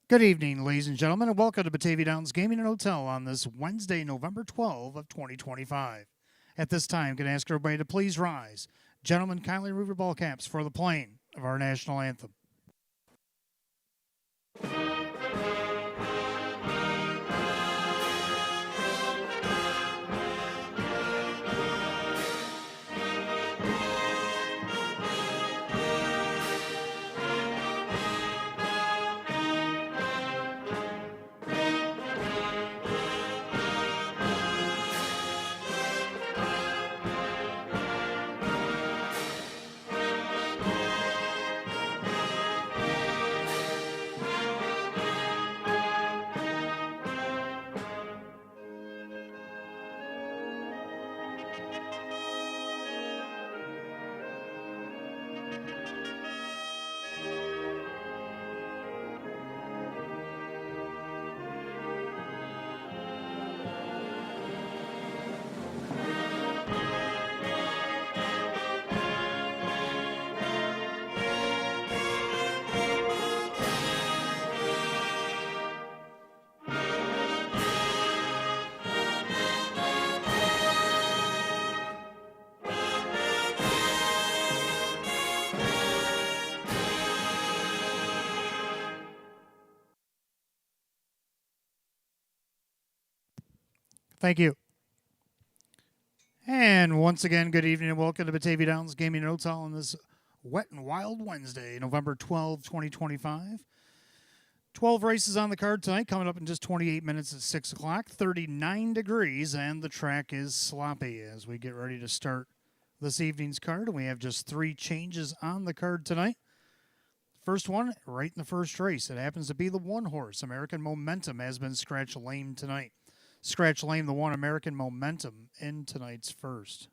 Good evening, ladies and gentlemen, and welcome to Batavia Downs Gaming and Hotel on this Wednesday, November 12 of 2025. At this time, can I ask everybody to please rise. Gentlemen, kindly remove your ball caps for the playing of our national anthem. Thank you. And once again, good evening and welcome to Batavia Downs Gaming and Hotel on this wet and wild Wednesday, November 12, 2025. 12 races on the card tonight, coming up in just 28 minutes at 6 o'clock, 39 degrees, and the track is sloppy as we get ready to start this evening's card. And we have just 3 changes on the card tonight. First one, right in the first race. It happens to be the one horse. American Momentum has been scratch lame tonight. Scratch lame the one American Momentum in tonight's first.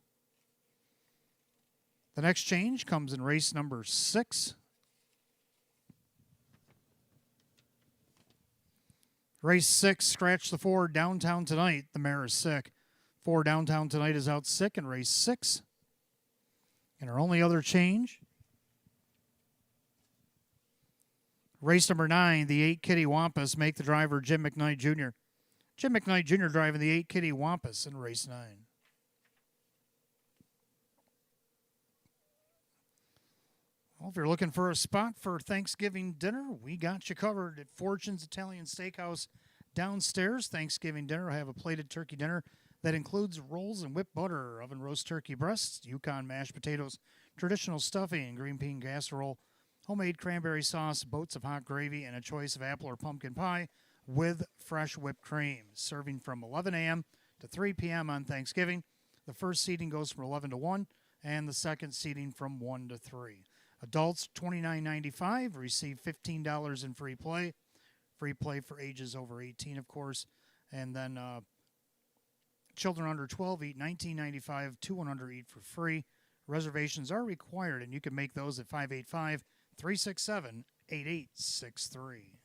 The next change comes in race number 6. Race 6, scratch the 4, Downtown Tonight. The mare is sick. 4, Downtown Tonight is out sick in race 6. And our only other change, race number 9, the 8 Kitty Wampus, make the driver Jim McKnight Jr. Jim McKnight Jr. driving the 8 Kitty Wampus in race 9. Well, if you're looking for a spot for Thanksgiving dinner, we got you covered at Fortune's Italian Steakhouse downstairs. Thanksgiving dinner, I have a plated turkey dinner that includes rolls and whipped butter, oven roast turkey breasts, Yukon mashed potatoes, traditional stuffing, green bean casserole, homemade cranberry sauce, boats of hot gravy, and a choice of apple or pumpkin pie with fresh whipped cream. Serving from 11 a.m. to 3 p.m. on Thanksgiving. The first seating goes from 11 to 1, and the second seating from 1 to 3. Adults, $29.95, receive $15 in free play. Free play for ages over 18, of course. And then children under 12 eat $19.95, 2 and under eat for free. Reservations are required, and you can make those at 585-367-8863.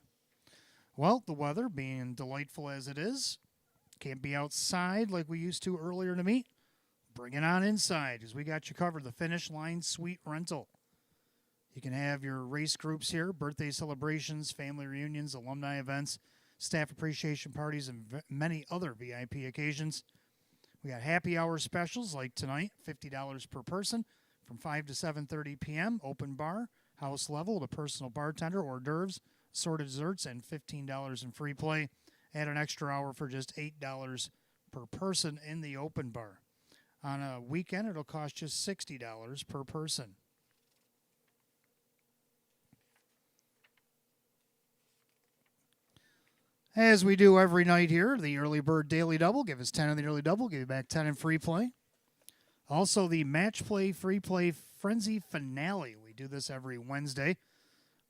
Well, the weather being delightful as it is, can't be outside like we used to earlier in the meet. Bring it on inside because we got you covered. The Finish Line Suite Rental. You can have your race groups here, birthday celebrations, family reunions, alumni events, staff appreciation parties, and many other VIP occasions. We got happy hour specials like tonight, $50 per person from 5 to 7:30 p.m. Open bar, house level, the personal bartender, hors d'oeuvres, assorted desserts, and $15 in free play. Add an extra hour for just $8 per person in the open bar. On a weekend, it'll cost just $60 per person. As we do every night here, the Early Bird Daily Double. Give us 10 in the Early Double, give you back 10 in free play. Also, the Match Play Free Play Frenzy Finale. We do this every Wednesday,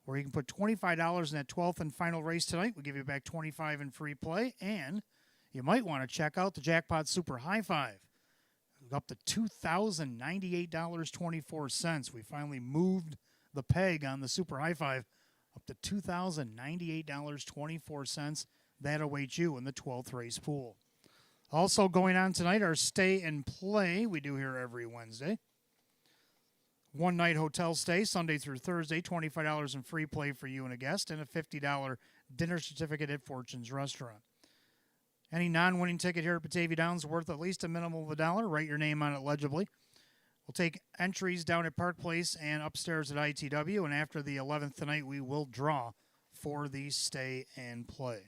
where you can put $25 in that 12th and final race tonight. We give you back $25 in free play. And you might want to check out the Jackpot Super High Five. Up to $2,098.24. We finally moved the peg on the Super High Five up to $2,098.24. That awaits you in the 12th race pool. Also going on tonight, our Stay and Play we do here every Wednesday. 1-night hotel stay, Sunday through Thursday, $25 in free play for you and a guest, and a $50 dinner certificate at Fortune's Restaurant. Any non-winning ticket here at Batavia Downs worth at least a minimum of $1. Write your name on it legibly. We'll take entries down at Park Place and upstairs at ITW, and after the 11th tonight, we will draw for the stay and play.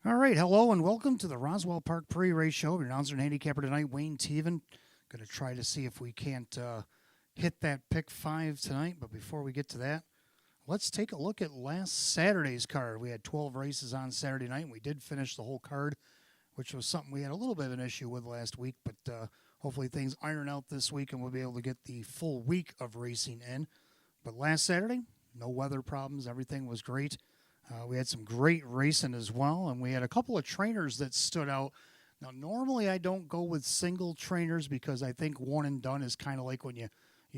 All right, hello and welcome to the Roswell Park Pre-Race Show. Your announcer and handicapper tonight, Wayne Teven. Going to try to see if we can't hit that pick 5 tonight. But before we get to that, let's take a look at last Saturday's card. We had 12 races on Saturday night, and we did finish the whole card, which was something we had a little bit of an issue with last week. But hopefully things iron out this week, and we'll be able to get the full week of racing in. But last Saturday, no weather problems. Everything was great. We had some great racing as well, and we had a couple of trainers that stood out. Now, normally I don't go with single trainers because I think one and done is kind of like when you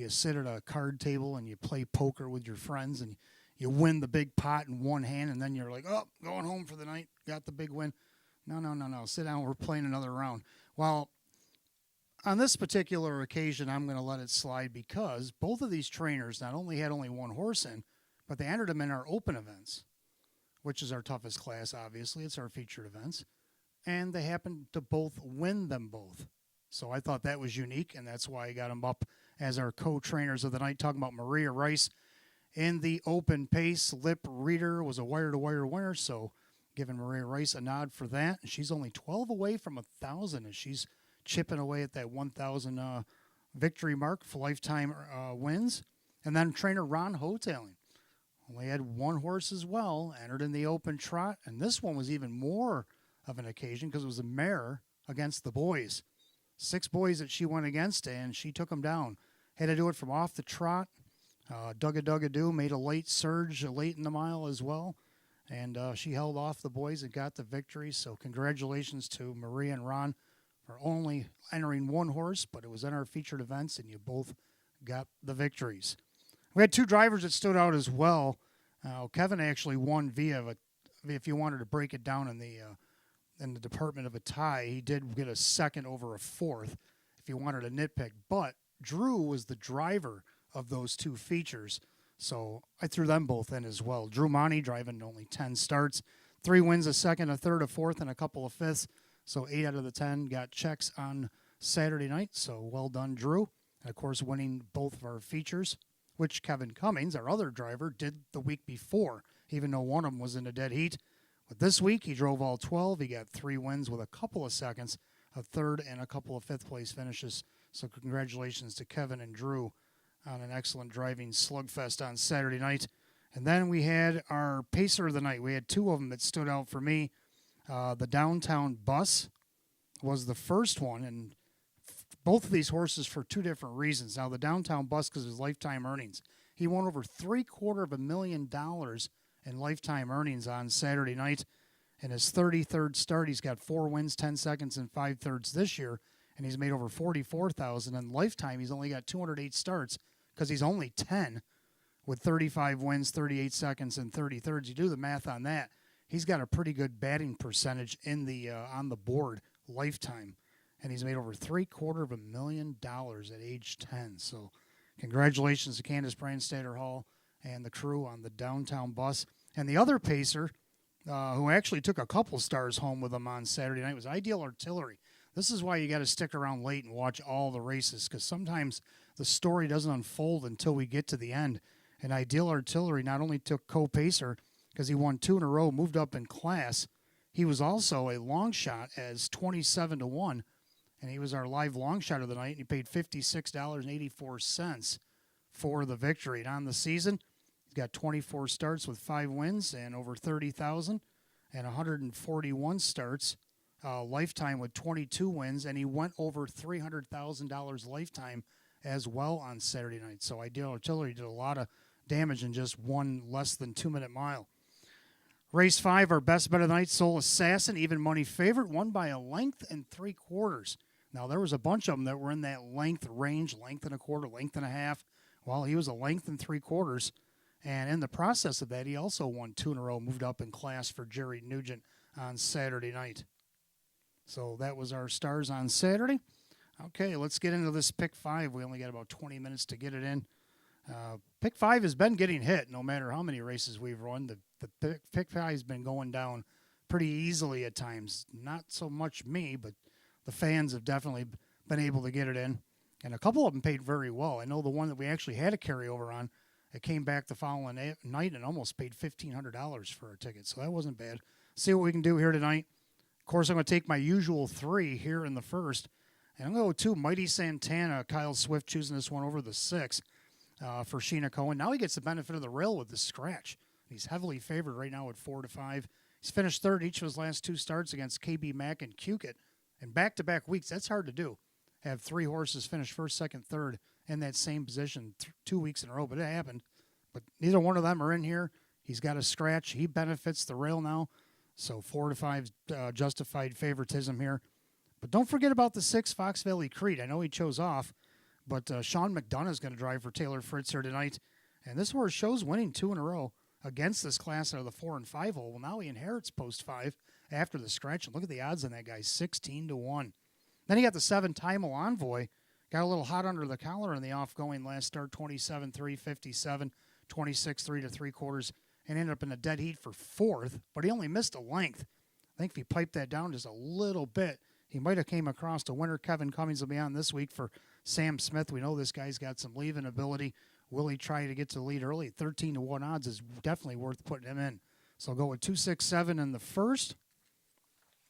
sit at a card table and you play poker with your friends and you win the big pot in one hand, and then you're like, oh, going home for the night, got the big win. No. Sit down, we're playing another round. Well, on this particular occasion, I'm going to let it slide because both of these trainers not only had only one horse in, but they entered them in our open events, which is our toughest class, obviously. It's our featured events. And they happened to both win them both. So I thought that was unique, and that's why I got them up as our co-trainers of the night, talking about Maria Rice in the open pace. Lip Reader was a wire-to-wire winner, so giving Maria Rice a nod for that. She's only 12 away from 1,000 as she's chipping away at that 1,000 victory mark for lifetime wins. And then trainer Ron Hotailing only had one horse as well, entered in the open trot, and this one was even more of an occasion because it was a mare against the boys. 6 boys that she went against, and she took them down. Had to do it from off the trot. Dugga-Dugga-Doo made a late surge late in the mile as well, and she held off the boys and got the victory. So congratulations to Maria and Ron for only entering one horse, but it was in our featured events, and you both got the victories. We had 2 drivers that stood out as well. Kevin actually won via, if you wanted to break it down in the department of a tie, he did get a second over a fourth if you wanted to nitpick. But Drew was the driver of those 2 features, so I threw them both in as well. Drew Monty driving only 10 starts, 3 wins, a second, a third, a fourth, and a couple of fifths. So 8 out of the 10 got checks on Saturday night, so well done, Drew. And, of course, winning both of our features, which Kevin Cummings, our other driver, did the week before, even though one of them was in a dead heat. But this week, he drove all 12. He got 3 wins with a couple of seconds, a third, and a couple of fifth-place finishes. So congratulations to Kevin and Drew on an excellent driving slugfest on Saturday night. And then we had our pacer of the night. We had 2 of them that stood out for me. The Downtown Bus was the first one, and both of these horses for 2 different reasons. Now, the Downtown Bus, because of his lifetime earnings. He won over $750,000 in lifetime earnings on Saturday night. In his 33rd start, he's got 4 wins, 10 seconds, and 5 thirds this year, and he's made over $44,000. In lifetime, he's only got 208 starts because he's only 10 with 35 wins, 38 seconds, and 30 thirds. You do the math on that. He's got a pretty good batting percentage in the on the board lifetime. And he's made over $750,000 at age 10. So congratulations to Candace Brandstatter Hall and the crew on the Downtown Bus. And the other pacer, who actually took a couple stars home with him on Saturday night, was Ideal Artillery. This is why you got to stick around late and watch all the races, because sometimes the story doesn't unfold until we get to the end. And Ideal Artillery not only took co-pacer because he won 2 in a row, moved up in class. He was also a long shot as 27-1, and he was our live long shot of the night. And he paid $56.84 for the victory. And on the season, he's got 24 starts with 5 wins and over 30,000, and 141 starts lifetime with 22 wins, and he went over $300,000 lifetime as well on Saturday night. So Ideal Artillery did a lot of damage in just one less than 2-minute mile. Race 5, our best bet of the night, Soul Assassin, even money favorite, won by a length and 3/4. Now, there was a bunch of them that were in that length range, length and a quarter, length and a half. Well, he was a length and 3/4. And in the process of that, he also won 2 in a row, moved up in class for Jerry Nugent on Saturday night. So that was our stars on Saturday. Okay, let's get into this pick 5. We only got about 20 minutes to get it in. Pick 5 has been getting hit no matter how many races we've run. The pick 5 has been going down pretty easily at times. Not so much me, but the fans have definitely been able to get it in. And a couple of them paid very well. I know the one that we actually had a carryover on, it came back the following night and almost paid $1,500 for a ticket. So that wasn't bad. See what we can do here tonight. Of course, I'm going to take my usual 3 here in the first. And I'm going to go 2, Mighty Santana. Kyle Swift choosing this one over the 6 for Sheena Cohen. Now he gets the benefit of the rail with the scratch. He's heavily favored right now at 4-5. He's finished third each of his last 2 starts against KB Mack and Cukit. And back-to-back weeks, that's hard to do. Have 3 horses finish first, second, third in that same position 2 weeks in a row. But it happened. But neither one of them are in here. He's got a scratch. He benefits the rail now. So 4-5 justified favoritism here. But don't forget about the 6 Fox Valley Creed. I know he chose off, but Sean McDonough is going to drive for Taylor Fritz here tonight. And this horse shows winning 2 in a row against this class out of the 4 and 5 hole. Well, now he inherits post 5 after the scratch. And look at the odds on that guy, 16-1. Then he got the 7 Timel Envoy. Got a little hot under the collar in the off-going last start, 27-3, 57, 26-3 to 3/4, and ended up in a dead heat for 4th, but he only missed a length. I think if he piped that down just a little bit, he might have came across the winner. Kevin Cummings will be on this week for Sam Smith. We know this guy's got some leaving ability. Will he try to get to the lead early? 13-1 odds is definitely worth putting him in. So I'll go with 2, 6, 7 in the first.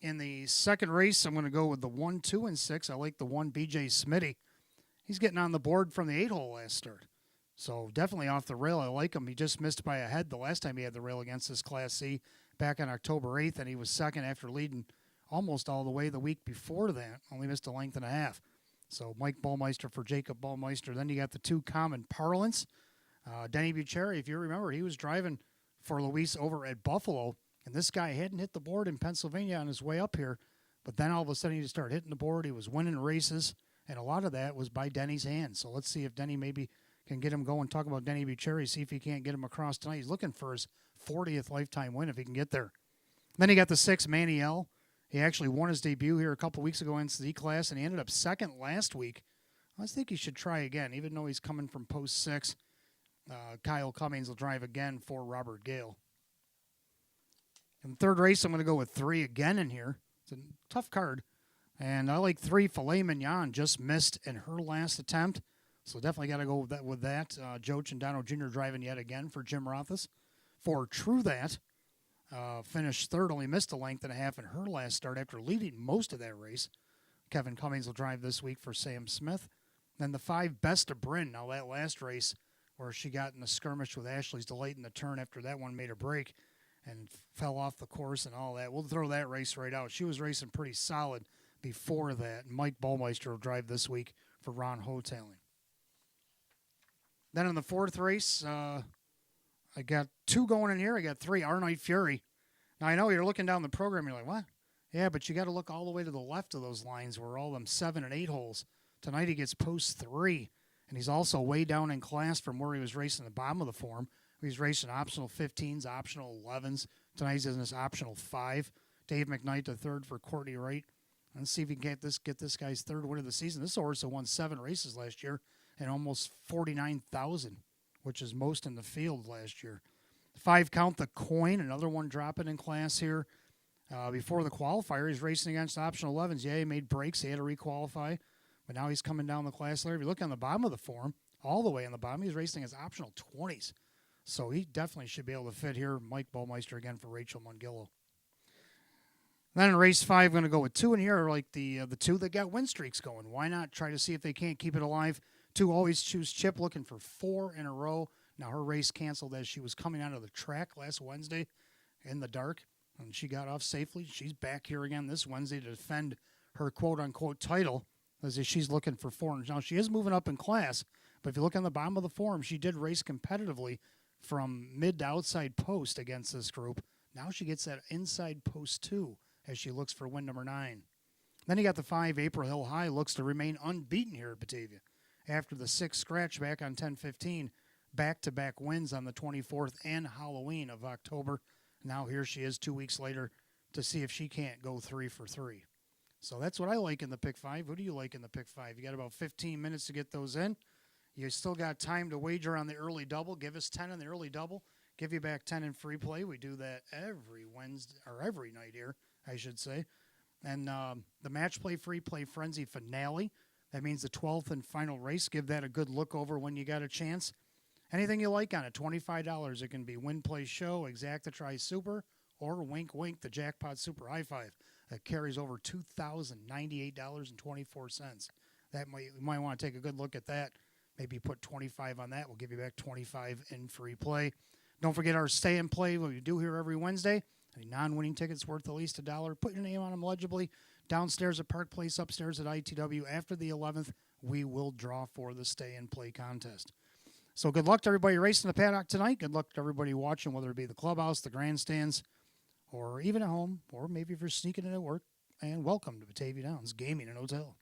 In the second race, I'm going to go with the 1, 2, and 6. I like the 1, BJ Smitty. He's getting on the board from the 8 hole last start. So definitely off the rail. I like him. He just missed by a head the last time he had the rail against this Class C back on October 8th, and he was second after leading almost all the way the week before that. Only missed a length and a half. So Mike Ballmeister for Jacob Ballmeister. Then you got the 2 Common Parlance. Denny Bucherri, if you remember, he was driving for Luis over at Buffalo, and this guy hadn't hit the board in Pennsylvania on his way up here, but then all of a sudden he just started hitting the board. He was winning races, and a lot of that was by Denny's hand. So let's see if Denny maybe can get him going. Talk about Denny Bucherri, see if he can't get him across tonight. He's looking for his 40th lifetime win if he can get there. Then he got the 6 Maniel. He actually won his debut here a couple weeks ago in Z class, and he ended up second last week. I think he should try again, even though he's coming from post 6. Kyle Cummings will drive again for Robert Gale. In the third race, I'm going to go with 3 again in here. It's a tough card. And I like 3, Filet Mignon, just missed in her last attempt. So definitely got to go with that. Joe Chandano Jr. driving yet again for Jim Rothus. For True That, finished third, only missed a length and a half in her last start after leading most of that race. Kevin Cummings will drive this week for Sam Smith. Then the 5 Best of Bryn. Now that last race where she got in a skirmish with Ashley's Delight in the turn after that one made a break and fell off the course and all that. We'll throw that race right out. She was racing pretty solid before that. Mike Ballmeister will drive this week for Ron Hotaling. Then in the fourth race, I got 2 going in here. I got 3, Our Night Fury. Now, I know you're looking down the program, you're like, what? Yeah, but you got to look all the way to the left of those lines where all them 7 and 8 holes. Tonight he gets post 3, and he's also way down in class from where he was racing the bottom of the form. He's racing optional 15s, optional 11s. Tonight he's in this optional 5. Dave McKnight the third for Courtney Wright. Let's see if he can get this guy's third win of the season. This horse won 7 races last year and almost 49,000, which is most in the field last year. 5 Count the Coin, another one dropping in class here. Before the qualifier, he's racing against optional 11s. Yeah, he made breaks. He had to requalify, but now he's coming down the class ladder. If you look on the bottom of the form, all the way on the bottom, he's racing as optional 20s. So he definitely should be able to fit here. Mike Ballmeister again for Rachel Mungillo. Then in race 5, going to go with 2 in here, like the 2 that got win streaks going. Why not try to see if they can't keep it alive? 2 always choose Chip, looking for 4 in a row. Now her race canceled as she was coming out of the track last Wednesday in the dark, and she got off safely. She's back here again this Wednesday to defend her quote-unquote title, as if she's looking for 4. Now she is moving up in class, but if you look on the bottom of the form, she did race competitively from mid to outside post against this group. Now she gets that inside post 2 as she looks for win number 9. Then you got the 5, April Hill High, looks to remain unbeaten here at Batavia. After the 6 scratch back on 10-15, back-to-back wins on the 24th and Halloween of October. Now here she is 2 weeks later to see if she can't go 3 for 3. So that's what I like in the pick 5. Who do you like in the pick 5? You got about 15 minutes to get those in. You still got time to wager on the early double. Give us 10 on the early double. Give you back 10 in free play. We do that every Wednesday, or every night here, I should say. And the match play free play frenzy finale. That means the 12th and final race. Give that a good look over when you got a chance. Anything you like on it, $25. It can be Win Play Show, Exacta Try Super, or Wink Wink, the Jackpot Super High Five. That carries over $2,098.24. You might want to take a good look at that. Maybe put 25 on that. We'll give you back 25 in free play. Don't forget our stay and play, what we do here every Wednesday. Any non-winning tickets worth at least $1. Put your name on them legibly. Downstairs at Park Place, upstairs at ITW. After the 11th, we will draw for the stay and play contest. So good luck to everybody racing the paddock tonight. Good luck to everybody watching, whether it be the clubhouse, the grandstands, or even at home, or maybe if you're sneaking in at work. And welcome to Batavia Downs Gaming and Hotel.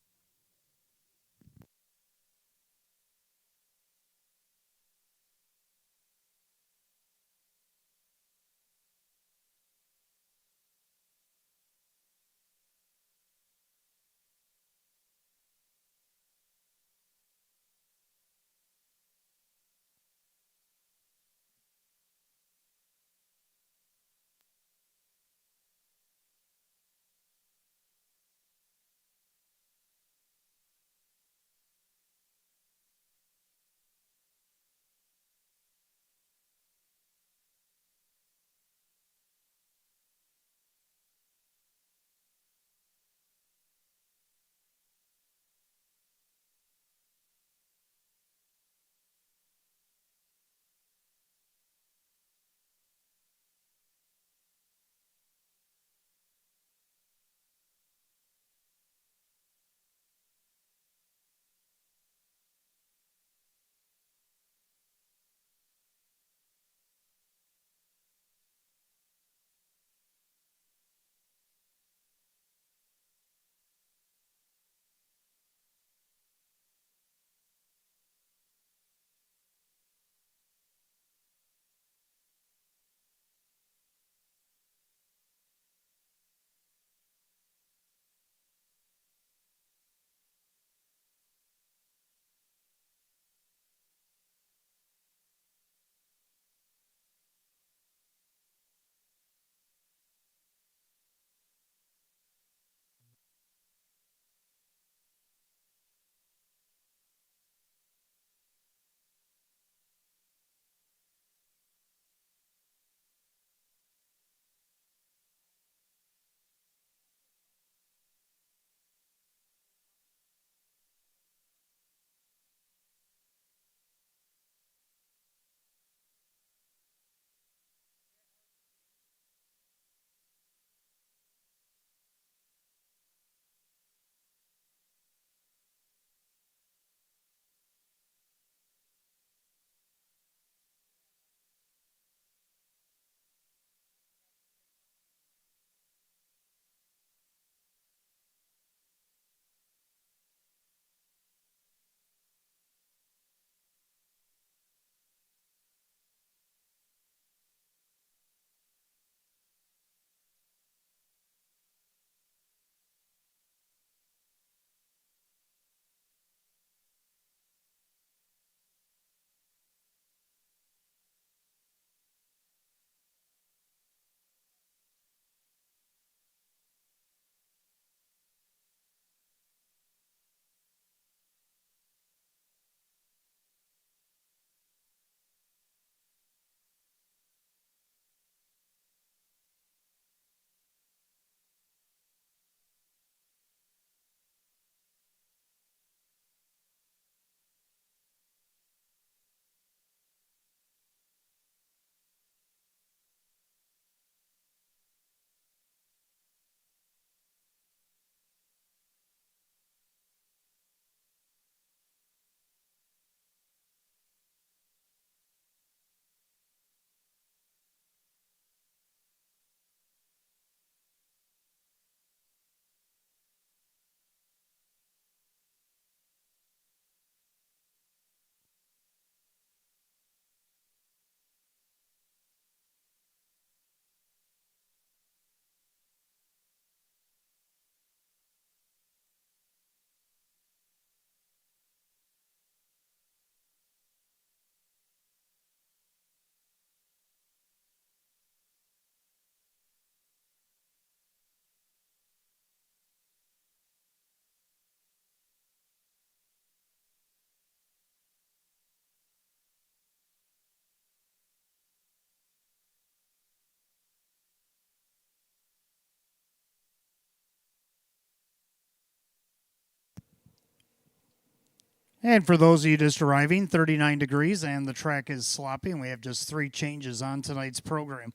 And for those of you just arriving, 39 degrees and the track is sloppy, and we have just 3 changes on tonight's program.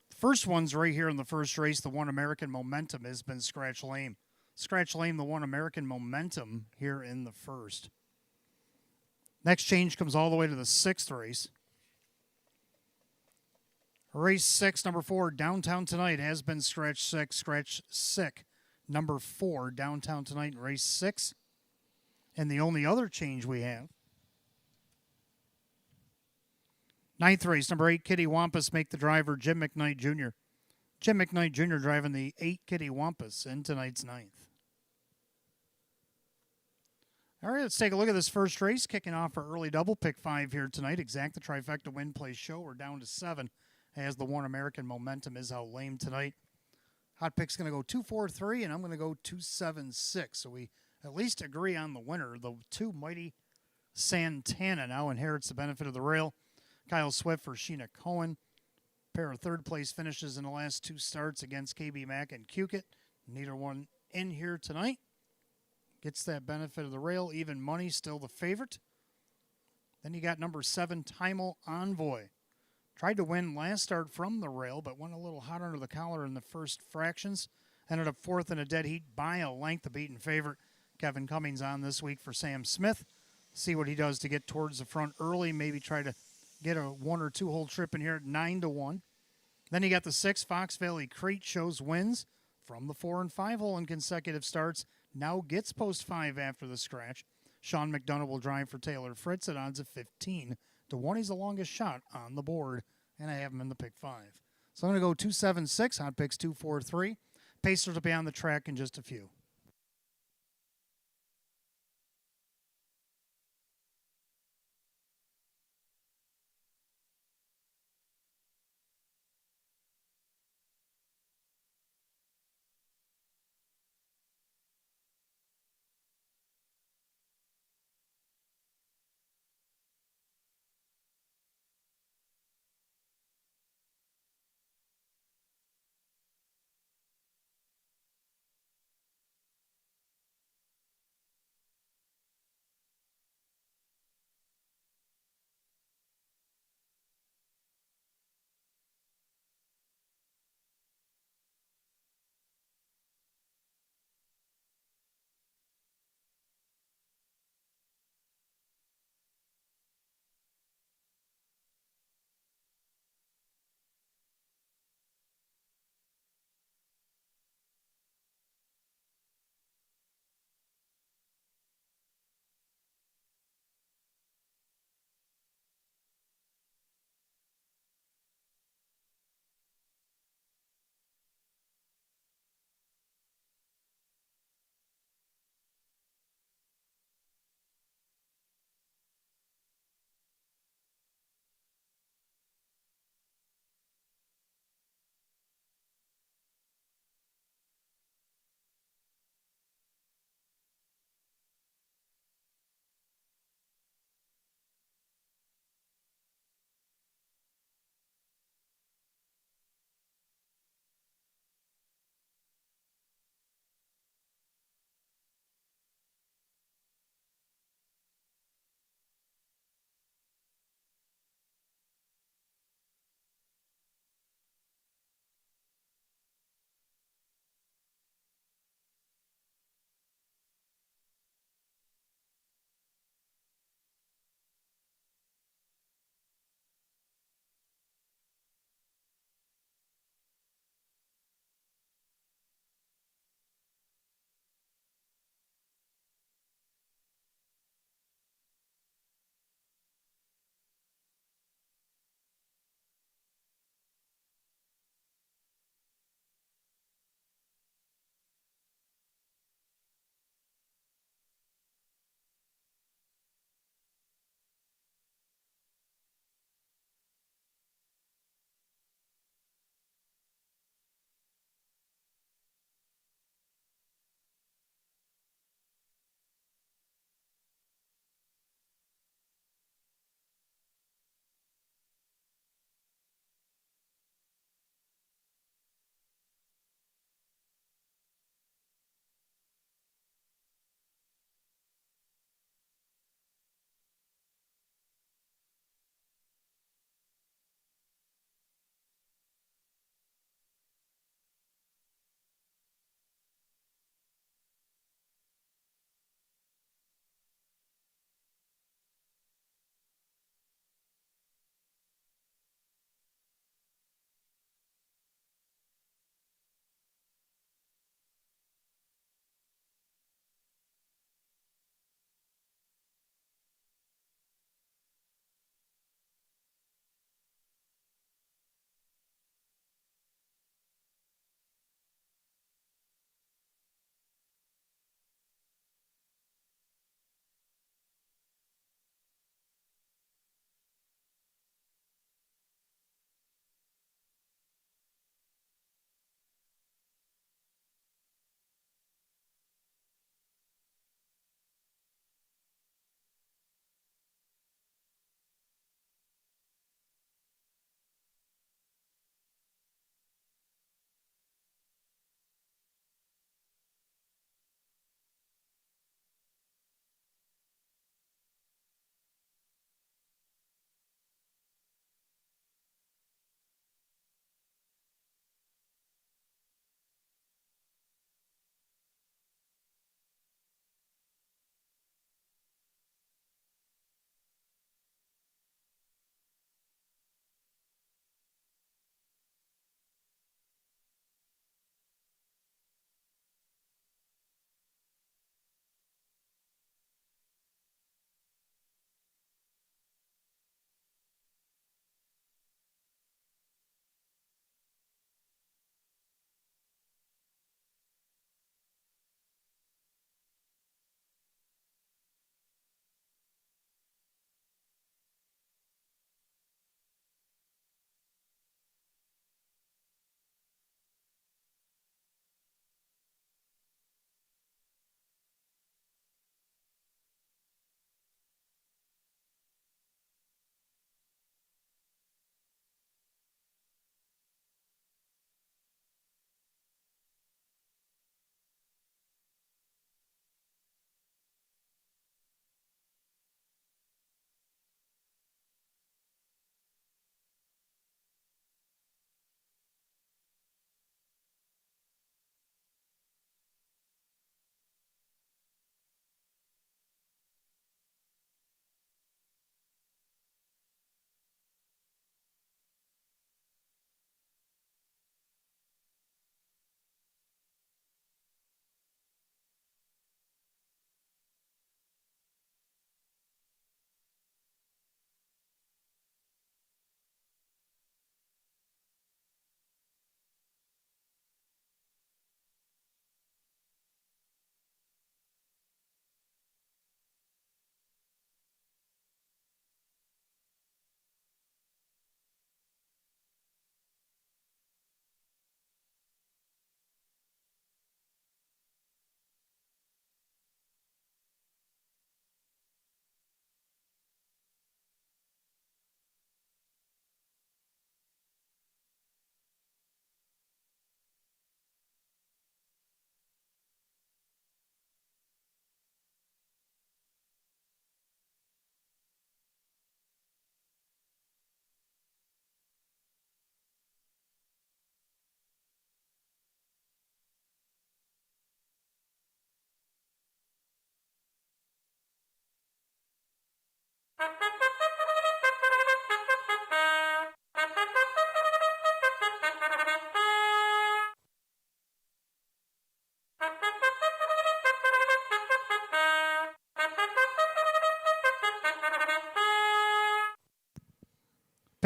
The first one's right here in the first race. The One American Momentum has been scratch lame. Scratch lame the One American Momentum here in the first. Next change comes all the way to the 6th race. Race 6, number 4, Downtown Tonight has been scratch sick. Number 4, Downtown Tonight in race 6. And the only other change we have, 9th race, number 8, Kitty Wampus, make the driver Jim McKnight Jr. Jim McKnight Jr. driving the 8 Kitty Wampus in tonight's 9th. All right, let's take a look at this first race. Kicking off for early double, pick 5 here tonight. Exact the trifecta win, play, show. We're down to 7 as the One American Momentum is out lame tonight. Hot pick's going to go 2-4-3, and I'm going to go 2-7-6. So we at least agree on the winner. The 2 Mighty Santana now inherits the benefit of the rail. Kyle Swift for Sheena Cohen. Pair of third place finishes in the last 2 starts against KB Mack and Cukit. Neither one in here tonight. Gets that benefit of the rail. Even money, still the favorite. Then you got number 7, Timel Envoy. Tried to win last start from the rail, but went a little hot under the collar in the first fractions. Ended up 4th in a dead heat by a length, the beaten favorite. Kevin Cummings on this week for Sam Smith. See what he does to get towards the front early. Maybe try to get a 1 or 2 hole trip in here at 9-1. Then you got the 6, Fox Valley Crete shows wins from the 4 and 5 hole in consecutive starts. Now gets post 5 after the scratch. Sean McDonough will drive for Taylor Fritz at odds of 15-1. He's the longest shot on the board, and I have him in the pick 5. So I'm going to go 2-7-6. Hot picks 2-4-3. Pacers will be on the track in just a few.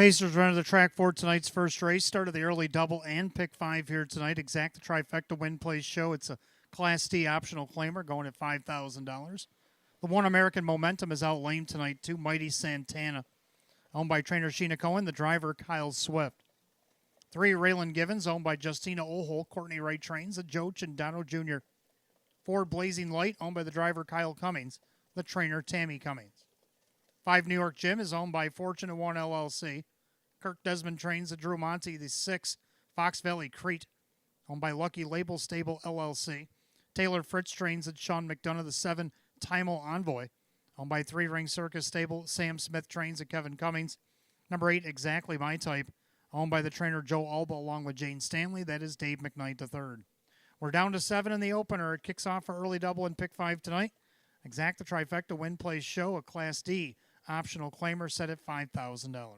Pacers run to the track for tonight's first race. Started the early double and pick 5 here tonight. Exact the trifecta win place show. It's a Class D optional claimer going at $5,000. The One American Momentum is out lame tonight too. Mighty Santana, owned by trainer Sheena Cohen. The driver Kyle Swift. 3 Raylan Givens, owned by Justina Ohol. Courtney Wright trains. The Joe Chindano Jr. 4 Blazing Light, owned by the driver Kyle Cummings. The trainer Tammy Cummings. 5 New York Gym is owned by Fortune 1 LLC. Kirk Desmond trains the Drew Monty. The 6 Fox Valley Crete, owned by Lucky Label Stable LLC. Taylor Fritz trains at Sean McDonough. The 7 Timel Envoy, owned by 3 Ring Circus Stable. Sam Smith trains at Kevin Cummings. Number 8 Exactly My Type, owned by the trainer Joe Alba along with Jane Stanley. That is Dave McKnight III. We're down to 7 in the opener. It kicks off for early double and pick 5 tonight. Exact the trifecta win place show, a Class D optional claimer set at $5,000.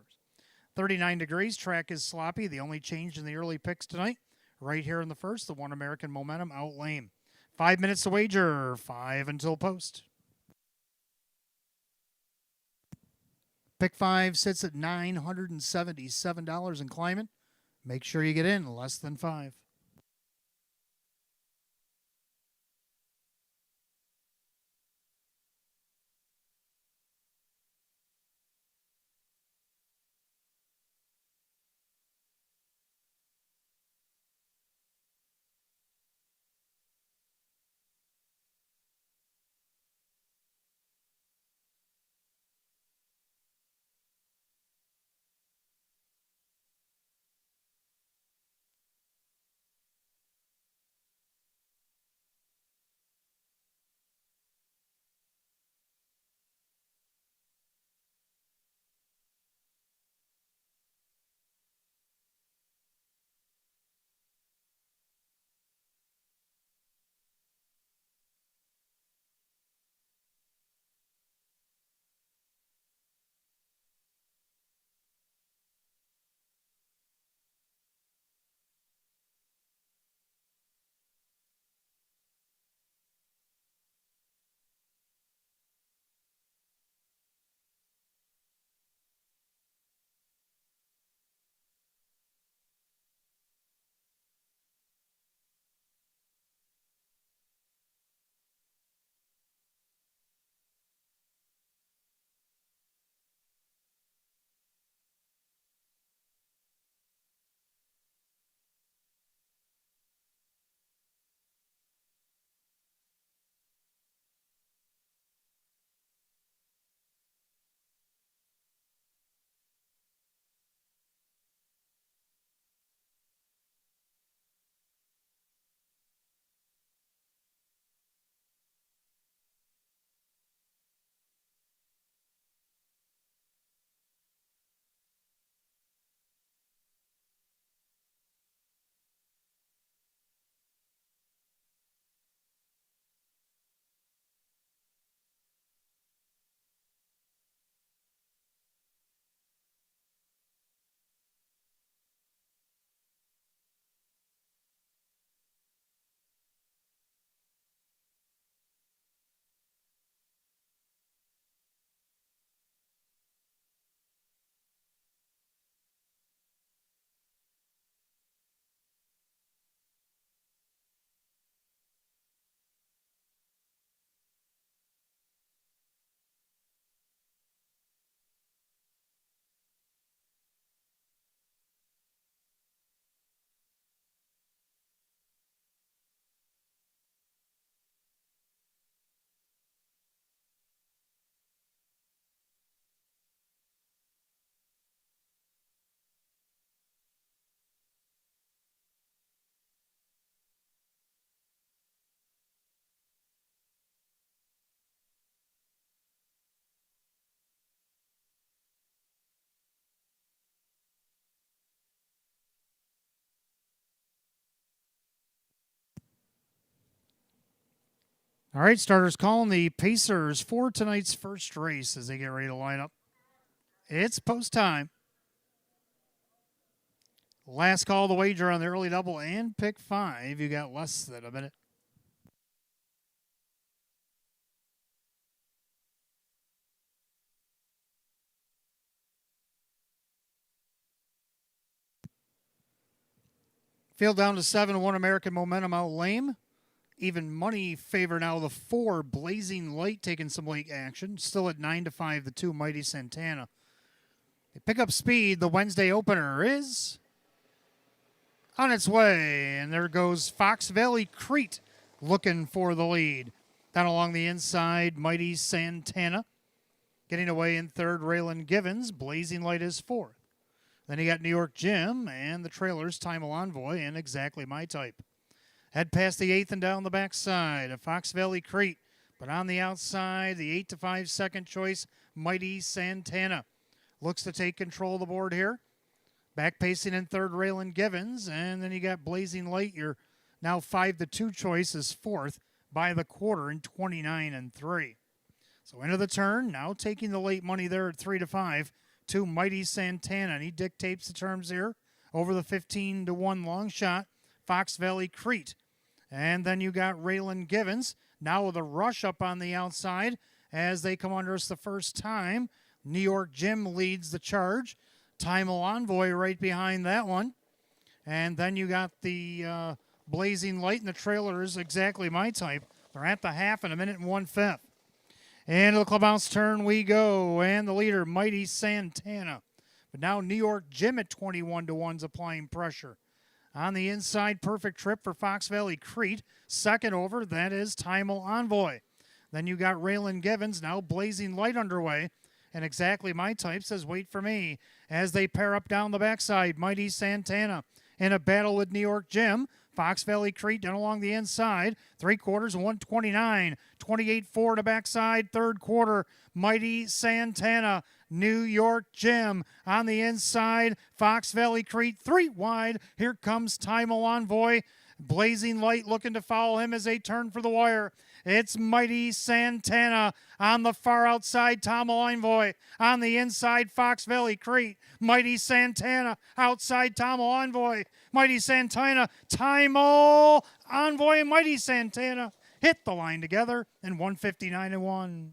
39 degrees. Track is sloppy. The only change in the early picks tonight, right here in the first, the One American Momentum out lame. 5 minutes to wager, 5 until post. Pick 5 sits at $977 and climbing. Make sure you get in less than 5. All right, starters calling the Pacers for tonight's first race as they get ready to line up. It's post time. Last call of the wager on the early double and pick 5. You got less than a minute. Field down to 7-1 American Momentum out lame. Even money favor now the 4 Blazing Light taking some late action. Still at 9-5 the 2 Mighty Santana. They pick up speed. The Wednesday opener is on its way. And there goes Fox Valley Crete looking for the lead. Down along the inside, Mighty Santana. Getting away in third, Raylan Givens. Blazing Light is fourth. Then you got New York Jim and the trailers, Time Envoy and Exactly My Type. Head past the 8th and down the backside of Fox Valley Crete. But on the outside, the 8-5 second choice, Mighty Santana. Looks to take control of the board here. Back pacing in third, Raylan Givens. And then you got Blazing Light, your now 5-2 choice is fourth by the quarter in 29-3. So into the turn, now taking the late money there at 3-5 to Mighty Santana. And he dictates the terms here over the 15-1 long shot, Fox Valley Crete. And then you got Raylan Givens now with a rush up on the outside as they come under us the first time. New York Jim leads the charge. Time Envoy right behind that one. And then you got the Blazing Light and the trailers, Exactly My Type. They're at the half in a minute and 1/5. Into the clubhouse turn we go. And the leader, Mighty Santana. But now New York Jim at 21-1's applying pressure. On the inside, perfect trip for Fox Valley Crete. Second over, that is Time Envoy. Then you got Raylan Givens, now Blazing Light underway. And Exactly My Type says, wait for me. As they pair up down the backside, Mighty Santana in a battle with New York Jim. Fox Valley Crete down along the inside. 3/4, 129. 28-4 to backside. Third quarter, Mighty Santana. New York Jim on the inside. Fox Valley Crete 3 wide. Here comes Time Envoy. Blazing Light looking to follow him as they turn for the wire. It's Mighty Santana on the far outside, Tom Envoy. On the inside, Fox Valley Crete. Mighty Santana outside, Tom Envoy. Mighty Santana, Time Envoy, Mighty Santana hit the line together in 159-1.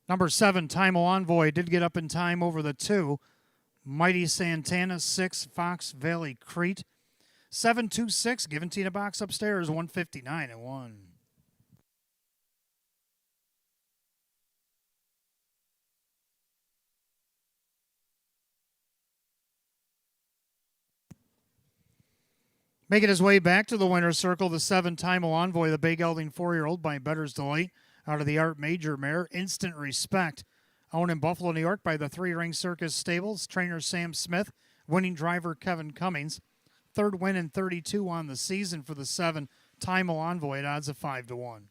Number 7, Time Envoy did get up in time over the 2. Mighty Santana 6, Fox Valley Crete 7-2-6. Giving Tina box upstairs 159-1. Making his way back to the winner's circle, the 7, Time Envoy, the Bay Gelding 4-year-old by Better's Delight out of the Art Major mare. Instant Respect. Owned in Buffalo, New York by the 3-Ring Circus Stables. Trainer Sam Smith. Winning driver Kevin Cummings. Third win in 32 on the season for the 7, Time Envoy at odds of 5-1.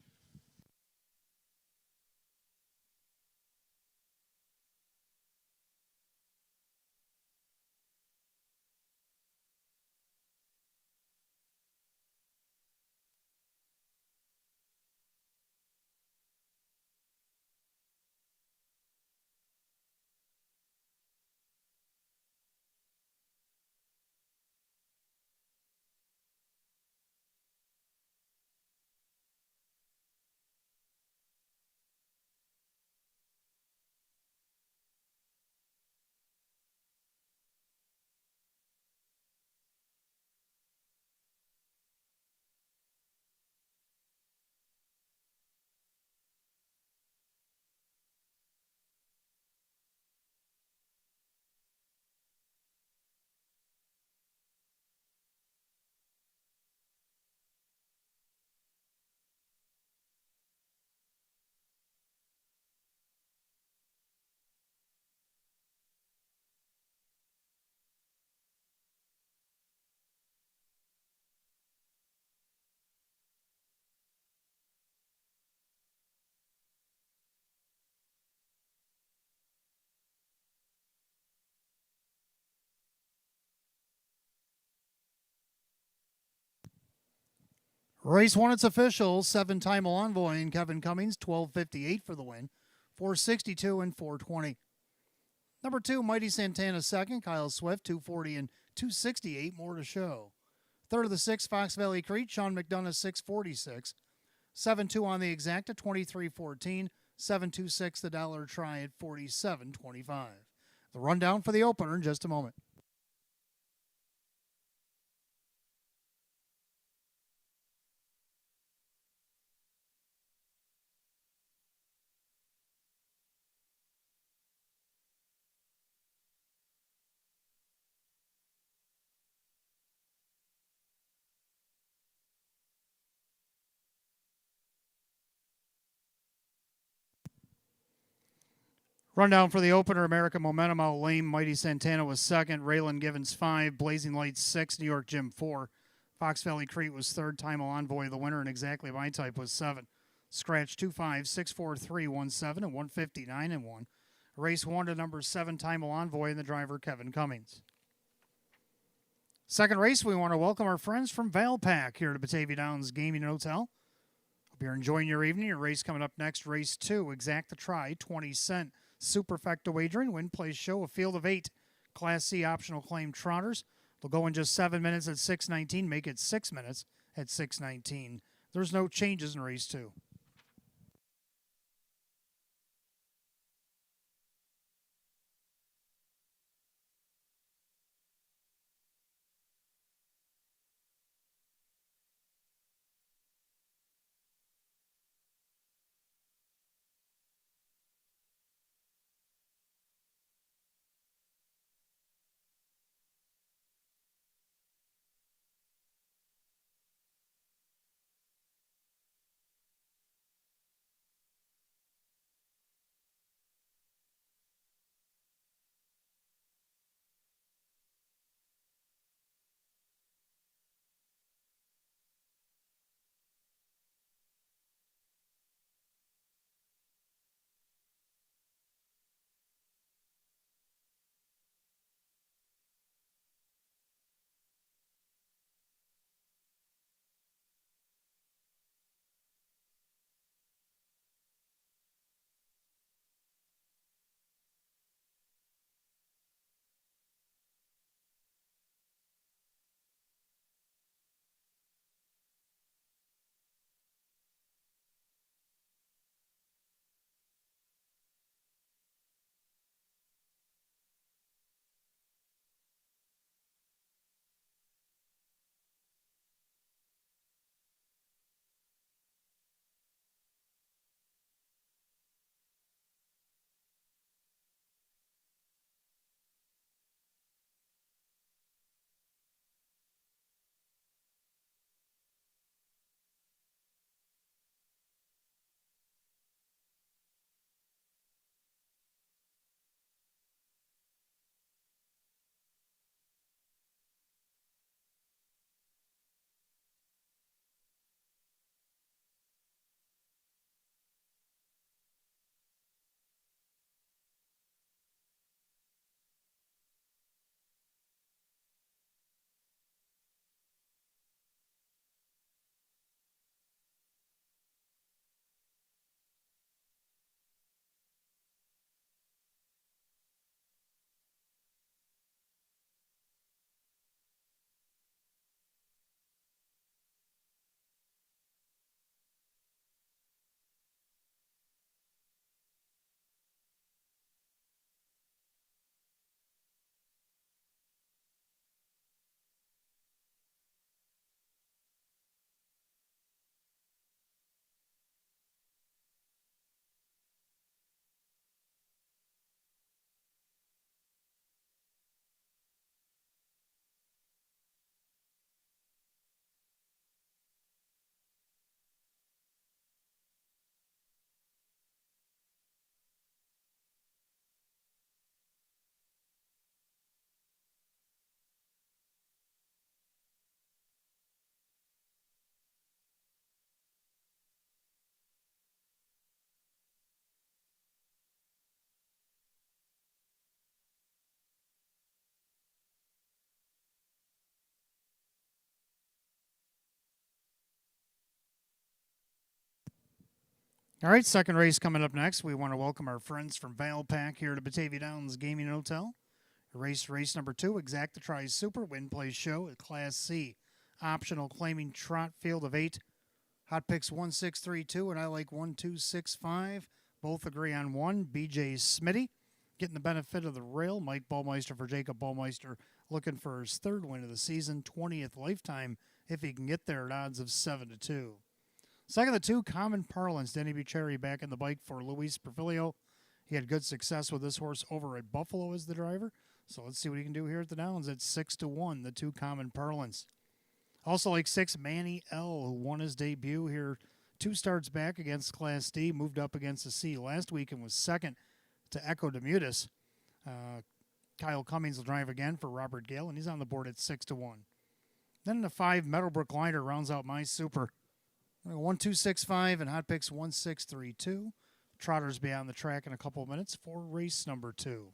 Race 1, it's official. 7-time Envoy and Kevin Cummings, 12:58 for the win. 4:62 and 4:20. Number 2, Mighty Santana second. Kyle Swift, 2:40 and 2:68. More to show. Third of the 6, Fox Valley Creek. Sean McDonough, 6:46. 7-2 on the exacta, 23:14. 7-2-6 the dollar try at 47.25. The rundown for the opener in just a moment. Rundown for the opener, American Momentum out lame. Mighty Santana was second. Raylan Givens 5. Blazing Lights 6. New York Jim 4. Fox Valley Crete was third. Time Envoy the winner, and Exactly My Type was 7. Scratch 2-5, 6-4-3, 1-7, and 159 and 1. Race 1 to number 7, Time Envoy, and the driver Kevin Cummings. Second race, we want to welcome our friends from Valpak here to Batavia Downs Gaming and Hotel. Hope you're enjoying your evening. Your race coming up next, race 2, Exact the Try, 20-cent Superfecta wagering. Win, place, show, a field of 8 Class C optional claim trotters. They'll go in just 7 minutes at 6:19, make it 6 minutes at 6:19. There's no changes in race 2. All right, second race coming up next. We want to welcome our friends from Valpac here to Batavia Downs Gaming and Hotel. Race number 2, Exacta Tries Super Win Play Show at Class C. Optional claiming trot field of 8. Hot picks 1632 and I like 1265. Both agree on 1. BJ Smitty getting the benefit of the rail. Mike Ballmeister for Jacob Ballmeister looking for his third win of the season, 20th lifetime if he can get there at odds of 7-2. Second of the 2, Common Parlance. Denny Bucherri back in the bike for Luis Perfilio. He had good success with this horse over at Buffalo as the driver. So let's see what he can do here at the Downs at 6-1, the 2 Common Parlance. Also like 6, Manny L., who won his debut here 2 starts back against Class D, moved up against the C last week and was second to Echo Demutis. Kyle Cummings will drive again for Robert Gale, and he's on the board at 6-1. Then the 5, Meadowbrook Glider rounds out my super. 1265 and hot picks 1632. Trotters be on the track in a couple of minutes for race number 2.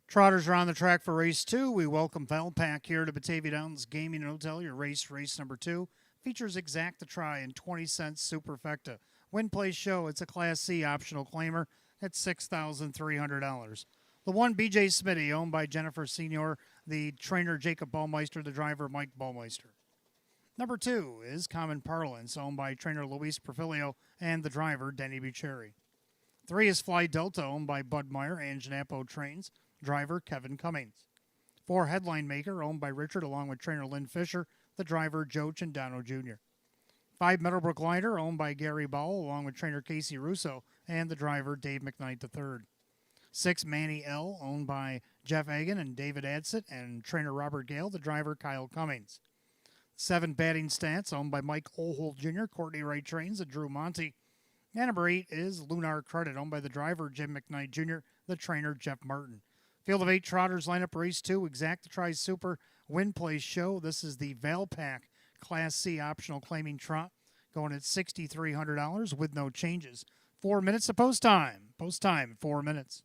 Trotters are on the track for race 2. We welcome Valpac here to Batavia Downs Gaming and Hotel. Your race number 2 features Exacta Try and 20-cent Superfecta. Win Play Show, it's a Class C optional claimer at $6,300. The 1, BJ Smitty, owned by Jennifer Senior, the trainer Jacob Ballmeister, the driver Mike Ballmeister. Number 2 is Common Parlance, owned by trainer Luis Perfilio and the driver Denny Bucherri. 3 is Fly Delta, owned by Bud Meyer and Janapo Trains, driver Kevin Cummings. 4, Headline Maker, owned by Richard, along with trainer Lynn Fisher, the driver Joe Cindano Jr. 5, Meadowbrook Glider, owned by Gary Bowell, along with trainer Casey Russo and the driver Dave McKnight III. 6, Manny L., owned by Jeff Agan and David Adsit and trainer Robert Gale, the driver Kyle Cummings. 7, Batting Stats, owned by Mike Olholt Jr., Courtney Wright Trains, and Drew Monty. And number 8 is Lunar Credit, owned by the driver Jim McKnight Jr., the trainer Jeff Martin. Field of 8 Trotters lineup race 2, Exacta Try Super Win Play Show. This is the Valpac Class C optional claiming trot, going at $6,300 with no changes. 4 minutes of post time. Post time, 4 minutes.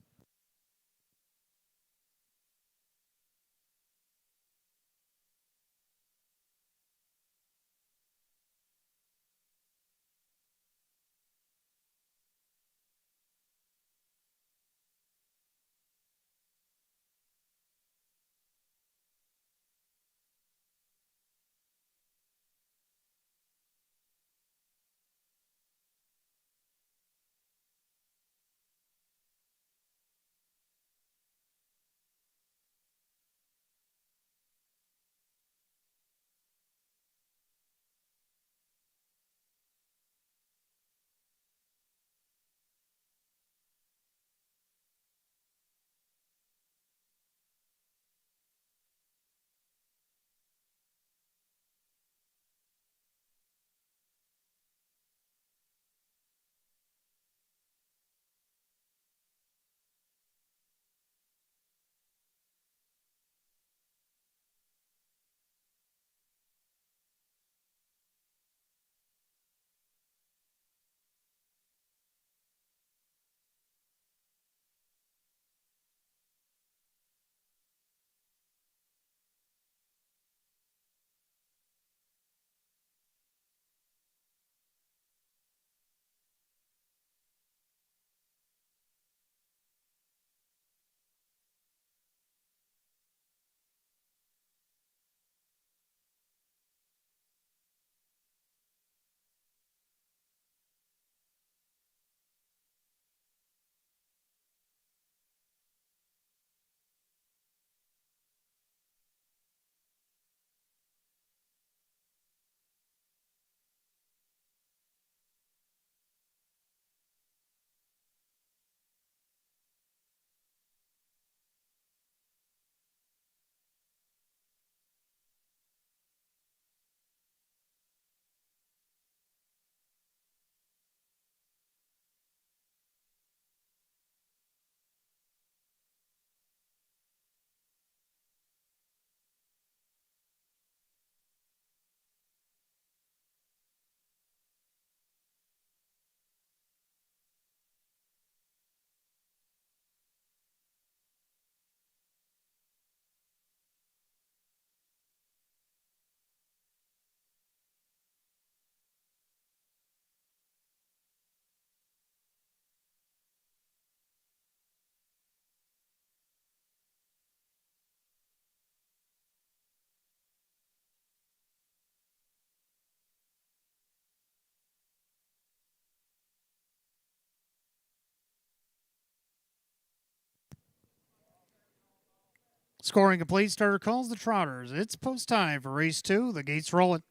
Scoring complete. Starter calls the Trotters. It's post time for race 2. The gates rolling.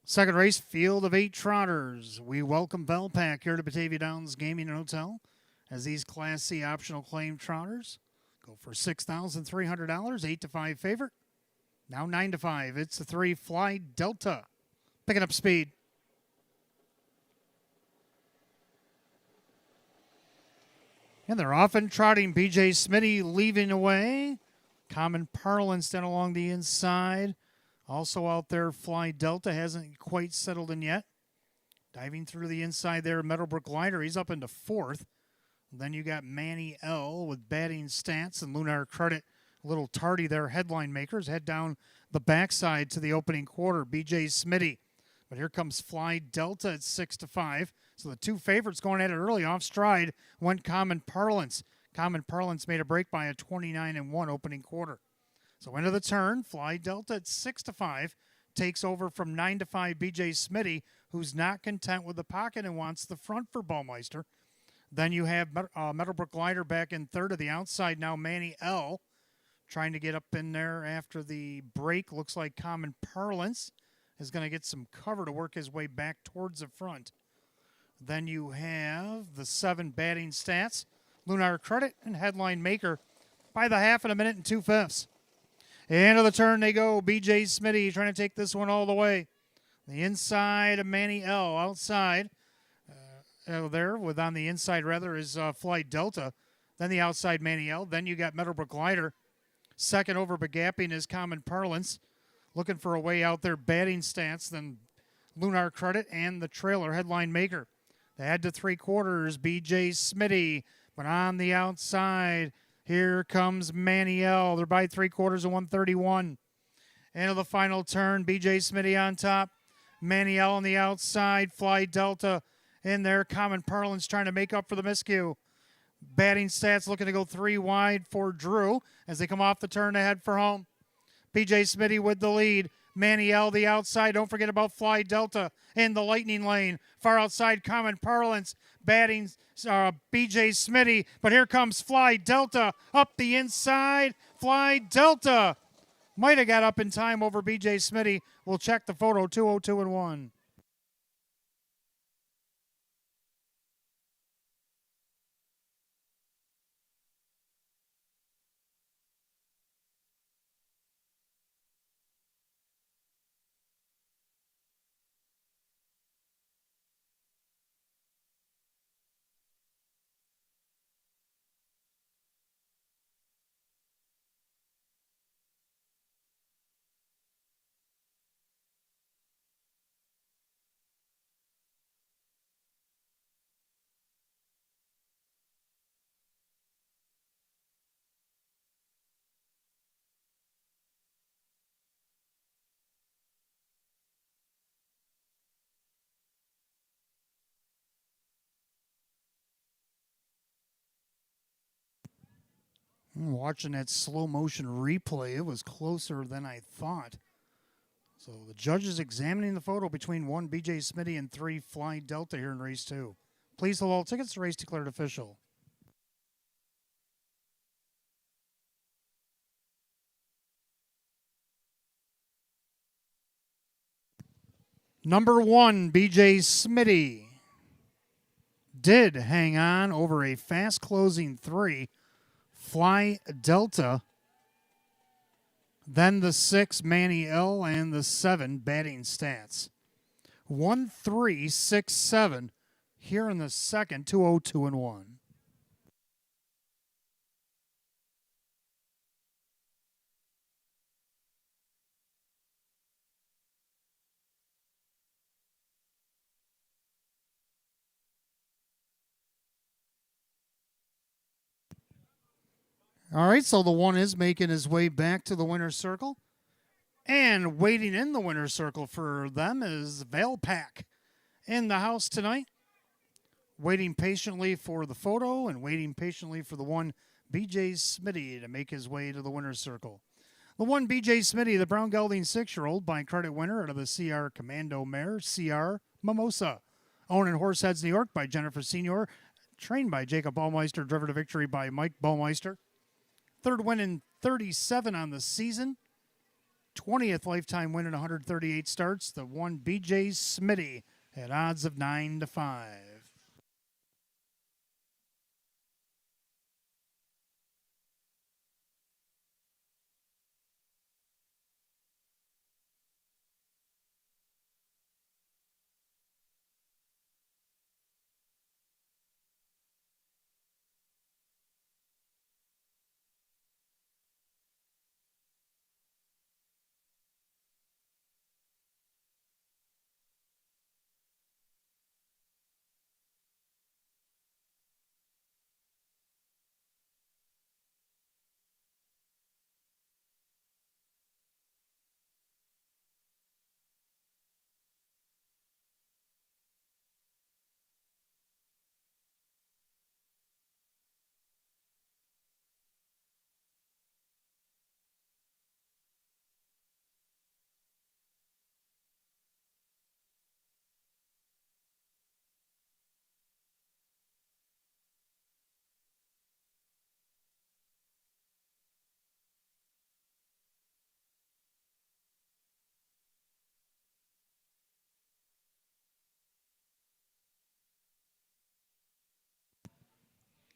Second race, field of 8 Trotters. We welcome Velpack here to Batavia Downs Gaming and Hotel as these Class C optional claim Trotters go for $6,300, 8 to 5 favorite. Now 9 to 5. It's the 3 Fly Delta. Picking up speed. And they're often trotting. BJ Smitty leaving away. Common Parlance then along the inside. Also out there, Fly Delta hasn't quite settled in yet. Diving through the inside there, Meadowbrook Glider. He's up into 4th. Then you got Manny L with batting stats and Lunar Credit. A little tardy there. Headline makers head down the backside to the opening quarter. BJ Smitty. But here comes Fly Delta at 6 to 5. So the 2 favorites going at it early off stride went Common Parlance. Common Parlance made a break by a 29-1 opening quarter. So into the turn, Fly Delta at 6 to 5 takes over from 9 to 5 BJ Smitty, who's not content with the pocket and wants the front for Baumeister. Then you have Meadowbrook Glider back in 3rd to the outside. Now Manny L trying to get up in there after the break. Looks like Common Parlance is going to get some cover to work his way back towards the front. Then you have the 7 batting stats, Lunar Credit and Headline Maker by the half in a minute and 2/5. Into the turn they go. BJ Smitty trying to take this one all the way. The inside of Manny L. Outside. There, with on the inside rather, is Fly Delta. Then the outside Manny L. Then you got Meadowbrook Glider. Second over begapping is Common Parlance. Looking for a way out there. Batting stats. Then Lunar Credit and the trailer Headline Maker. They head to 3/4. BJ Smitty. But on the outside, here comes Manny L. They're by 3/4 of 131. Into the final turn. BJ Smitty on top. Manny L on the outside. Fly Delta in there. Common Parlance trying to make up for the miscue. Batting stats looking to go 3 wide for Drew as they come off the turn to head for home. BJ Smitty with the lead. Manny L the outside. Don't forget about Fly Delta in the lightning lane. Far outside, Common Parlance batting BJ Smitty. But here comes Fly Delta up the inside. Fly Delta might have got up in time over BJ Smitty. We'll check the photo. 202-1. Watching that slow motion replay, it was closer than I thought. So the judges examining the photo between 1 BJ Smitty and 3 Fly Delta here in race 2. Please hold all tickets. Race declared official. Number 1, BJ Smitty did hang on over a fast closing 3. Fly Delta, then the 6 Manny L and the 7 batting stats. 1-3-6-7 here in the second. 202-1. All right, so the 1 is making his way back to the winner's circle. And waiting in the winner's circle for them is Velpack in the house tonight. Waiting patiently for the photo and waiting patiently for the 1 BJ Smitty to make his way to the winner's circle. The one BJ Smitty, the brown gelding 6-year-old, by credit winner out of the CR Commando mare, CR Mimosa. Owned in Horseheads, New York, by Jennifer Senior. Trained by Jacob Baumeister, driven to victory by Mike Baumeister. Third win in 37 on the season. 20th lifetime win in 138 starts. The one BJ Smitty at odds of 9-5.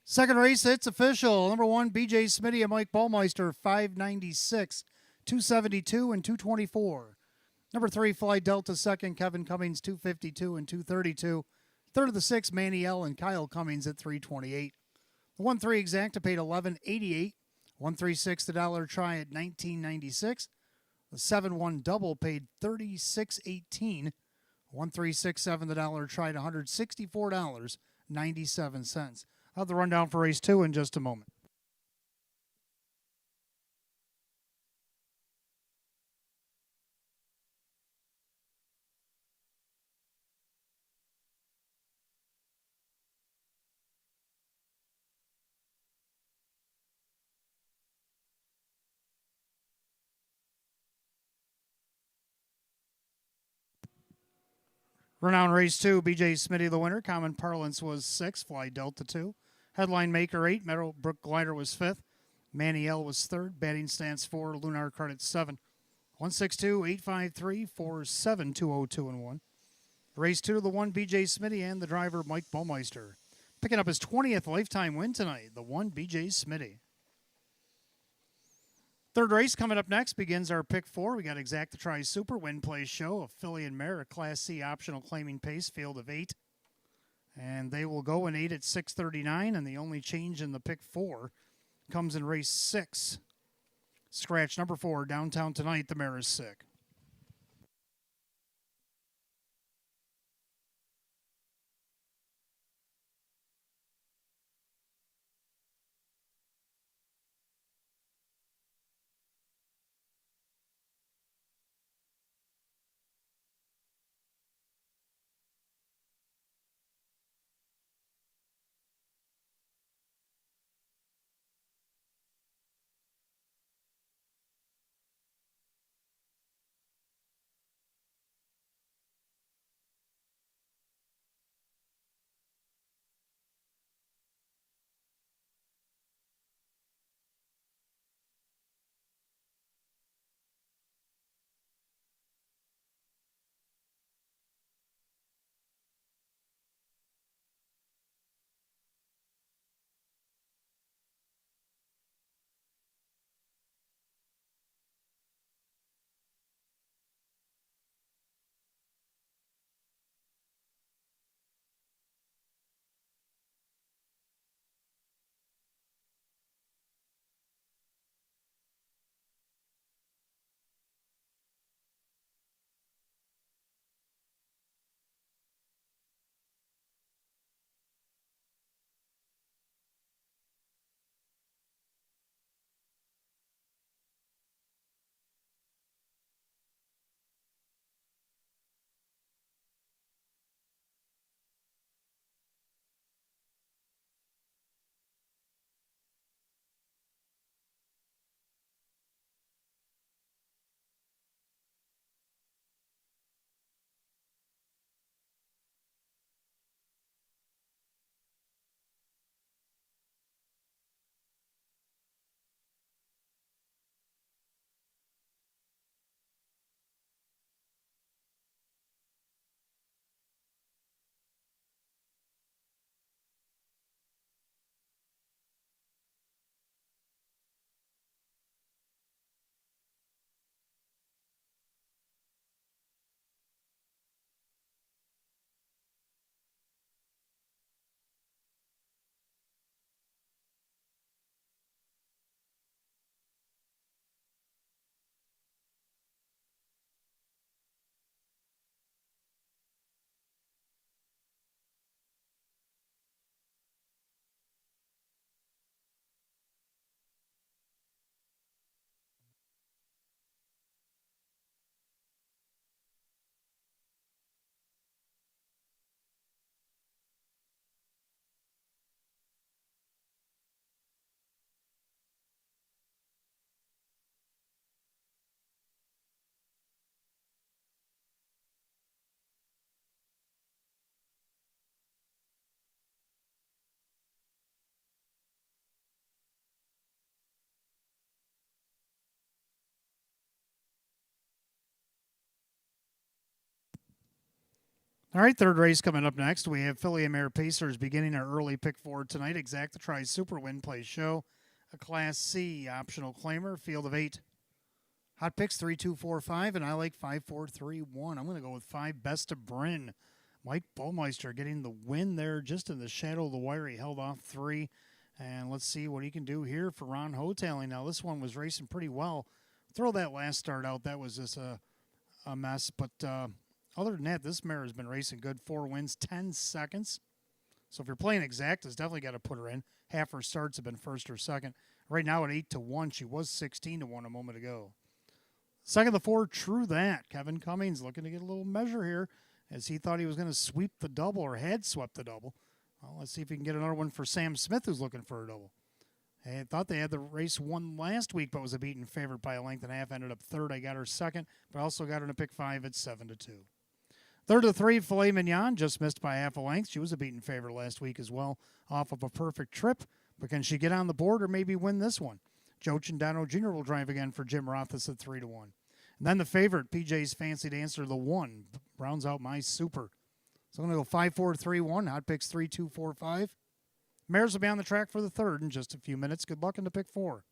Second race, it's official. Number one, BJ Smitty and Mike Baumeister, 596, 272, and 224. Number three, Fly Delta second, Kevin Cummings, 252 and 232. Third of the six, Manny L. and Kyle Cummings at 328. The 1-3 exacta paid 1188. 136 the dollar try at 1996. The 7-1 double paid 3618. 1367 the dollar try at $164.97. I'll have the rundown for race two in just a moment. Renowned race two, BJ Smitty the winner. Common parlance was 6, Fly Delta 2. Headline maker 8, Meadowbrook Glider was 5th. Manny L was 3rd. Batting stance 4, Lunar Credit 7. 162-853-47202 and 1. Race 2 to the 1, BJ Smitty and the driver Mike Baumeister. Picking up his 20th lifetime win tonight, the 1 BJ Smitty. Third race coming up next begins our pick 4. We got Exacta Tri Super Win Play Show, a filly and mare, a Class C optional claiming pace, field of 8. And they will go in 8 at 6:39, and the only change in the pick 4 comes in race 6. Scratch number 4, downtown tonight, the mare is sick. All right, third race coming up next. We have Filly and Mare Pacers beginning our early pick four tonight. Exacta Tri Super Win Play Show, a Class C optional claimer, field of 8. Hot picks 3, 2, 4, 5, and I like 5, 4, 3, 1. I'm going to go with 5 Best of Bryn. Mike Bullmeister getting the win there just in the shadow of the wire. He held off 3. And let's see what he can do here for Ron Hotelling. Now, this one was racing pretty well. Throw that last start out. That was just a mess. But other than that, this mare has been racing good. 4 wins, 10 seconds. So if you're playing exactas, definitely got to put her in. Half her starts have been first or second. Right now at 8-1, she was 16-1 a moment ago. Second of the 4, True That. Kevin Cummings looking to get a little measure here as he thought he was going to sweep the double or had swept the double. Well, let's see if he can get another one for Sam Smith, who's looking for a double. I thought they had the race won last week, but was a beaten favorite by a length and a half. Ended up third. I got her second, but also got her to pick 5 at 7-2. Third of the 3, Filet Mignon, just missed by half a length. She was a beaten favorite last week as well, off of a perfect trip. But can she get on the board or maybe win this one? Joe Cindano Jr. will drive again for Jim Rothfuss at 3-1. And then the favorite, PJ's Fancy Dancer, the 1, rounds out my super. So I'm going to go 5, 4, 3, 1. Hot picks 3, 2, 4, 5. Mares will be on the track for the third in just a few minutes. Good luck in the pick 4.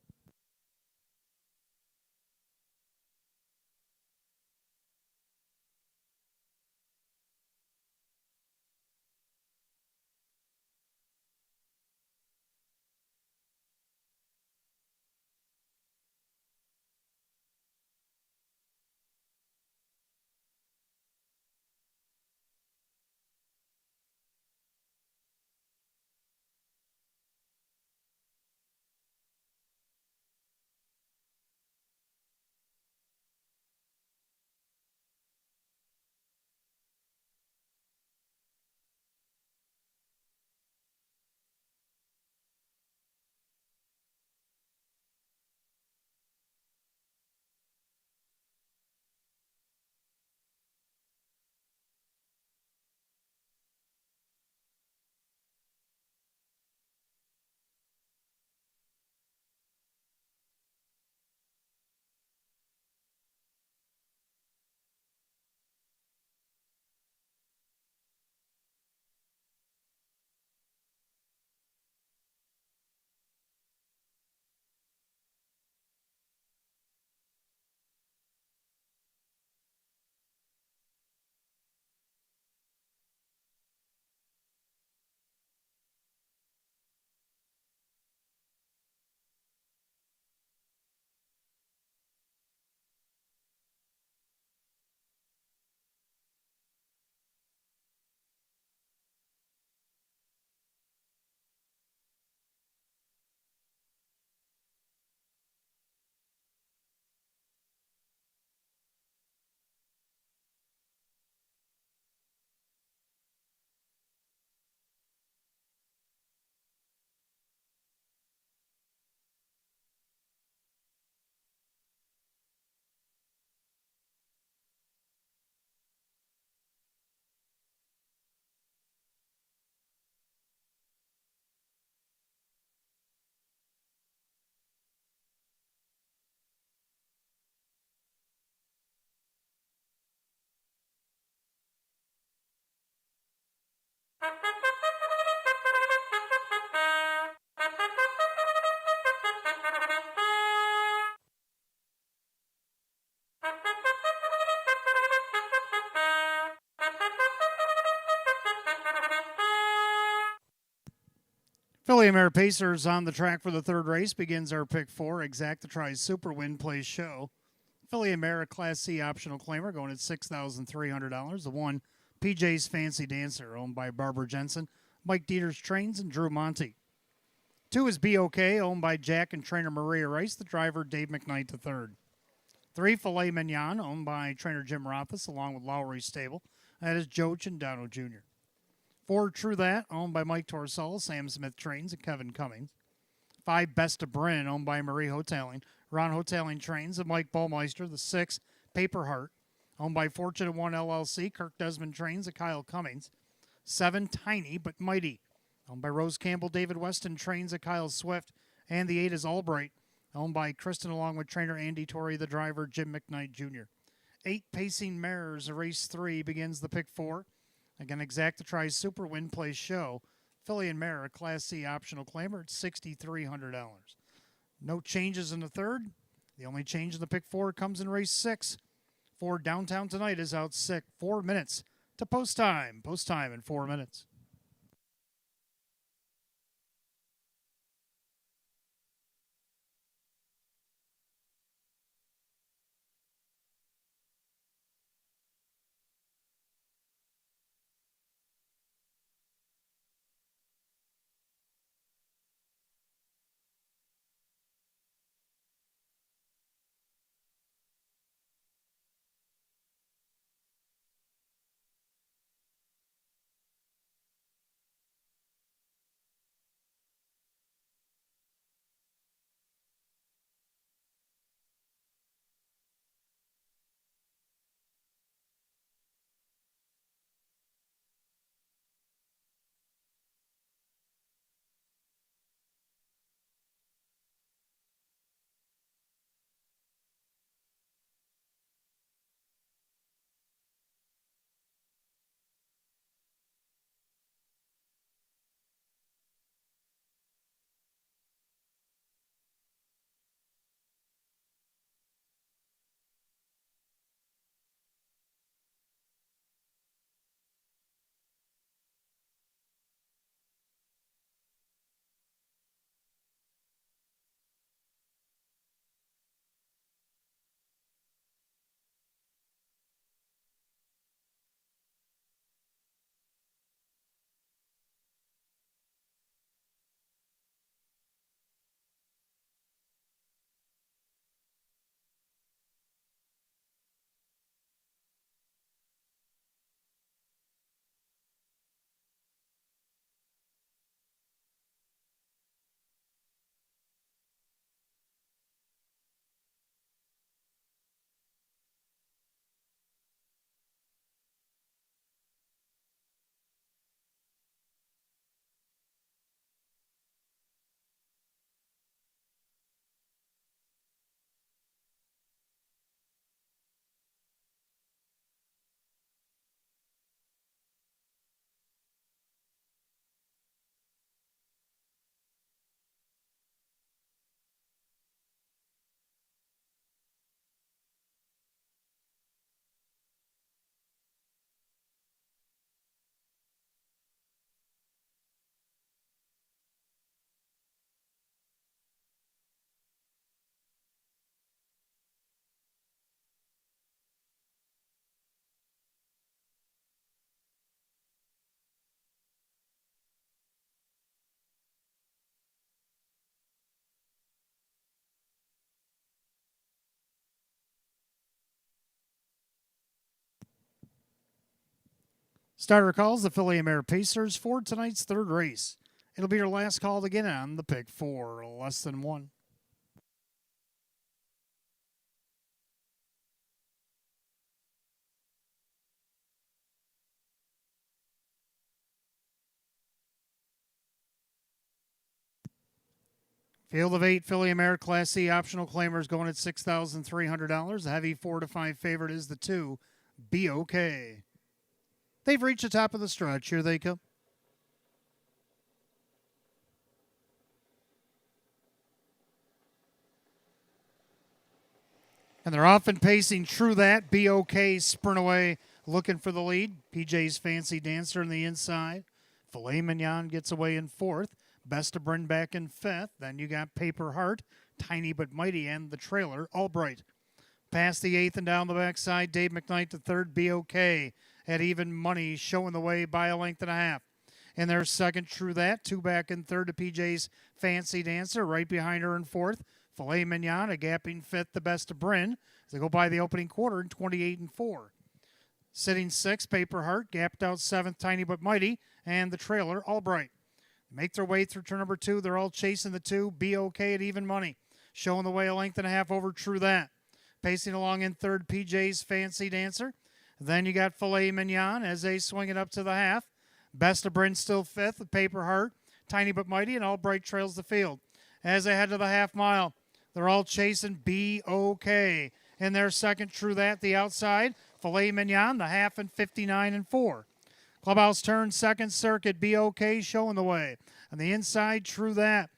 Filly and Mare Pacers on the track for the third race. Begins our pick 4. Exacta Tri Super Win Play Show. Filly and Mare Class C optional claimer going at $6,300. The 1, PJ's Fancy Dancer, owned by Barbara Jensen, Mike Dieters Trains, and Drew Monty. 2 is BOK, owned by Jack and trainer Maria Rice, the driver Dave McKnight III. 3, Filet Mignon, owned by trainer Jim Rothfuss, along with Lowry Stable. That is Joe Cindano Jr. 4, True That, owned by Mike Torsella, Sam Smith Trains, and Kevin Cummings. 5, Best of Bryn, owned by Marie Hotelling, Ron Hotelling Trains, and Mike Bullmeister. The 6, Paper Heart, owned by Fortunate One LLC, Kirk Desmond Trains, and Kyle Cummings. 7, Tiny But Mighty, owned by Rose Campbell, David Weston Trains, and Kyle Swift. And the 8 is Albright, owned by Kristen, along with trainer Andy Torrey, the driver Jim McKnight Jr. 8, Pacing Mares, race 3, begins the pick 4. Again, Exacta tries Super Win Play Show. Filly and Mare, a Class C optional claimer at $6,300. No changes in the third. The only change in the pick four comes in race 6. For Downtown Tonight is out 4 minutes to post time. Post time in 4 minutes. Starter calls the Filly and Mare Pacers for tonight's third race. It'll be your last call to get on the pick four, less than one. Field of 8, Filly and Mare Class C optional claimers going at $6,300. The heavy 4 to 5 favorite is the 2, BOK. They've reached the top of the stretch. Here they come. And they're off and pacing. True that. BOK sprint away looking for the lead. PJ's Fancy Dancer on the inside. Filet Mignon gets away in fourth. Best of Bryn back in fifth. Then you got Paper Heart, Tiny But Mighty, and the trailer, Albright. Past the eighth and down the backside, Dave McKnight to third, BOK at even money, showing the way by a length and a half. And their second, True That, 2 back in third to PJ's Fancy Dancer, right behind her in fourth. Filet Mignon, a gapping fifth, the Best of Bryn, as they go by the opening quarter in 28 and 4. Sitting sixth, Paper Heart, gapped out seventh, Tiny But Mighty, and the trailer, Albright. Make their way through turn number 2. They're all chasing the 2. BOK at even money. Showing the way a length and a half over True That. Pacing along in third, PJ's Fancy Dancer. Then you got Filet Mignon as they swing it up to the half. Best of Bryn still fifth with Paper Heart. Tiny But Mighty, and Albright trails the field. As they head to the half mile, they're all chasing BOK. In their second, True That, the outside. Filet Mignon, the half, and 59 and 4. Clubhouse turn, second circuit, be okay, showing the way. On the inside, true that.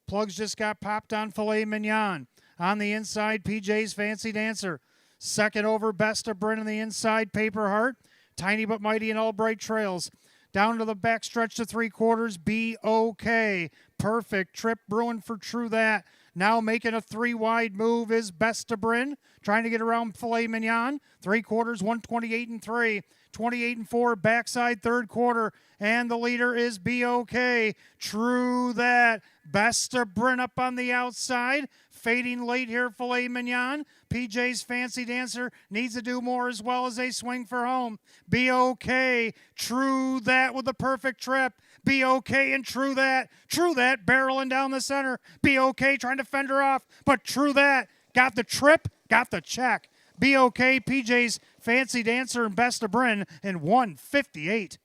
Plugs just got popped on filet mignon. On the inside, PJ's Fancy Dancer. Second over, Best of Bryn on the inside, Paper Heart. Tiny but Mighty and Albright Trails. Down to the back stretch to three quarters, be okay. Perfect trip brewing for True That. Now making a three wide move is Best of Bryn, trying to get around filet mignon. Three quarters, 128 and 3. 28 and 4, backside third quarter, and the leader is Be Okay. True That. Best of Bryn up on the outside. Fading late here, filet mignon. PJ's Fancy Dancer needs to do more as well as they swing for home. Be Okay. True That with the perfect trip. Be Okay and True That. True That barreling down the center. Be Okay trying to fend her off, but True That got the trip, got the check. Be Okay, PJ's Fancy Dancer and Best of Bryn in 158.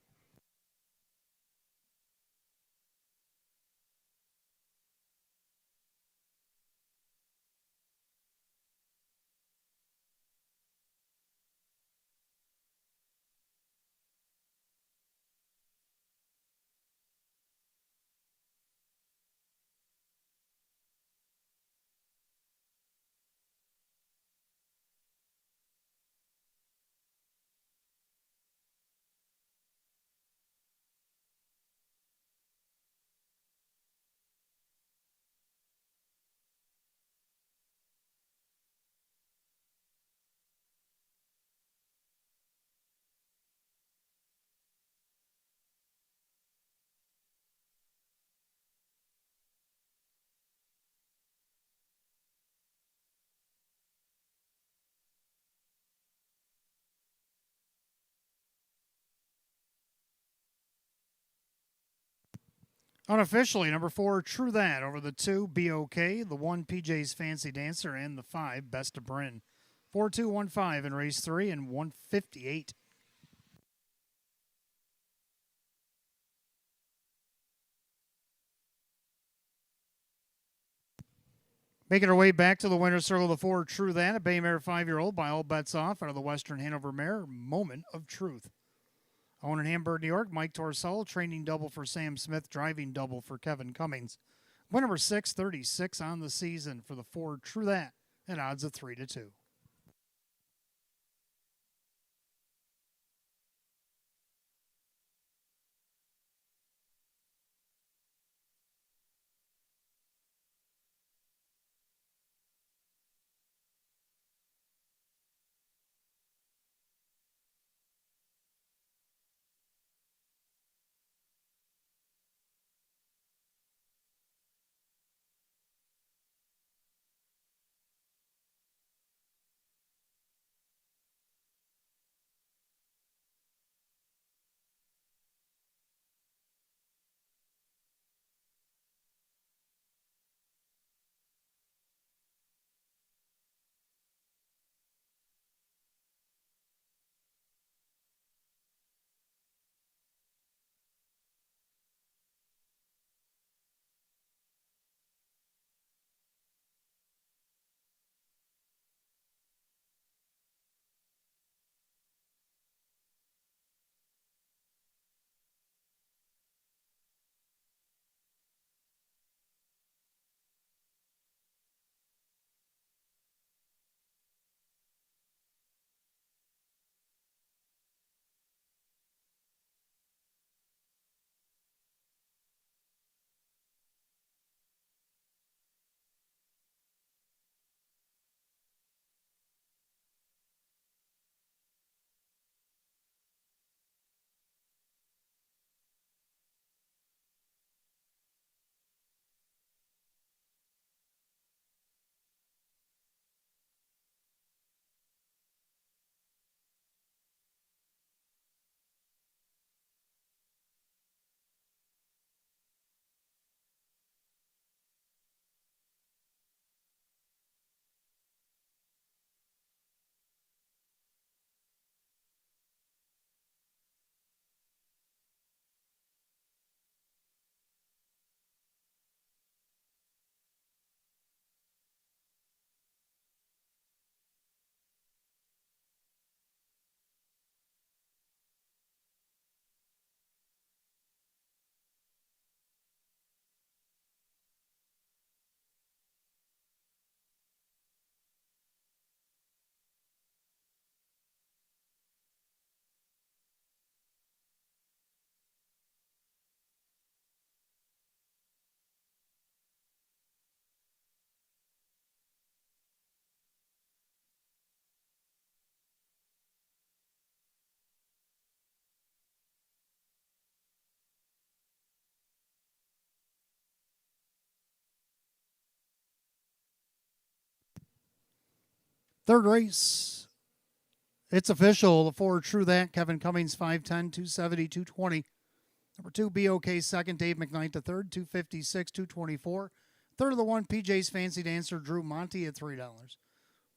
Unofficially, number 4, True That over the 2, Be Okay, the 1, PJ's Fancy Dancer, and the 5, Best of Bryn. 4-2-1-5 in race 3 and 158. Making our way back to the winner's circle, the 4, True That, a Baymare 5-year-old by all bets off out of the Western Hanover Mare, Moment of Truth. Owned in Hamburg, New York, Mike Torsello, training double for Sam Smith, driving double for Kevin Cummings. Win number 636 on the season for the 4, True That, at odds of 3-2. Third race, it's official. The 4, True That, Kevin Cummings, 510, 270, 220. Number 2, BOK, second. Dave McKnight, the third, 256, 224. Third of the 1, PJ's Fancy Dancer, Drew Monty at $3.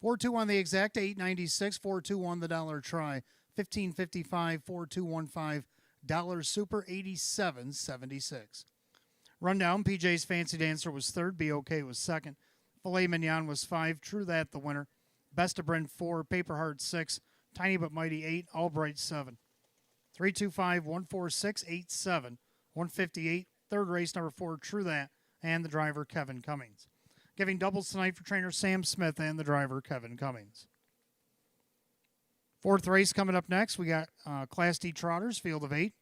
4-2 on the exact, 896. 4-2 on the dollar try, 1555. 4-2-15 dollar super, 87.76. Rundown, PJ's Fancy Dancer was third, BOK was second. Filet Mignon was 5, True That the winner. Best of Brent 4, Paper Heart 6, Tiny But Mighty 8, Albright 7. 325, 146, 87, 158. Third race, number 4, True That, and the driver, Kevin Cummings. Giving doubles tonight for trainer Sam Smith and the driver, Kevin Cummings. Fourth race coming up next. We got Class D Trotters, field of 8.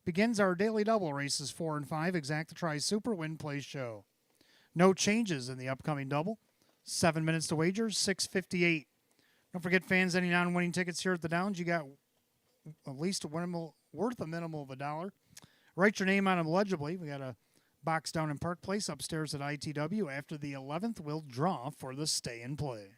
Begins our daily double races 4 and 5. Exacta Tri Super Win Play Show. No changes in the upcoming double. 7 minutes to wager, 6:58. Don't forget, fans, any non-winning tickets here at the Downs, you got at least worth a minimum of $1. Write your name on them legibly. We got a box down in Park Place upstairs at ITW. After the 11th, we'll draw for the stay and play.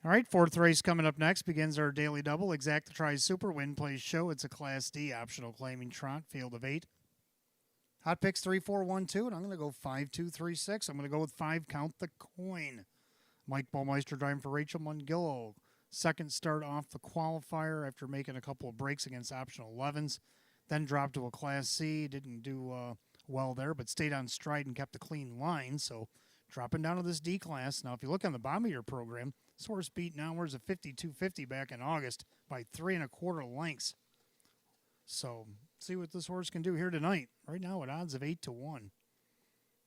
All right, fourth race coming up next. Begins our daily double. Exacta Tri Super Win Play Show. It's a Class D optional claiming trot, field of 8. Hot picks 3, 4, 1, 2, and I'm going to go 5, 2, 3, 6. I'm going to go with 5, count the coin. Mike Baumeister driving for Rachel Mungillo. Second start off the qualifier after making a couple of breaks against optional 11s. Then dropped to a Class C. Didn't do well there, but stayed on stride and kept a clean line. So dropping down to this D class. Now, if you look on the bottom of your program, this horse beat Nowhere's a 52.50 back in August by 3.25 lengths. So, see what this horse can do here tonight. Right now at odds of 8-1.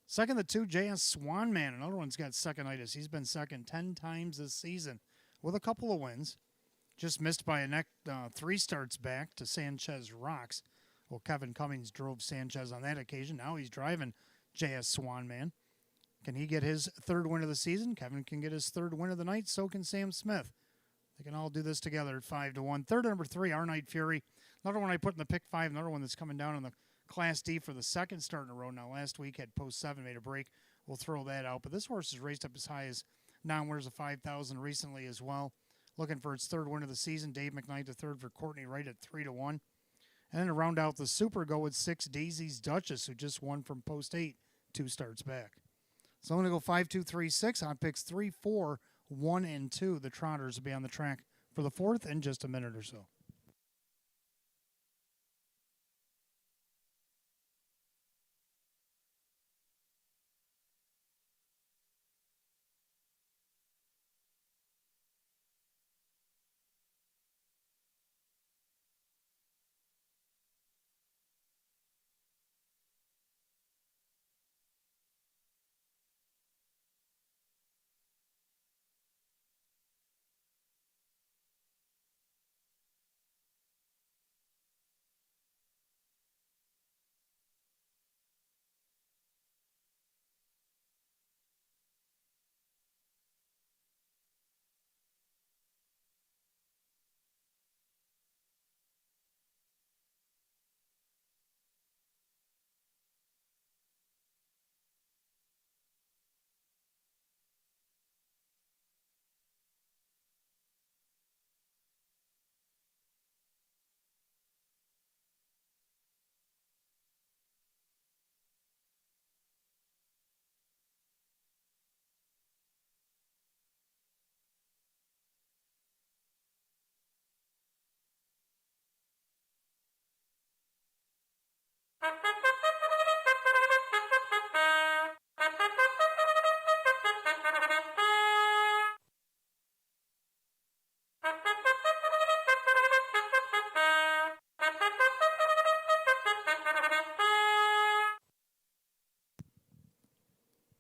Second, the 2, J.S. Swanman. Another one's got second-itis. He's been second 10 times this season with a couple of wins. Just missed by a 3 starts back to Sanchez Rocks. Well, Kevin Cummings drove Sanchez on that occasion. Now he's driving J.S. Swanman. Can he get his third win of the season? Kevin can get his third win of the night. So can Sam Smith. They can all do this together at 5-1. Third, number 3, Our Night Fury. Another one I put in the pick 5. Another one that's coming down in the Class D for the second start in a row. Now, last week had post 7, made a break. We'll throw that out. But this horse has raced up as high as non-winners of 5,000 recently as well. Looking for its third win of the season. Dave McKnight the third for Courtney Wright at 3-1. And then to round out the Super, go with 6, Daisy's Duchess, who just won from post 8, 2 starts back. So I'm going to go 5, 2, 3, 6 on picks 3, 4, 1, and 2. The Trotters will be on the track for the fourth in just a minute or so.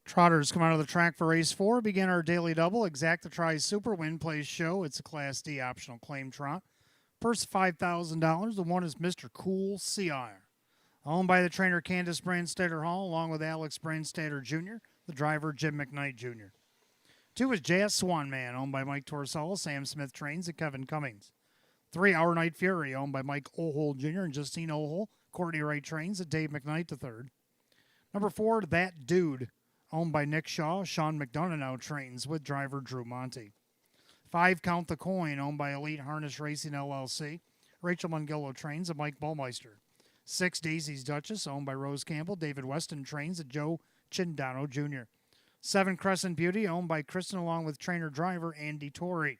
Trotters come out of the track for race 4. Begin our daily double. Exacta Super Win Plays Show. It's a Class D optional claim trot. Purse $5,000. The one is Mr. Cool CR. Owned by the trainer Candace Brandstatter Hall, along with Alex Brandstatter Jr., the driver Jim McKnight Jr. 2 is J.S. Swanman, owned by Mike Torsala, Sam Smith trains, and Kevin Cummings. 3, Our Night Fury, owned by Mike Ohol Jr. and Justine Ohol, Courtney Wright trains, and Dave McKnight III. Number 4, That Dude, owned by Nick Shaw, Sean McDonough now trains with driver Drew Monty. 5, Count the Coin, owned by Elite Harness Racing LLC, Rachel Mungillo trains, and Mike Ballmeister. 6, Daisy's Duchess, owned by Rose Campbell, David Weston trains, and Joe Chindano Jr. 7, Crescent Beauty, owned by Kristen, along with trainer-driver Andy Torrey.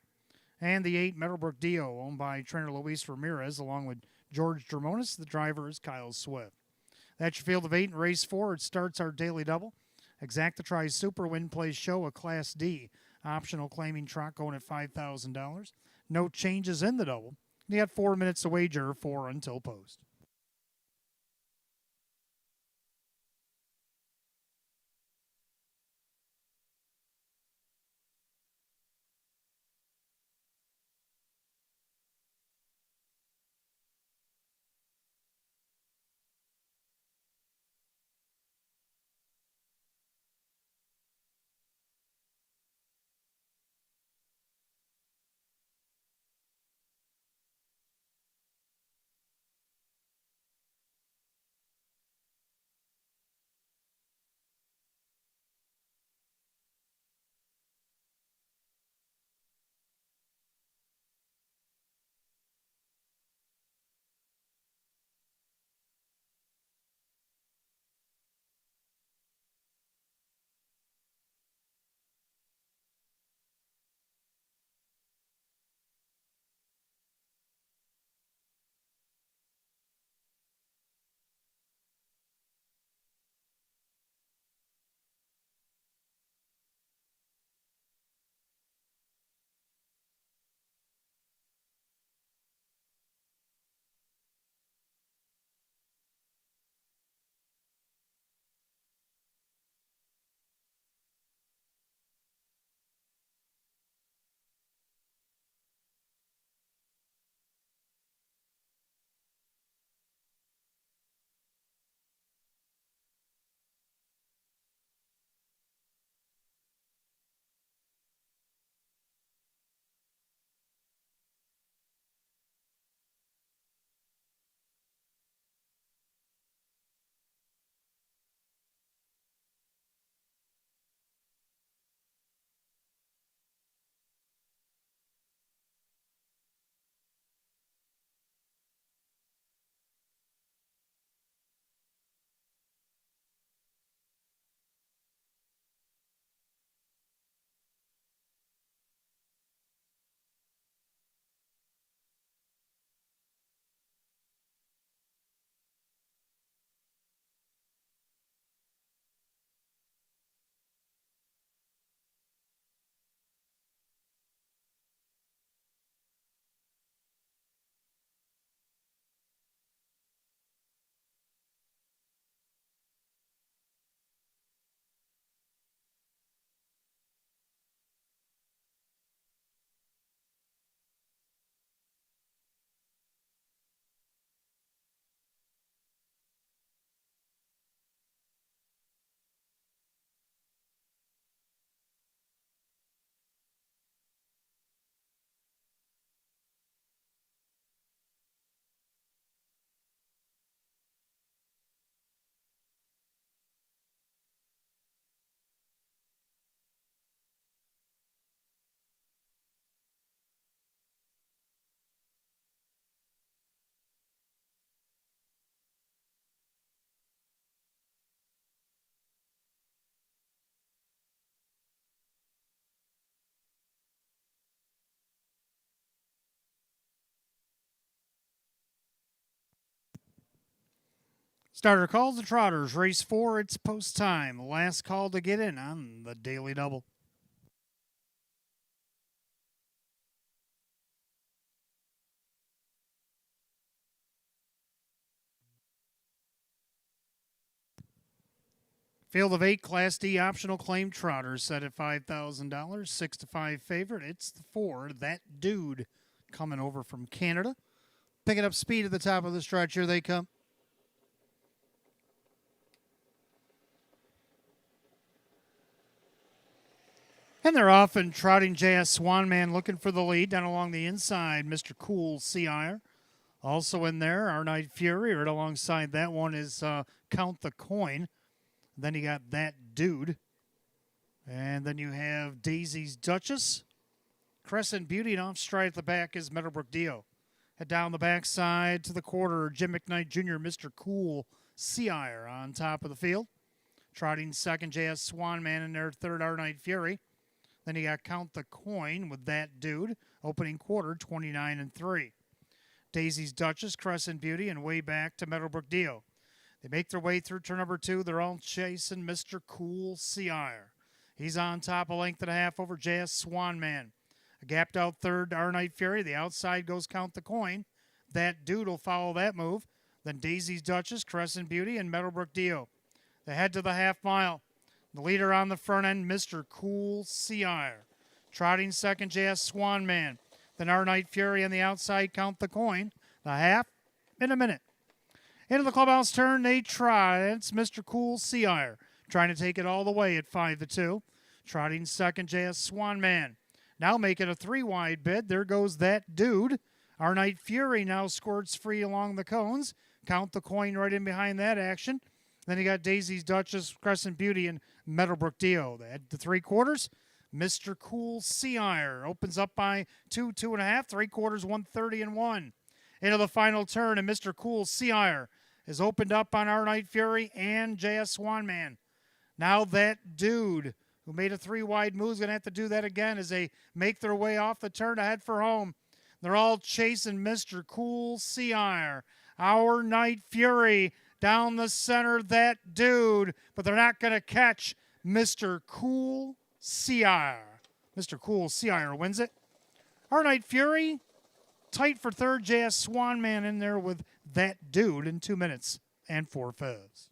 And the 8, Meadowbrook Dio, owned by trainer Luis Ramirez, along with George Dramonis. The driver is Kyle Swift. That's your field of 8 in race 4. It starts our daily double. Exacta Super Win Plays Show, a Class D optional claiming trot going at $5,000. No changes in the double. You got 4 minutes to wager, 4 until post. Starter calls the Trotters. Race 4, it's post time. Last call to get in on the Daily Double. Field of 8 Class D optional claim trotters set at $5,000. 6 to 5 favorite. It's the 4, That Dude, coming over from Canada. Picking up speed at the top of the stretch. Here they come. And they're off and trotting. JS Swanman looking for the lead down along the inside. Mr. Cool Seire. Also in there, Our Night Fury. Right alongside that one is Count the Coin. Then you got That Dude. And then you have Daisy's Duchess. Crescent Beauty, and off stride at the back is Meadowbrook Dio. Head down the backside to the quarter, Jim McKnight Jr., Mr. Cool Seire on top of the field. Trotting second, JS Swanman in there, third, Our Night Fury. Then you got Count the Coin with That Dude. Opening quarter, 29-3. Daisy's Duchess, Crescent Beauty, and way back to Meadowbrook Dio. They make their way through turn number 2. They're all chasing Mr. Cool Seire. He's on top, a length and a half over JS Swanman. A gapped out third, Our Night Fury. The outside goes Count the Coin. That Dude will follow that move. Then Daisy's Duchess, Crescent Beauty, and Meadowbrook Dio. They head to the half mile. The leader on the front end, Mr. Cool Seire. Trotting second, JS Swanman. Then Our Night Fury on the outside, Count the Coin. The half in a minute. Into the clubhouse turn, they try. It's Mr. Cool Seire trying to take it all the way at 5-2. Trotting second, JS Swanman. Now making a 3-wide bid. There goes That Dude. Our Night Fury now squirts free along the cones. Count the Coin right in behind that action. Then you got Daisy's Duchess, Crescent Beauty, and Meadowbrook Dio. They head to 3/4. Mr. Cool Seire opens up by 2, 2.5, 3/4, 130-1. Into the final turn, and Mr. Cool Seire is opened up on Our Night Fury and JS Swanman. Now That Dude, who made a 3-wide move, is going to have to do that again as they make their way off the turn to head for home. They're all chasing Mr. Cool Seire. Our Night Fury down the center, That Dude, but they're not going to catch Mr. Cool Seire. Mr. Cool Seire wins it. Our Night Fury, tight for third, JS Swanman in there with That Dude in 2 minutes and 4 fifths.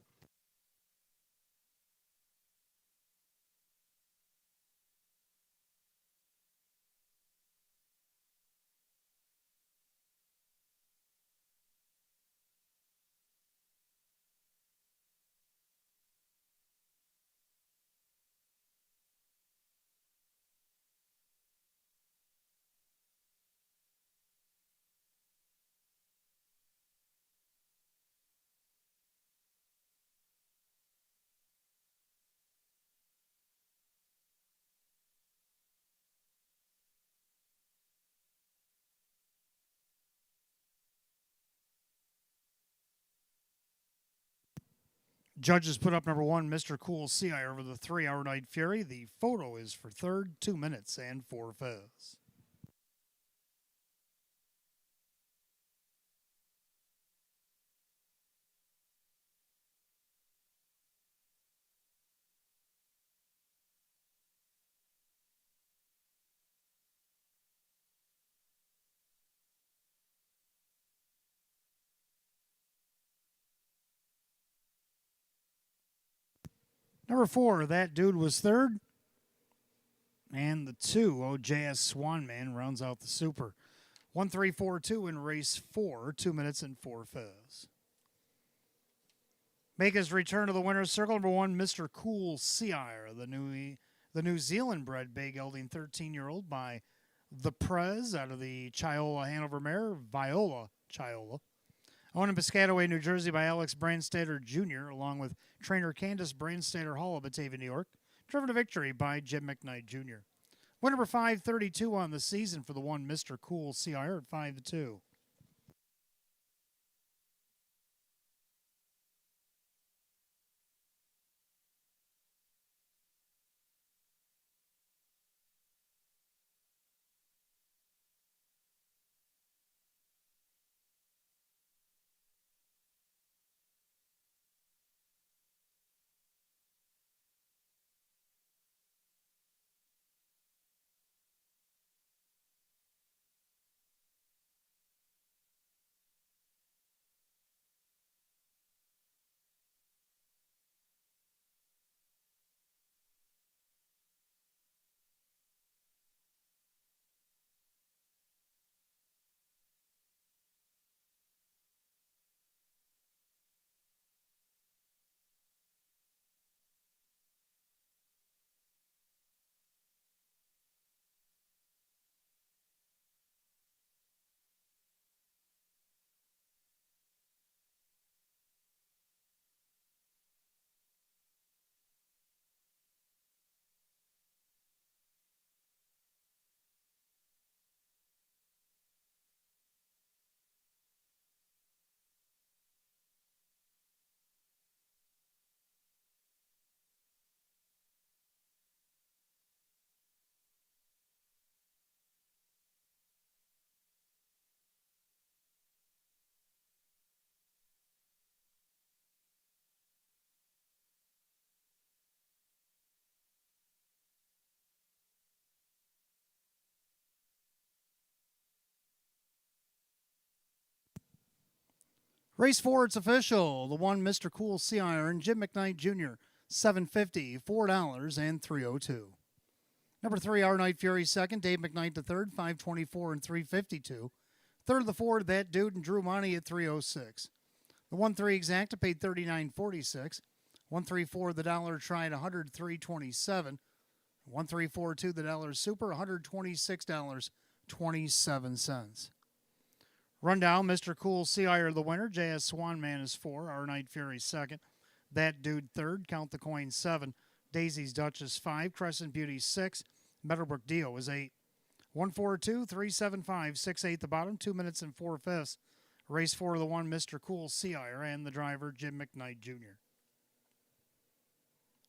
Judges put up number 1, Mr. Cool Seire over the 3, Our Night Fury. The photo is for third, 2 minutes and 4 fifths. Number 4, That Dude was third. And the 2, JS Swanman, rounds out the super. 1-3-4-2 in race 4, 2 minutes and 4 fifths. Make his return to the winner's circle. Number 1, Mr. Cool Seire, the New Zealand bred bay gelding 13-year-old by the Prez out of the Chiola Hanover mare, Viola Chiola. Owned in Piscataway, New Jersey by Alex Brandstatter Jr., along with trainer Candace Brandstatter Hall of Batavia, New York. Driven to victory by Jim McKnight Jr. Win number 532 on the season for the 1, Mr. Cool Seire at 5-2. Race 4, it's official. The one, Mr. Cool Sea Iron, Jim McKnight Jr., $7.50, $4, and $3.02. Number 3, Our Night Fury second, Dave McKnight the third, $5.24 and $3.52. Third of the Ford, That Dude and Drew Monty at $3.06. The 1-3 Exacta paid $39.46. 1-3-4 the Dollar Tried $103.27. 1-3-4-2 the Dollar Super $126.27. Rundown: Mr. Cool Sea Iron the winner. JS Swanman is 4. Our Night Fury second. That Dude third. Count the Coin 7. Daisy's Duchess 5. Crescent Beauty 6. Meadowbrook Dio is 8. 1-4-2, 3-7-5, 6-8 the bottom, 2 minutes and 4/5. Race 4 the one, Mr. Cool Sea Iron, and the driver, Jim McKnight Jr.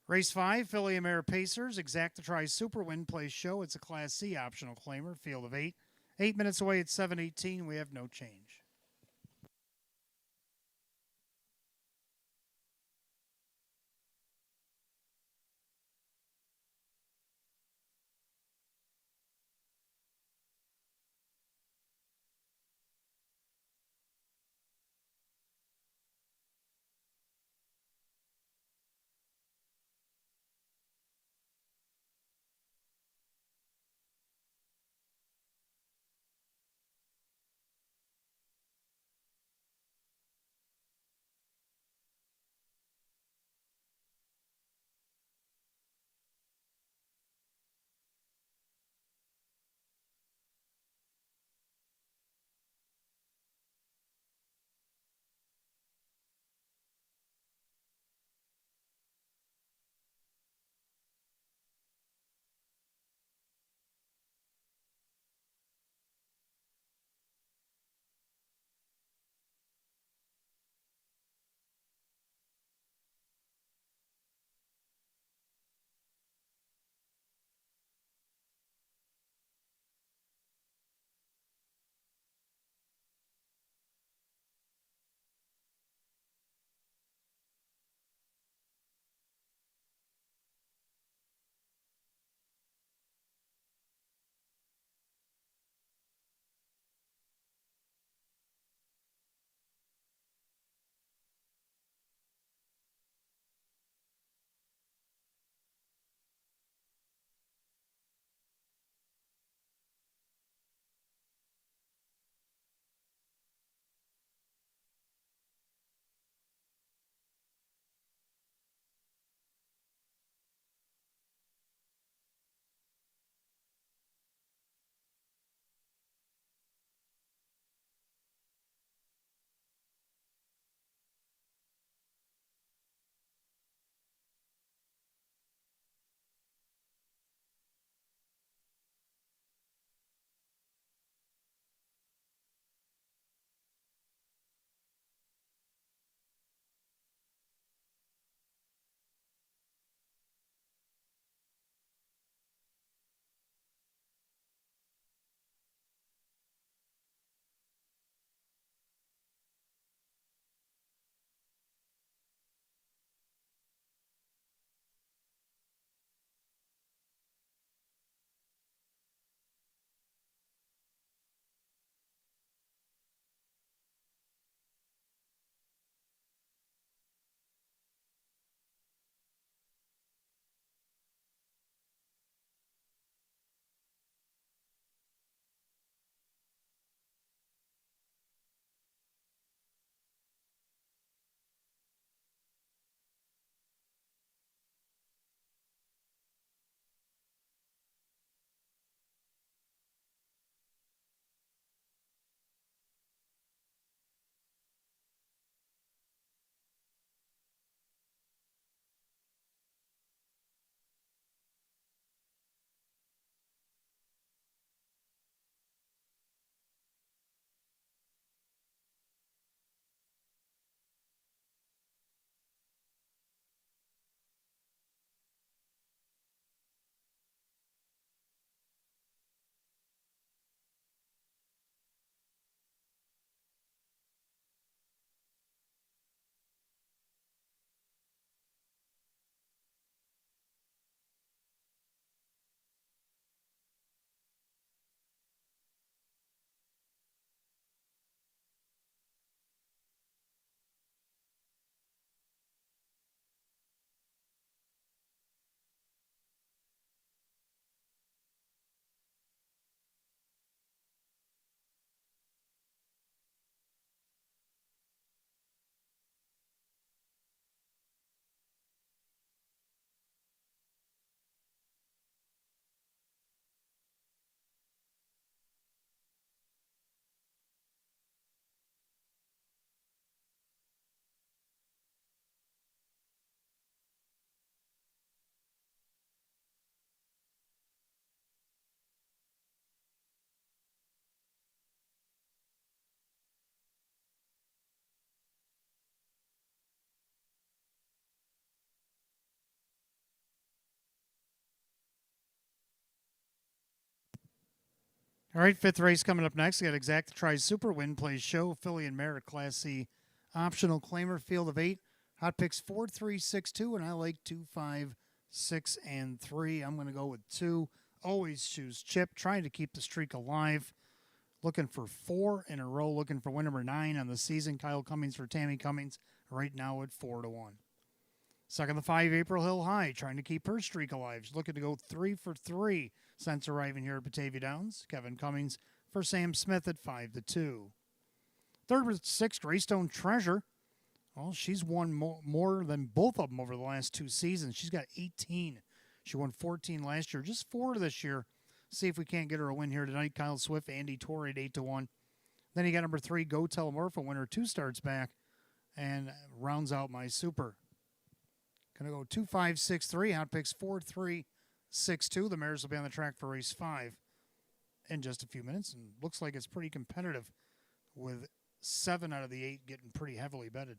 Race 5, Philly Mare Pacers, Exacta Tri Super Win Place Show. It's a Class C optional claimer, field of 8. 8 minutes away at 7:18. We have no change. All right, fifth race coming up next. We got Exact Tries Super Win Plays Show, Philly and Merit Class C optional claimer, field of 8. Hot picks 4, 3, 6, 2, and I like 2, 5, 6, and 3. I'm going to go with 2. Always choose Chip, trying to keep the streak alive. Looking for 4 in a row, looking for win number 9 on the season. Kyle Cummings for Tammy Cummings, right now at 4 to 1. Second, the 5, April Hill High, trying to keep her streak alive. She's looking to go 3 for 3 since arriving here at Batavia Downs. Kevin Cummings for Sam Smith at 5 to 2. Third was 6, Greystone Treasure. Well, she's won more than both of them over the last 2 seasons. She's got 18. She won 14 last year, just 4 this year. See if we can't get her a win here tonight. Kyle Swift, Andy Torrey at 8 to 1. Then you got number 3, Go Tell Murphy, winner 2 starts back and rounds out my super. Going to go 2, 5, 6, 3. Hot picks 4, 3, 6, 2. The mares will be on the track for race 5 in just a few minutes. And looks like it's pretty competitive with 7 out of the 8 getting pretty heavily betted.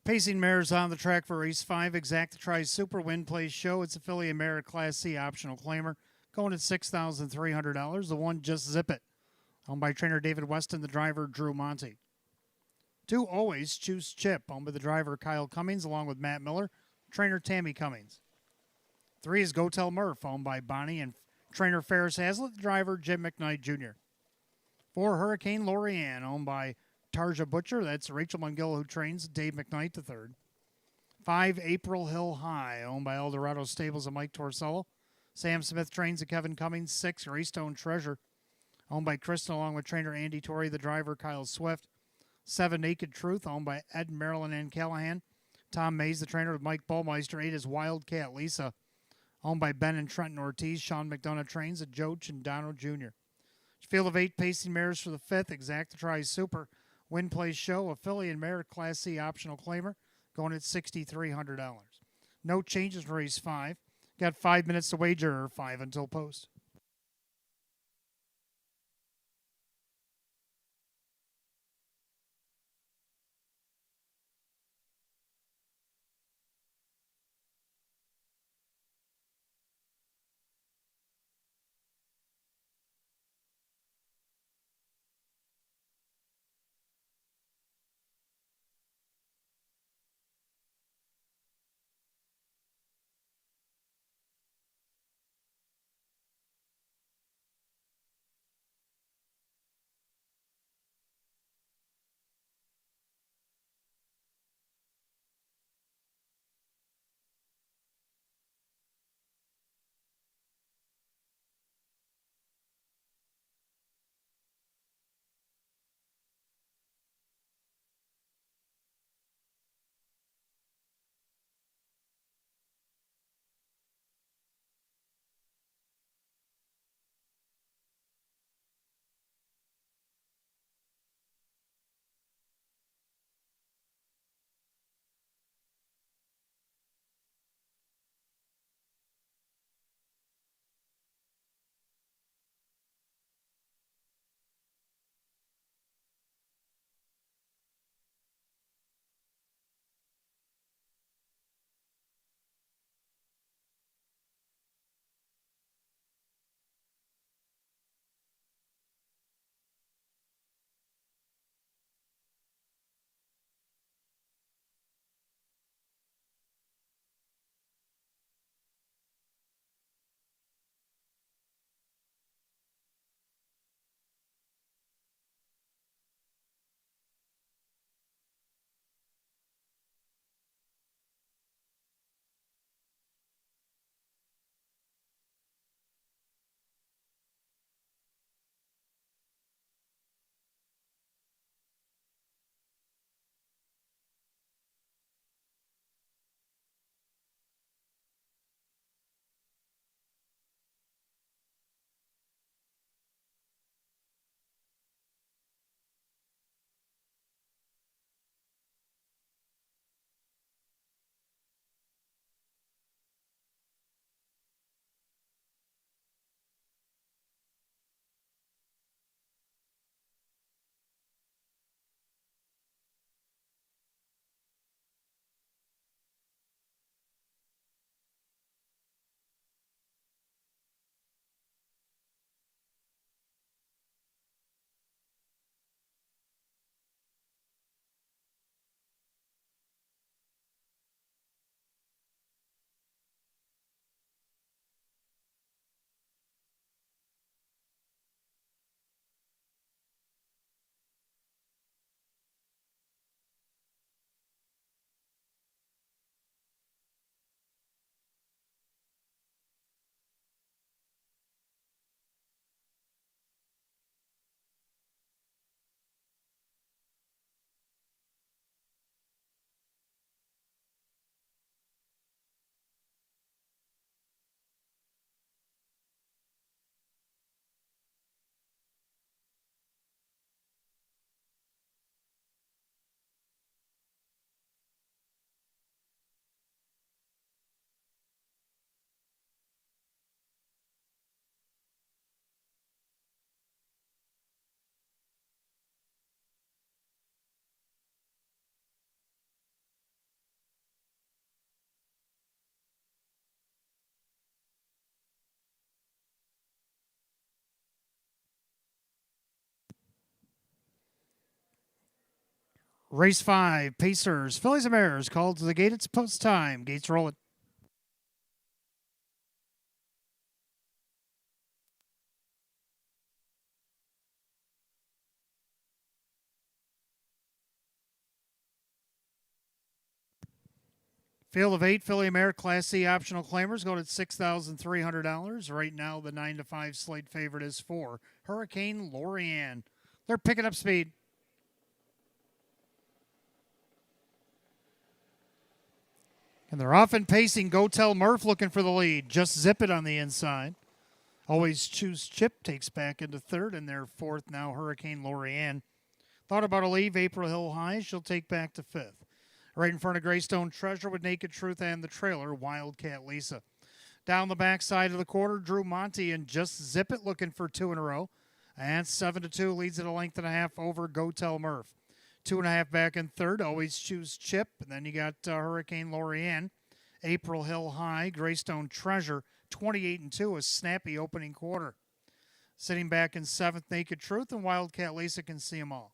Pacing mares on the track for race 5. Exact Tries Super Win Plays Show. It's affiliate Merit Class C optional claimer. Going at $6,300. The 1, Just Zip It. Owned by trainer David Weston, the driver Drew Monty. 2, Always Choose Chip. Owned by the driver Kyle Cummings along with Matt Miller, trainer Tammy Cummings. 3 is Go Tell Murph. Owned by Bonnie and trainer Ferris Hazlitt, the driver Jim McKnight Jr. 4, Hurricane Lorianne. Owned by Tarja Butcher, that's Rachel Mungill, who trains Dave McKnight III. 5, April Hill High, owned by Eldorado Stables and Mike Torsello. Sam Smith trains at Kevin Cummings. 6, Greystone Treasure, owned by Kristen along with trainer Andy Torrey, the driver Kyle Swift. 7, Naked Truth, owned by Ed, Marilyn, and Callahan. Tom Mays, the trainer with Mike Ballmeister. 8 is Wildcat Lisa, owned by Ben and Trenton Ortiz. Sean McDonough trains at Joe Chindano Jr. Field of 8 pacing mares for the 5th, Exact Tries Super Win Plays Show, affiliate Merit Class C optional claimer, going at $6,300. No changes for race 5. Got 5 minutes to wager, or 5 until post. Race 5, Pacers, Phillies and Mares, called to the gate. It's post time. Gates roll it. Field of 8, Philly Mare Class C optional claimers going at $6,300. Right now, the 9 to 5 slate favorite is 4, Hurricane Lorianne. They're picking up speed. And they're off and pacing. Go Tell Murph looking for the lead. Just Zip It on the inside. Always Choose Chip takes back into third, and their fourth now, Hurricane Lorianne. Thought about a leave, April Hill High. She'll take back to fifth. Right in front of Greystone Treasure with Naked Truth and the trailer, Wildcat Lisa. Down the backside of the quarter, Drew Monty and Just Zip It looking for 2 in a row. And 7-2 leads at a length and a half over Go Tell Murph. 2.5 back in third, Always Choose Chip. And then you got Hurricane Lorianne, April Hill High, Greystone Treasure, 28-2, a snappy opening quarter. Sitting back in seventh, Naked Truth, and Wildcat Lisa can see them all.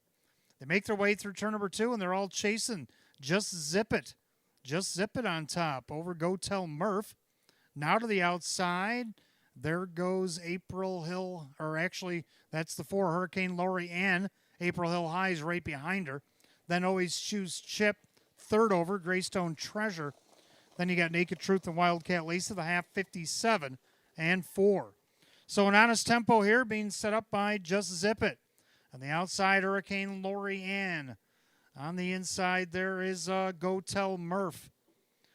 They make their way through turn number 2, and they're all chasing Just Zip It. Just Zip It on top over Go Tell Murph. Now to the outside. There goes April Hill, or actually, that's the 4, Hurricane Lorianne. April Hill High is right behind her. Then Always Choose Chip, third over, Greystone Treasure. Then you got Naked Truth and Wildcat Lisa, the half 57 and 4. So an honest tempo here being set up by Just Zip It. On the outside, Hurricane Lorianne. On the inside, there is Go Tell Murph.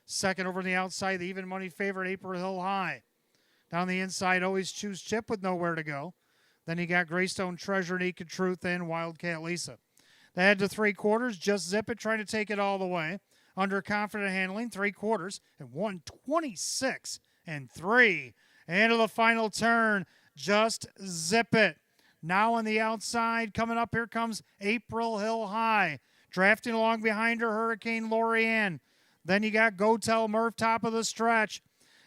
Second over on the outside, the even money favorite, April Hill High. Down the inside, Always Choose Chip with nowhere to go. Then you got Greystone Treasure, Naked Truth, and Wildcat Lisa. They head to 3/4, Just Zip It, trying to take it all the way. Under confident handling, 3/4, and 126 and 3. Into the final turn, Just Zip It. Now on the outside, coming up, here comes April Hill High. Drafting along behind her, Hurricane Lorianne. Then you got Go Tell Murph, top of the stretch.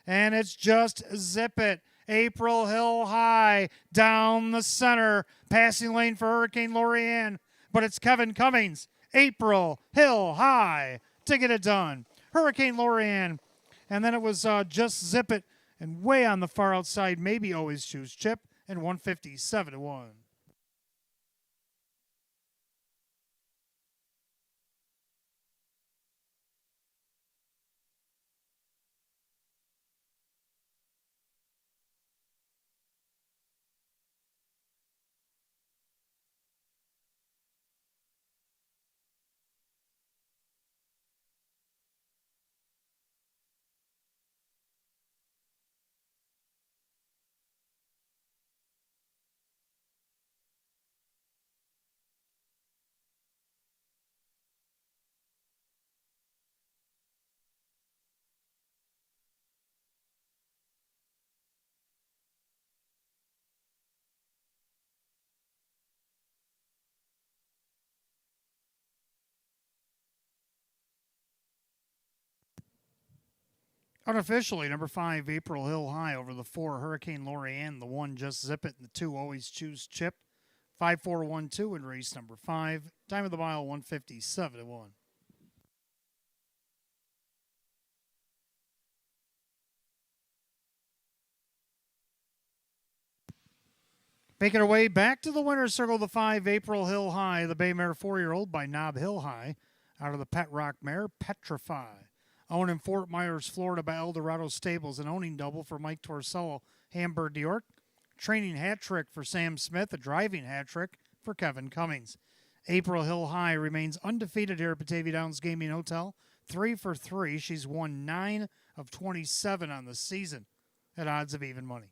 And it's Just Zip It. April Hill High down the center. Passing lane for Hurricane Lorianne. But it's Kevin Cummings. April Hill High to get it done. Hurricane Lorianne. And then it was Just Zip It. And way on the far outside, maybe Always Choose Chip. And 157-1. Unofficially, number 5, April Hill High over the 4, Hurricane Lorianne, the 1, Just Zip It, and the 2, Always Choose Chip. 5-4-1-2 in race number 5. Time of the mile, 157-1. Making her way back to the winner's circle, the 5, April Hill High, the Bay Mare 4-year-old by Nob Hill High, out of the Pet Rock Mare, Petrify. Owned in Fort Myers, Florida by Eldorado Stables, an owning double for Mike Torsello, Hamburg, New York. Training hat trick for Sam Smith, a driving hat trick for Kevin Cummings. April Hill High remains undefeated here at Batavia Downs Gaming Hotel. 3 for 3. She's won 9 of 27 on the season at odds of even money.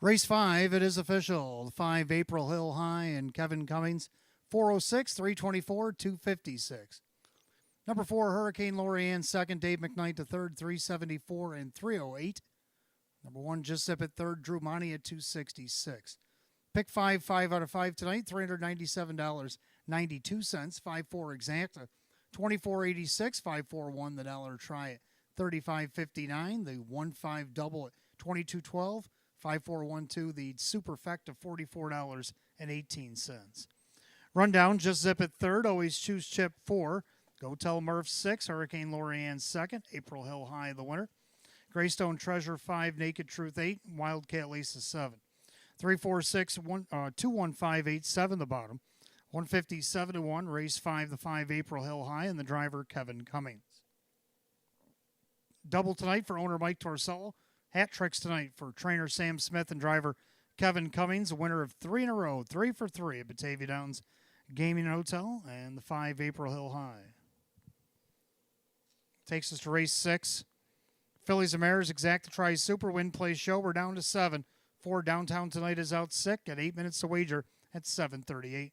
Race 5, it is official. The 5 April Hill High and Kevin Cummings, 406, 324, 256. Number 4, Hurricane Lorianne, second. Dave McKnight to third, 374 and 308. Number 1, Just Zip at third, Drew Monty at 266. Pick 5 out of 5 tonight, $397.92. 5-4 exacta, 24.86. 5-4-1 the dollar try at 35.59. The 1-5 double at 22.12. 5-4-1-2 the superfecta, $44.18. Rundown: Just Zip at third, Always Choose Chip 4. Go Tell Murph 6, Hurricane Lorianne 2nd, April Hill High the winner. Greystone Treasure 5, Naked Truth 8, Wildcat Lisa 7. 346 21587 the bottom. 157 to 1, race 5, the 5 April Hill High, and the driver Kevin Cummings. Double tonight for owner Mike Torsello. Hat tricks tonight for trainer Sam Smith and driver Kevin Cummings, a winner of 3 in a row, 3 for 3 at Batavia Downs Gaming and Hotel and the 5 April Hill High. Takes us to race 6. Fillies and Mares, Exacta Tri Super Win Play Show. We're down to 7. 4 downtown tonight is out sick at 8 minutes to wager at 7:38.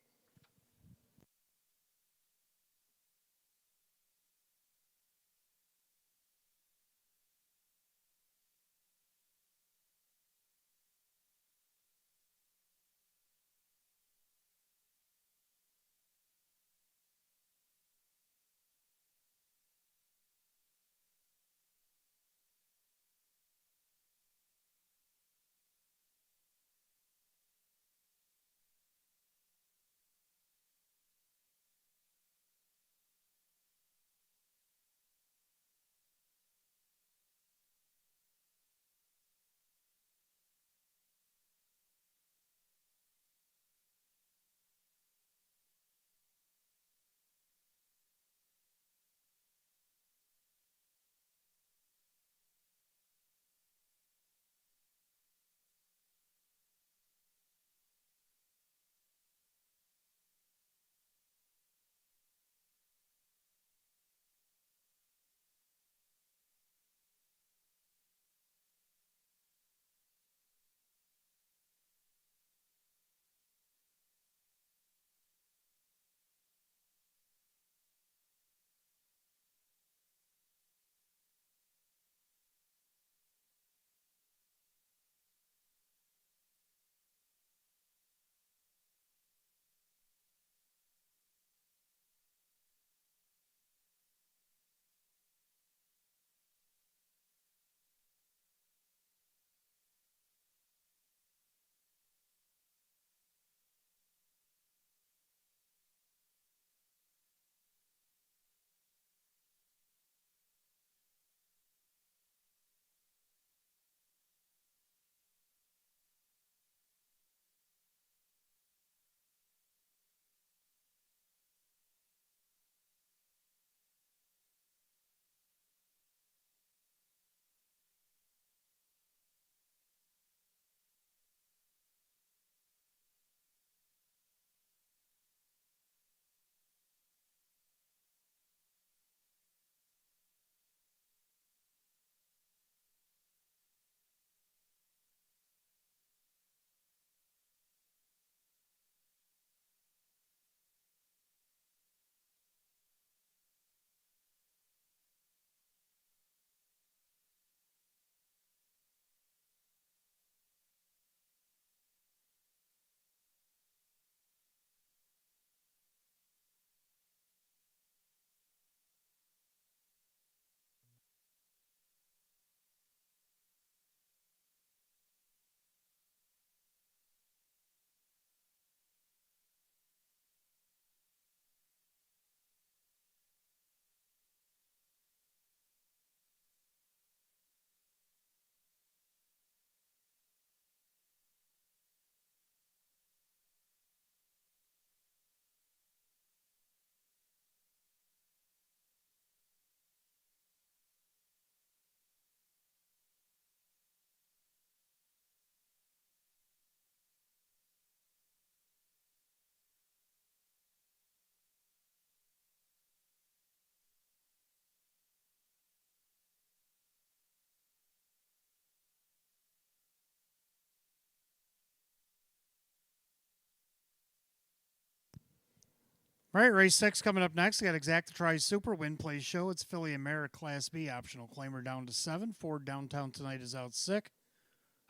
All right, race 6 coming up next. We got Exacta Tries Super Win Play Show. It's Philly and Mare Class B optional claimer down to 7. Ford Downtown Tonight is out sick.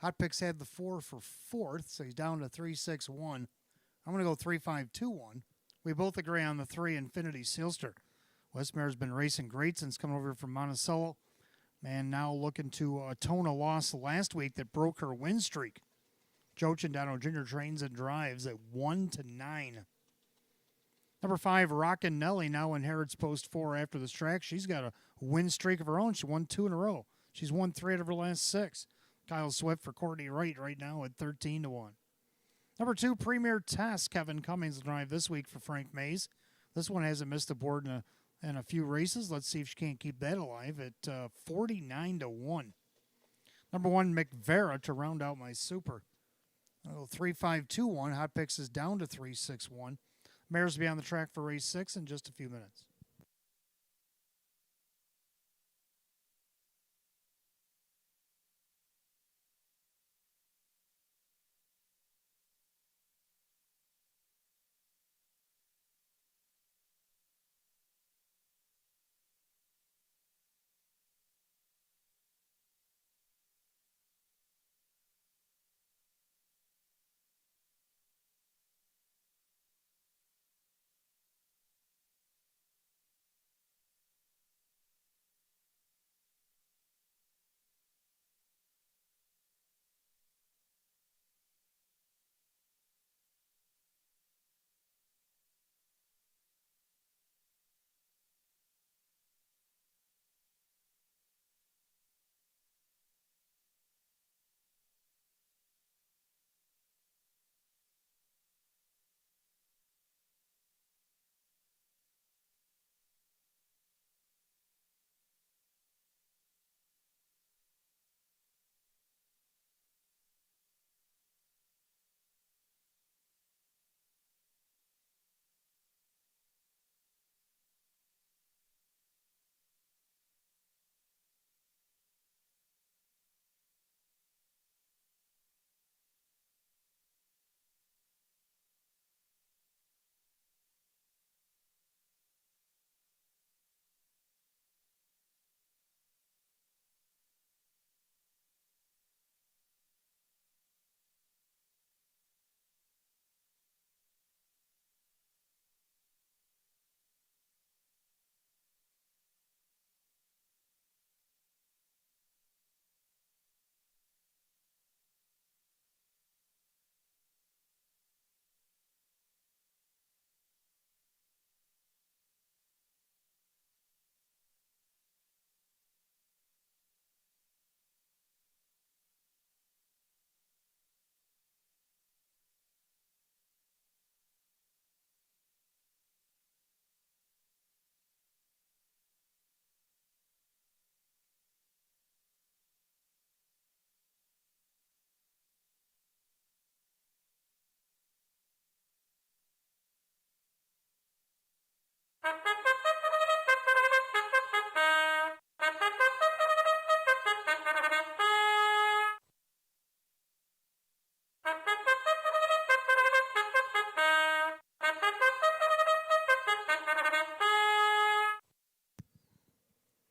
Hot Picks had the 4 for 4th, so he's down to 3-6-1. I'm going to go 3-5-2-1. We both agree on the 3 Infinity Sealster. Westmare's been racing great since coming over from Monticello. And now looking to atone a loss last week that broke her win streak. Joe Chandano Jr. trains and drives at 1-9. Number 5, Rockin' Nelly now inherits post 4 after this track. She's got a win streak of her own. She won 2 in a row. She's won 3 out of her last 6. Kyle Swift for Courtney Wright right now at 13-1. Number 2, Premier Test. Kevin Cummings will drive this week for Frank Mays. This one hasn't missed the board in a few races. Let's see if she can't keep that alive at 49-1. Number 1, McVera to round out my super. 3-5-2-1. Hot Picks is down to 3-6-1. Mares will be on the track for race 6 in just a few minutes.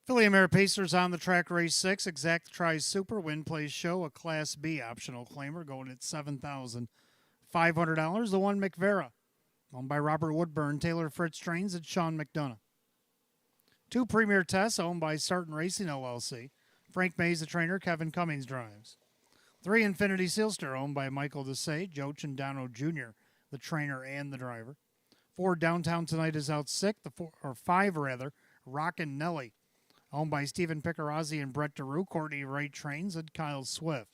Philly and Mare Pacers on the track race 6. Exacta Tries Super Win Plays Show, a Class B optional claimer going at $7,500. The 1, McVera, owned by Robert Woodburn. Taylor Fritz trains at Sean McDonough. 2, Premier Test, owned by Sarton Racing LLC. Frank Mays, the trainer. Kevin Cummings drives. 3, Infinity Sealster, owned by Michael Desai. Joe Chandano Jr., the trainer and the driver. 4, Downtown Tonight is out sick. 5 Rockin' Nelly, owned by Stephen Picarazzi and Brett DeRue. Courtney Wright trains and Kyle Swift.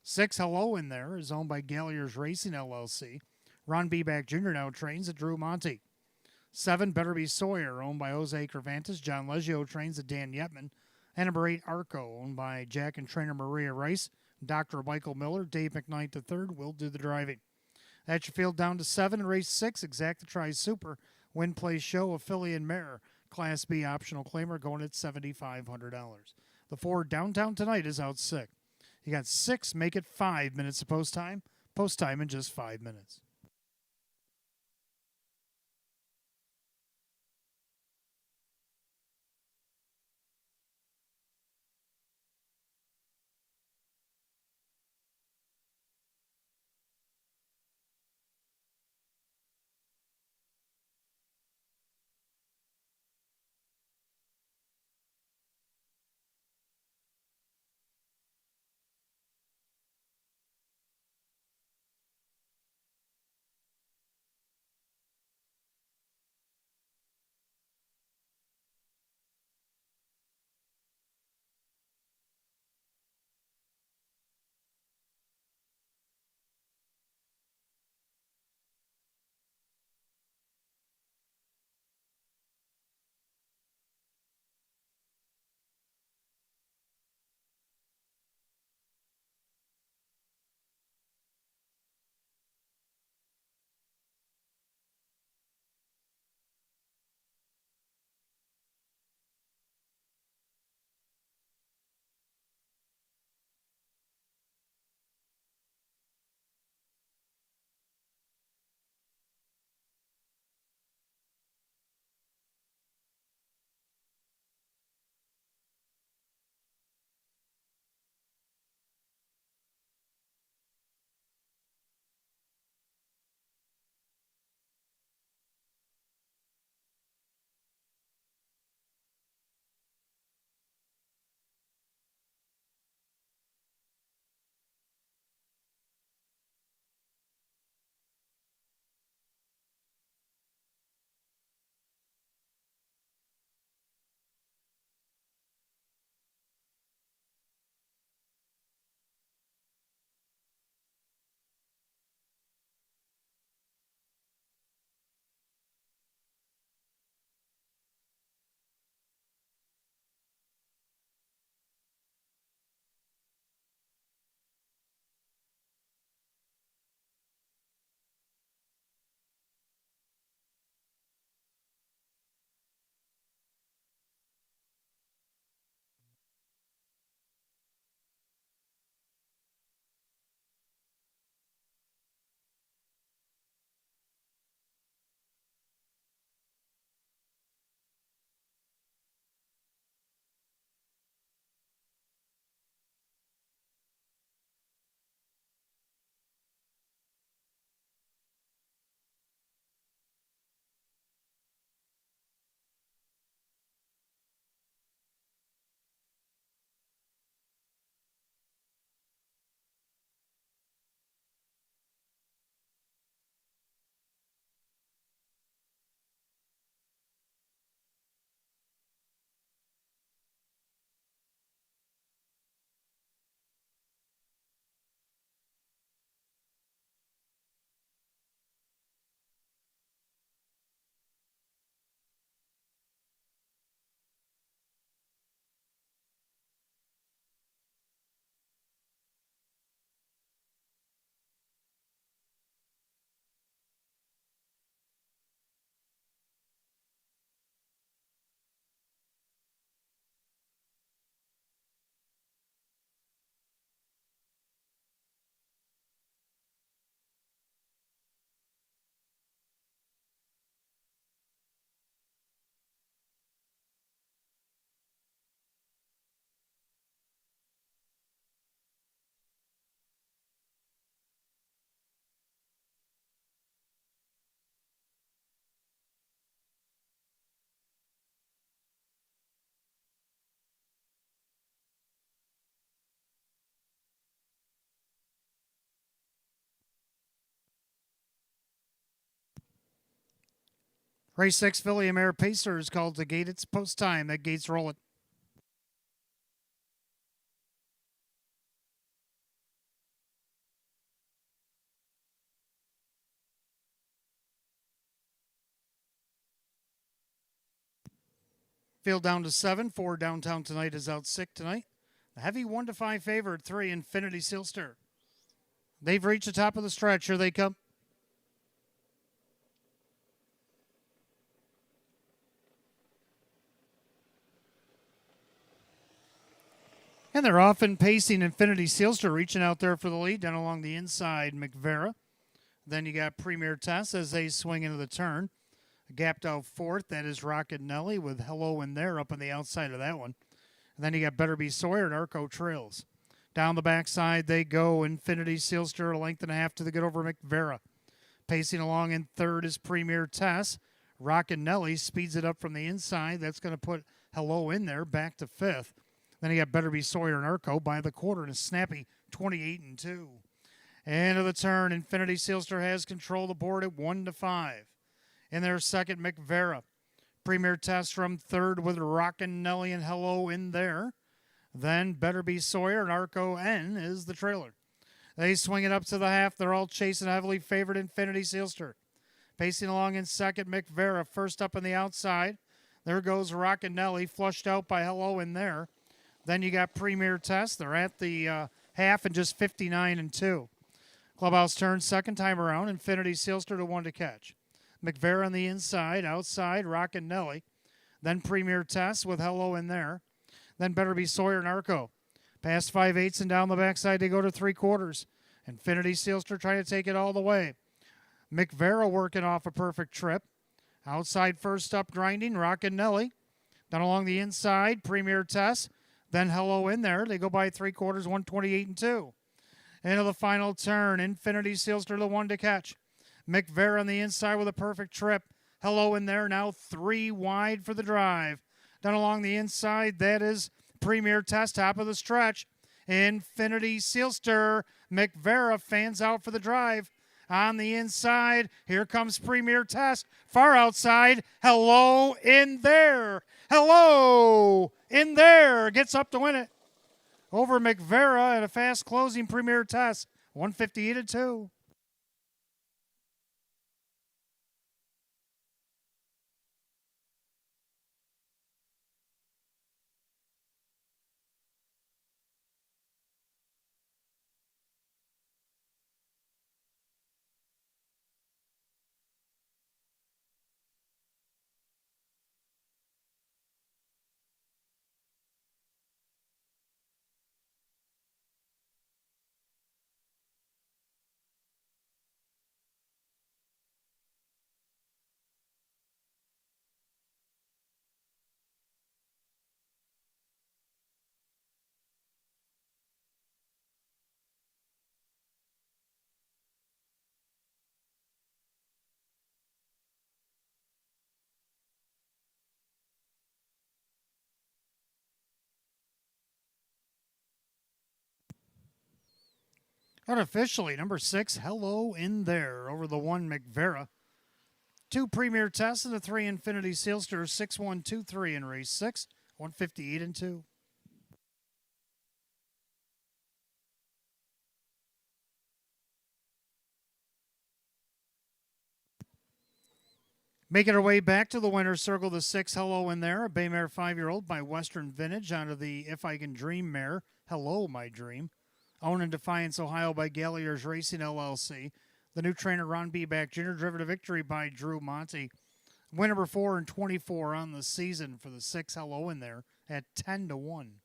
6, Hello in There, is owned by Gallier's Racing LLC. Ron Beback Jr. now trains at Drew Monte. 7, Better Be Sawyer, owned by Jose Cervantes. John Leggio trains at Dan Yetman. And number 8, Arco, owned by Jack and trainer Maria Rice. Dr. Michael Miller. Dave McKnight III will do the driving. That's your field down to 7 in race 6. Exacta Tries Super Win Plays Show, of Philly and Mare Class B optional claimer going at $7,500. The 4, Downtown Tonight is out sick. You got 6, make it 5 minutes of post time. Post time in just 5 minutes. Race 6, Philly Mare Pacers called to gate. It's post time. That gate's rolling. Field down to 7. 4 downtown tonight is out sick tonight. The heavy 1-5 favorite, 3 Infinity Sealster. They've reached the top of the stretch. Here they come. And they're often pacing Infinity Sealster, reaching out there for the lead. Down along the inside, McVera. Then you got Premier Tess as they swing into the turn. Gapped out fourth. That is Rocket Nelly with Hello in there up on the outside of that one. And then you got Better Be Sawyer and Arco Trails. Down the backside they go. Infinity Sealster, a length and a half to the good over McVera. Pacing along in third is Premier Tess. Rocket Nelly speeds it up from the inside. That's going to put Hello in there, back to fifth. Then you got Better Be Sawyer and Arco by the quarter and a snappy 28-2. End of the turn, Infinity Sealster has control of the board at 1-5. In their second, McVera. Premier Test from third with Rockin' Nelly and Hello in there. Then Better Be Sawyer and Arco N is the trailer. They swing it up to the half. They're all chasing heavily favored Infinity Sealster. Pacing along in second, McVera. First up on the outside. There goes Rockin' Nelly, flushed out by Hello in there. Then you got Premier Test. They're at the half and just 59-2. Clubhouse turns second time around. Infinity Sealster to 1 to catch. McVera on the inside, outside, Rockin' Nelly. Then Premier Test with Hello in there. Then Better Be Sawyer and Arco. Past 5/8 and down the backside they go to 3/4. Infinity Sealster trying to take it all the way. McVera working off a perfect trip. Outside first up grinding, Rockin' Nelly. Then along the inside, Premier Test. Then Hello in there. They go by 3/4, 128-2. Into the final turn, Infinity Sealster the 1 to catch. McVera on the inside with a perfect trip. Hello in there, now 3 wide for the drive. Down along the inside, that is Premier Test, top of the stretch. Infinity Sealster, McVera fans out for the drive. On the inside, here comes Premier Test. Far outside, Hello in there. Hello in there, gets up to win it. Over McVera at a fast closing Premier Test, 158-2. Unofficially, number 6, Hello in there over the 1 McVera. 2 Premier Tests and a 3 Infinity Sealster, 6-1-2-3 in race 6, 158-2. Making our way back to the winner's circle, the 6 Hello in there, a Baymare 5-year-old by Western Vintage onto the If I Can Dream mare, Hello My Dream. Owned in Defiance, Ohio by Galliers Racing LLC. The new trainer, Ron B. Back Jr., driven to victory by Drew Monty. Win number 4 and 24 on the season for the 6 Hello in there at 10-1.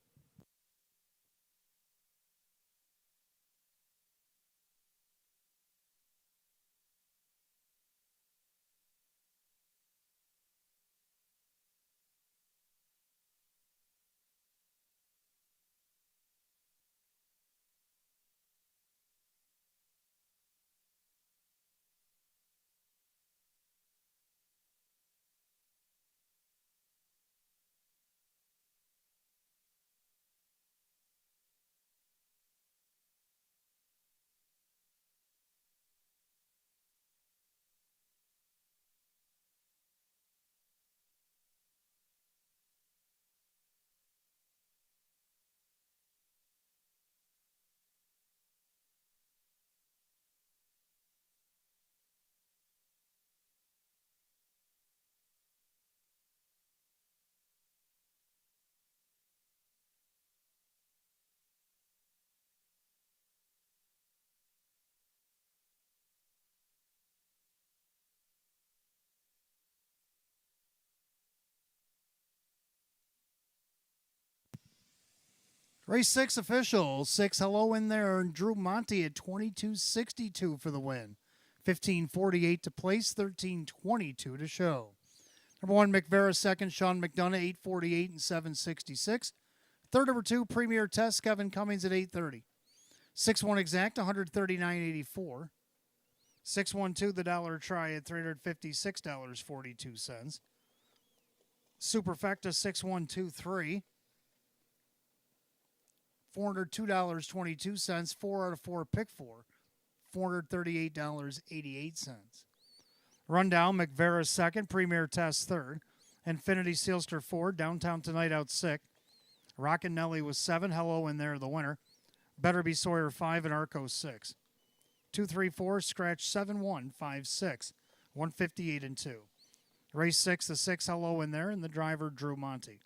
Race 6 official. 6 hello in there. And Drew Monty at 22.62 for the win. 15.48 to place. 13.22 to show. Number 1, McVera second. Sean McDonough 8.48 and 7.66. Third, number 2, Premier Test. Kevin Cummings at 8.30. 6-1 exact, 139.84. 6-1-2, the dollar try at $356.42. Superfecta 6-1-2-3. $402.22. 4 out of 4 pick 4. $438.88. Rundown, McVera second, Premier Test third. Infinity Sealster 4, Downtown Tonight out 6. Rockin' Nelly was 7, hello in there, the winner. Better Be Sawyer 5 and Arco 6. 2-3-4, scratch 7-1-5-6. 158 and 2. Race 6, the 6 hello in there, and the driver Drew Monty.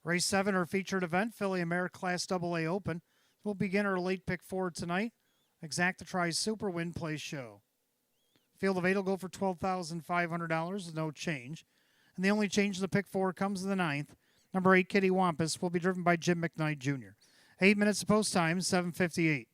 Race 7, our featured event, Philly America Class AA Open. We'll begin our late pick 4 tonight. Exacta Tri Super Win Place Show. Field of 8 will go for $12,500, no change. And the only change in the pick 4 comes in the 9th. Number 8, Kitty Wampus, will be driven by Jim McKnight Jr. 8 minutes of post time, 7:58.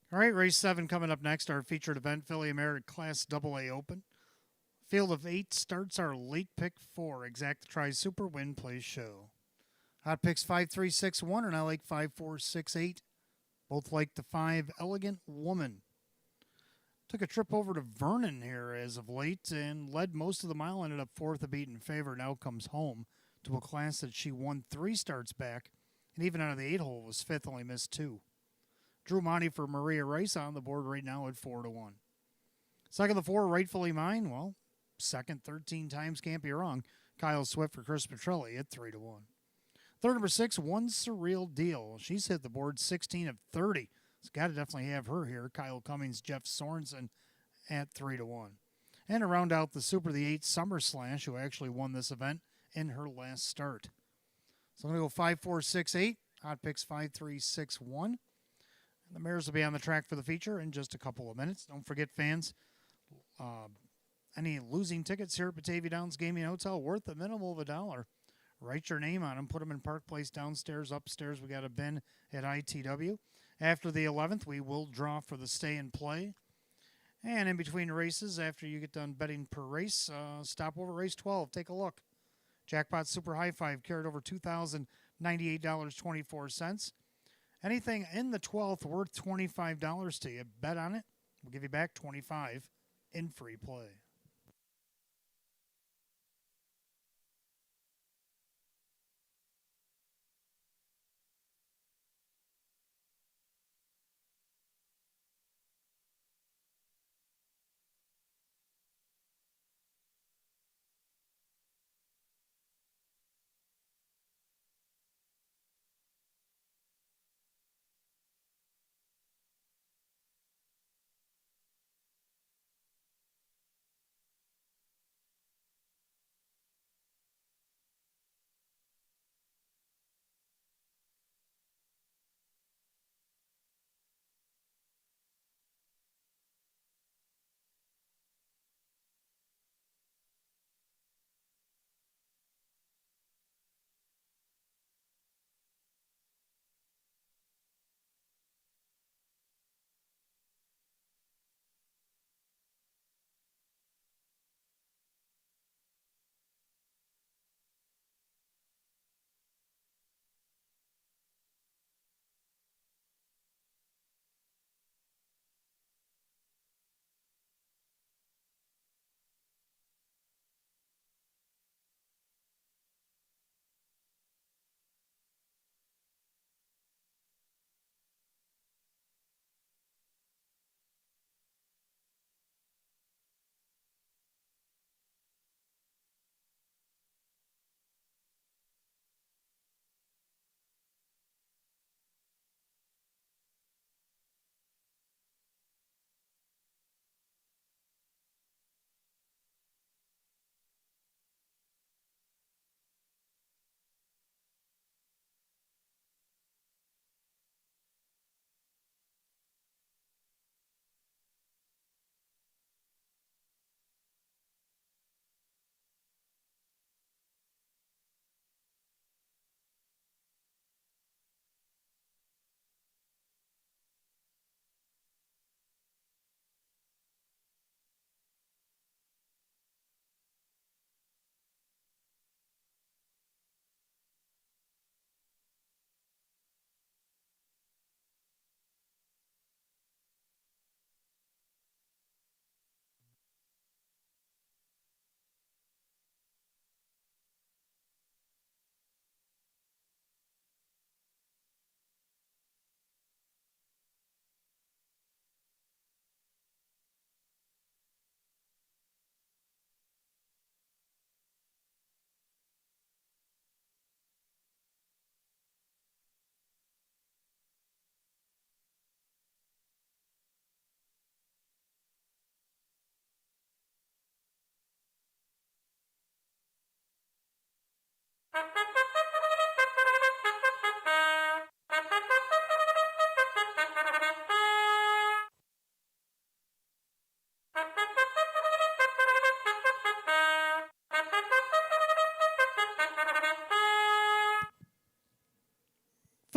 All right, race 7 coming up next. Our featured event, Philly America Class AA Open. Field of 8 starts our late pick 4. Exacta Tri Super Win Place Show. Hot picks 5, 3, 6, 1, and I like 5, 4, 6, 8. Both like the 5 Elegant Woman. Took a trip over to Vernon here as of late and led most of the mile. Ended up 4th, a beat in favor. Now comes home to a class that she won 3 starts back. And even out of the 8 hole was 5th, only missed 2. Drew Monty for Maria Rice on the board right now at 4-1. Second of the 4, Rightfully Mine. Well, second 13 times, can't be wrong. Kyle Swift for Chris Petrelli at 3-1. Third, number 6, One Surreal Deal. She's hit the board 16 of 30. So got to definitely have her here. Kyle Cummings, Jeff Sorensen at 3-1. And to round out the Super, the 8, Summer Slash, who actually won this event in her last start. So I'm going to go 5, 4, 6, 8. Hot picks 5, 3, 6, 1. And the mares will be on the track for the feature in just a couple of minutes. Don't forget, fans, any losing tickets here at Batavia Downs Gaming Hotel worth a minimum of $1. Write your name on them. Put them in Park Place downstairs. Upstairs, we got a bin at ITW. After the 11th, we will draw for the stay and play. And in between races, after you get done betting per race, stop over race 12. Take a look. Jackpot Super High Five carried over $2,098.24. Anything in the 12th worth $25 to you, bet on it. We'll give you back $25 in free play.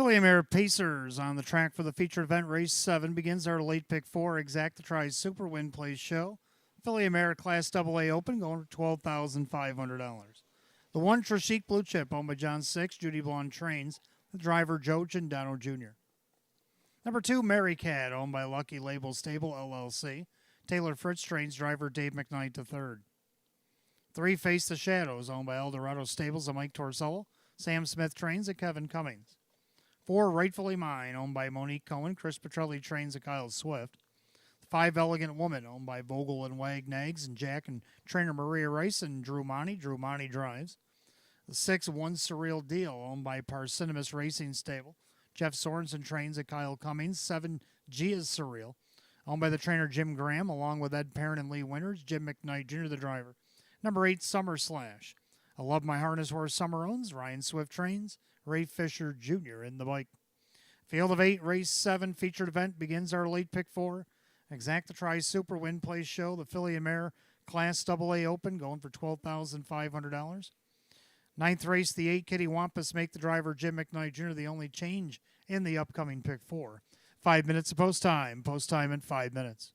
Filly Mare Pacers on the track for the featured event. Race 7 begins our late pick 4 Exactitries Super Win Place show. Filly Mare Class AA Open going for $12,500. The 1 Trishik Blue Chip owned by John Six, Judy Blonde Trains, the driver Joe Gindano Jr. Number 2 Mary Cat owned by Lucky Label Stable LLC, Taylor Fritz Trains, driver Dave McKnight III. 3 Face the Shadows owned by Eldorado Stables and Mike Torsello, Sam Smith Trains, and Kevin Cummings. 4, Rightfully Mine, owned by Monique Cohen. Chris Petrelli trains a Kyle Swift. 5, Elegant Woman, owned by Vogel and Wagnags and Jack and trainer Maria Rice and Drew Monty. Drew Monty drives. The 6, One Surreal Deal, owned by Parsonimus Racing Stable. Jeff Sorensen trains at Kyle Cummings. 7, G is Surreal, owned by the trainer Jim Graham, along with Ed Parent and Lee Winters. Jim McKnight Jr., the driver. Number 8, Summer Slash. I Love My Harness Horse Summer owns. Ryan Swift trains. Ray Fisher Jr. in the bike. Field of 8, Race 7, featured event begins our late pick 4. Exacta Tri Super Win Place Show, the Filly and Mare Class AA Open, going for $12,500. Ninth race, the 8, Kitty Wampus Make the driver Jim McKnight Jr., the only change in the upcoming pick 4. 5 minutes of post time. Post time in 5 minutes.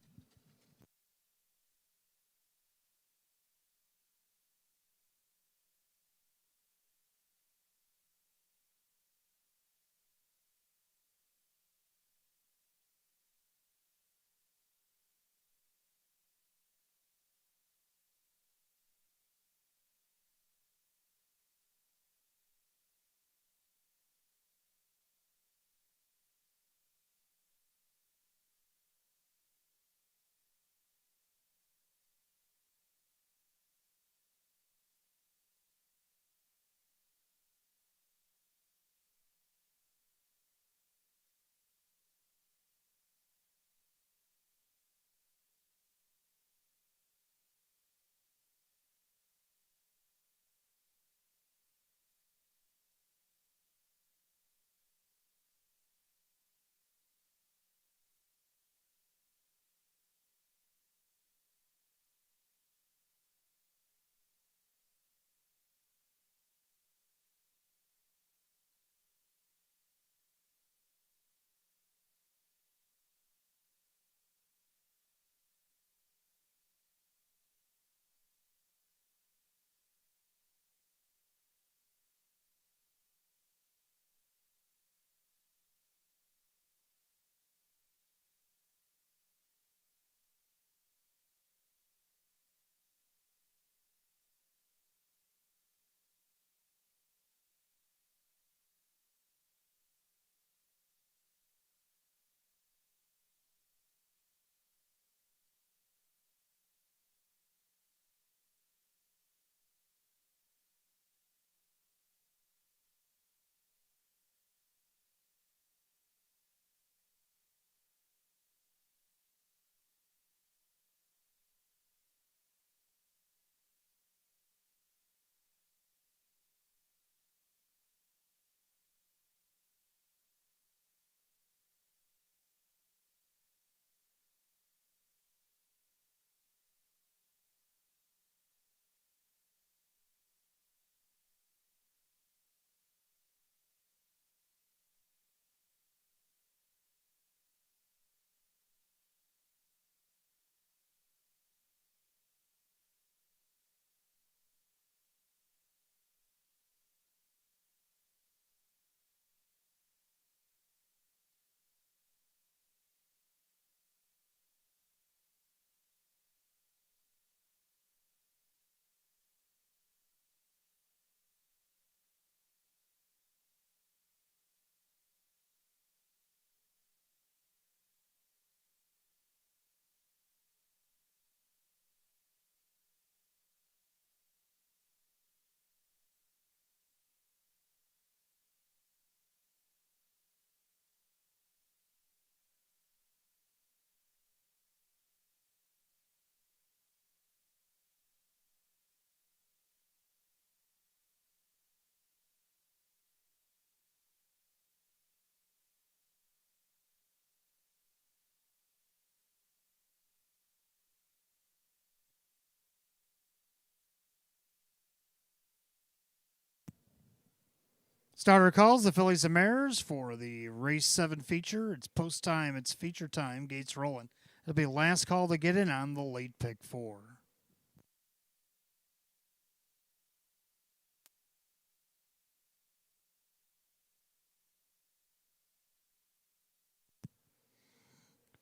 Starter calls the Phillies and Mares for the Race 7 feature. It's post time, it's feature time. Gates rolling. It'll be last call to get in on the late pick 4.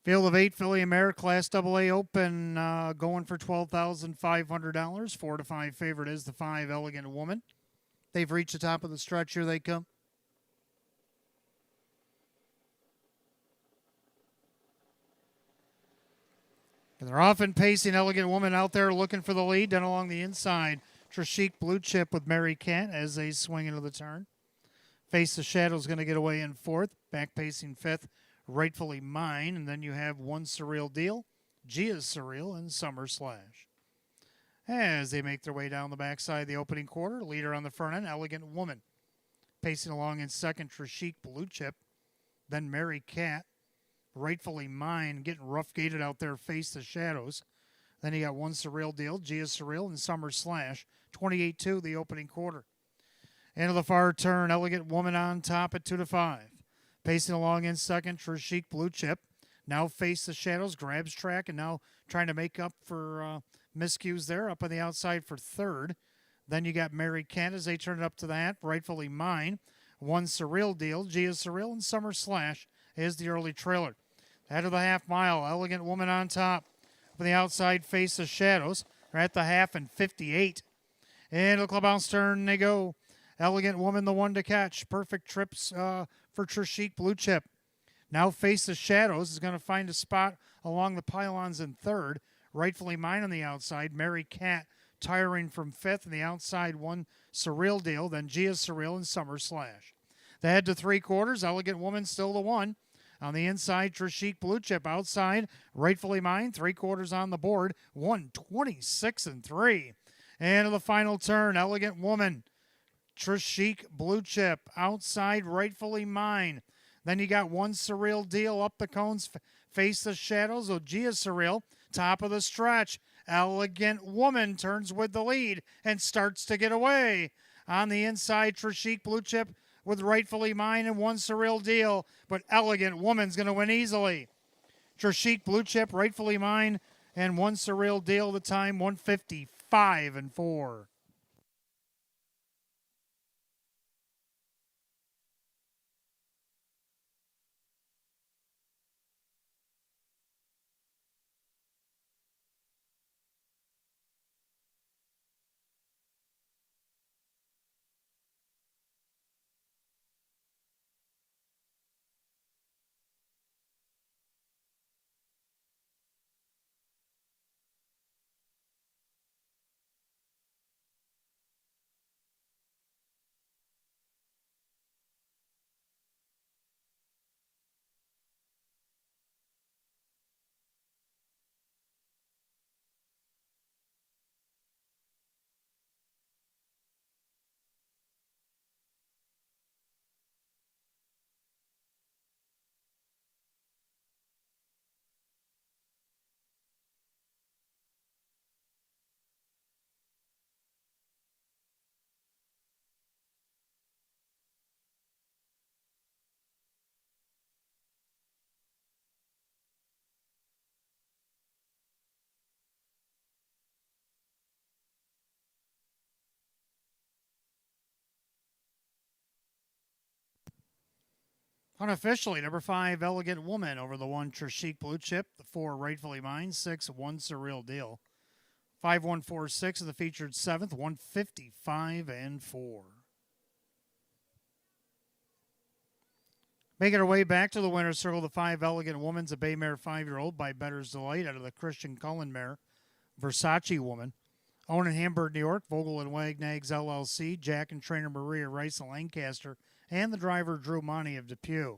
Field of 8, Philly and Mare Class AA Open, going for $12,500. 4 to 5 favorite is the 5, Elegant Woman. They've reached the top of the stretch. Here they come. And they're often pacing Elegant Woman out there looking for the lead. Down along the inside, Trishik Blue Chip with Mary Cat as they swing into the turn. Face the Shadow's going to get away in fourth. Back pacing fifth, Rightfully Mine. And then you have One Surreal Deal, Gia's Surreal, and Summer Slash. As they make their way down the backside of the opening quarter, leader on the front end, Elegant Woman. Pacing along in second, Trishik Blue Chip. Then Mary Cat. Rightfully Mine, getting rough gated out there, Face the Shadows. Then you got One Surreal Deal, Gia's Surreal, and Summer Slash. 28-2 the opening quarter. Into the far turn, Elegant Woman on top at 2-5. Pacing along in second, Trishik Blue Chip. Now Face the Shadows, grabs track, and now trying to make up for miscues there. Up on the outside for third. Then you got Mary Cat as they turn it up to the hat. Rightfully Mine. One Surreal Deal, Gia's Surreal, and Summer Slash is the early trailer. Head of the half mile, Elegant Woman on top. Up on the outside, Face the Shadows. They're at the half and 58. Into the clubhouse turn they go. Elegant Woman, the one to catch. Perfect trips for Trishik Blue Chip. Now Face the Shadows is going to find a spot along the pylons in third. Rightfully Mine on the outside. Mary Cat tiring from fifth. And the outside, One Surreal Deal. Then Gia's Surreal and Summer Slash. The head to three quarters. Elegant Woman still the one. On the inside, Trishik Blue Chip outside. Rightfully Mine, three quarters on the board. 126-3. And to the final turn, Elegant Woman. Trishik Blue Chip outside, Rightfully Mine. Then you got One Surreal Deal up the cones, Face the Shadows. Gia's Surreal, top of the stretch. Elegant Woman turns with the lead and starts to get away. On the inside, Trishik Blue Chip with Rightfully Mine and One Surreal Deal, but Elegant Woman's going to win easily. Trishik Blue Chip, Rightfully Mine, and One Surreal Deal. The time 155-4. Unofficially, number 5, Elegant Woman over the 1, Trishik Blue Chip. The 4, Rightfully Mine. 6, One Surreal Deal. 5146 of the featured 7th, 155-4. Making our way back to the winner's circle, the 5, Elegant Woman's a bay mare 5-year-old by Better's Delight out of the Christian Cullen mare, Versace Woman. Owned in Hamburg, New York, Vogel and Wagnags LLC, Jack and trainer Maria Rice of Lancaster, and the driver Drew Monty of Depew.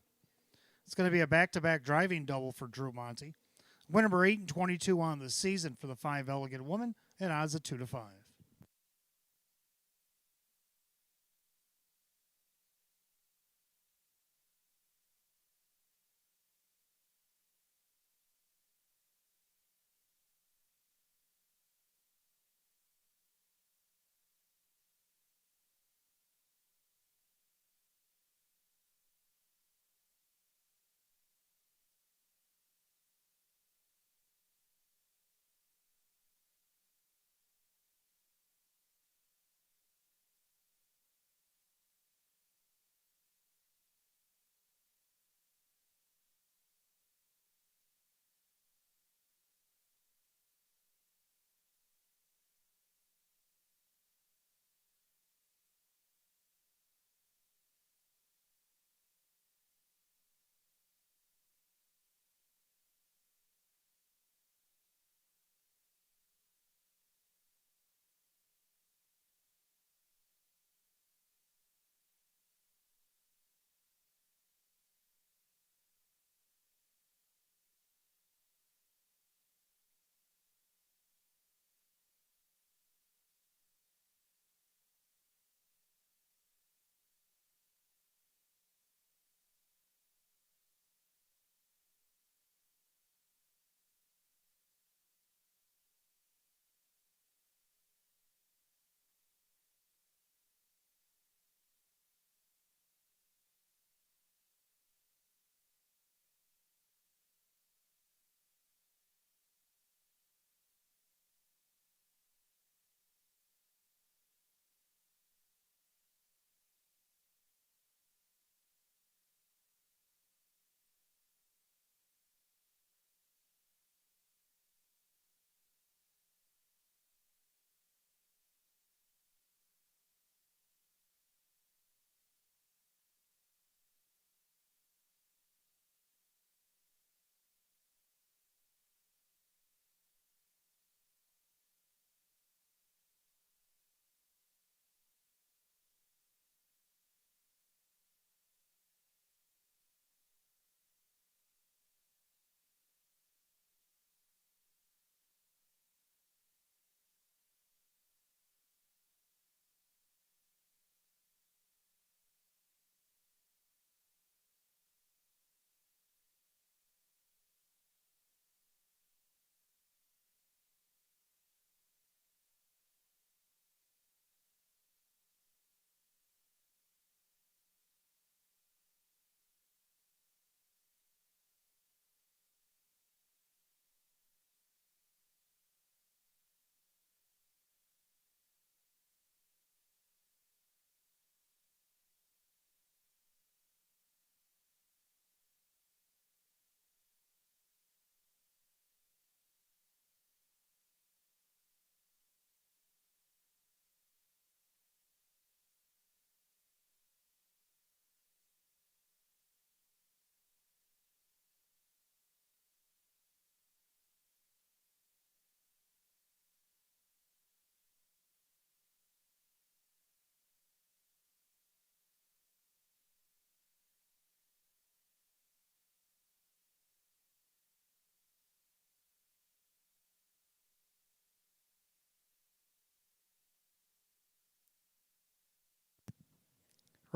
It's going to be a back-to-back driving double for Drew Monty. Win number 8 and 22 on the season for the 5 Elegant Woman at odds of 2-5.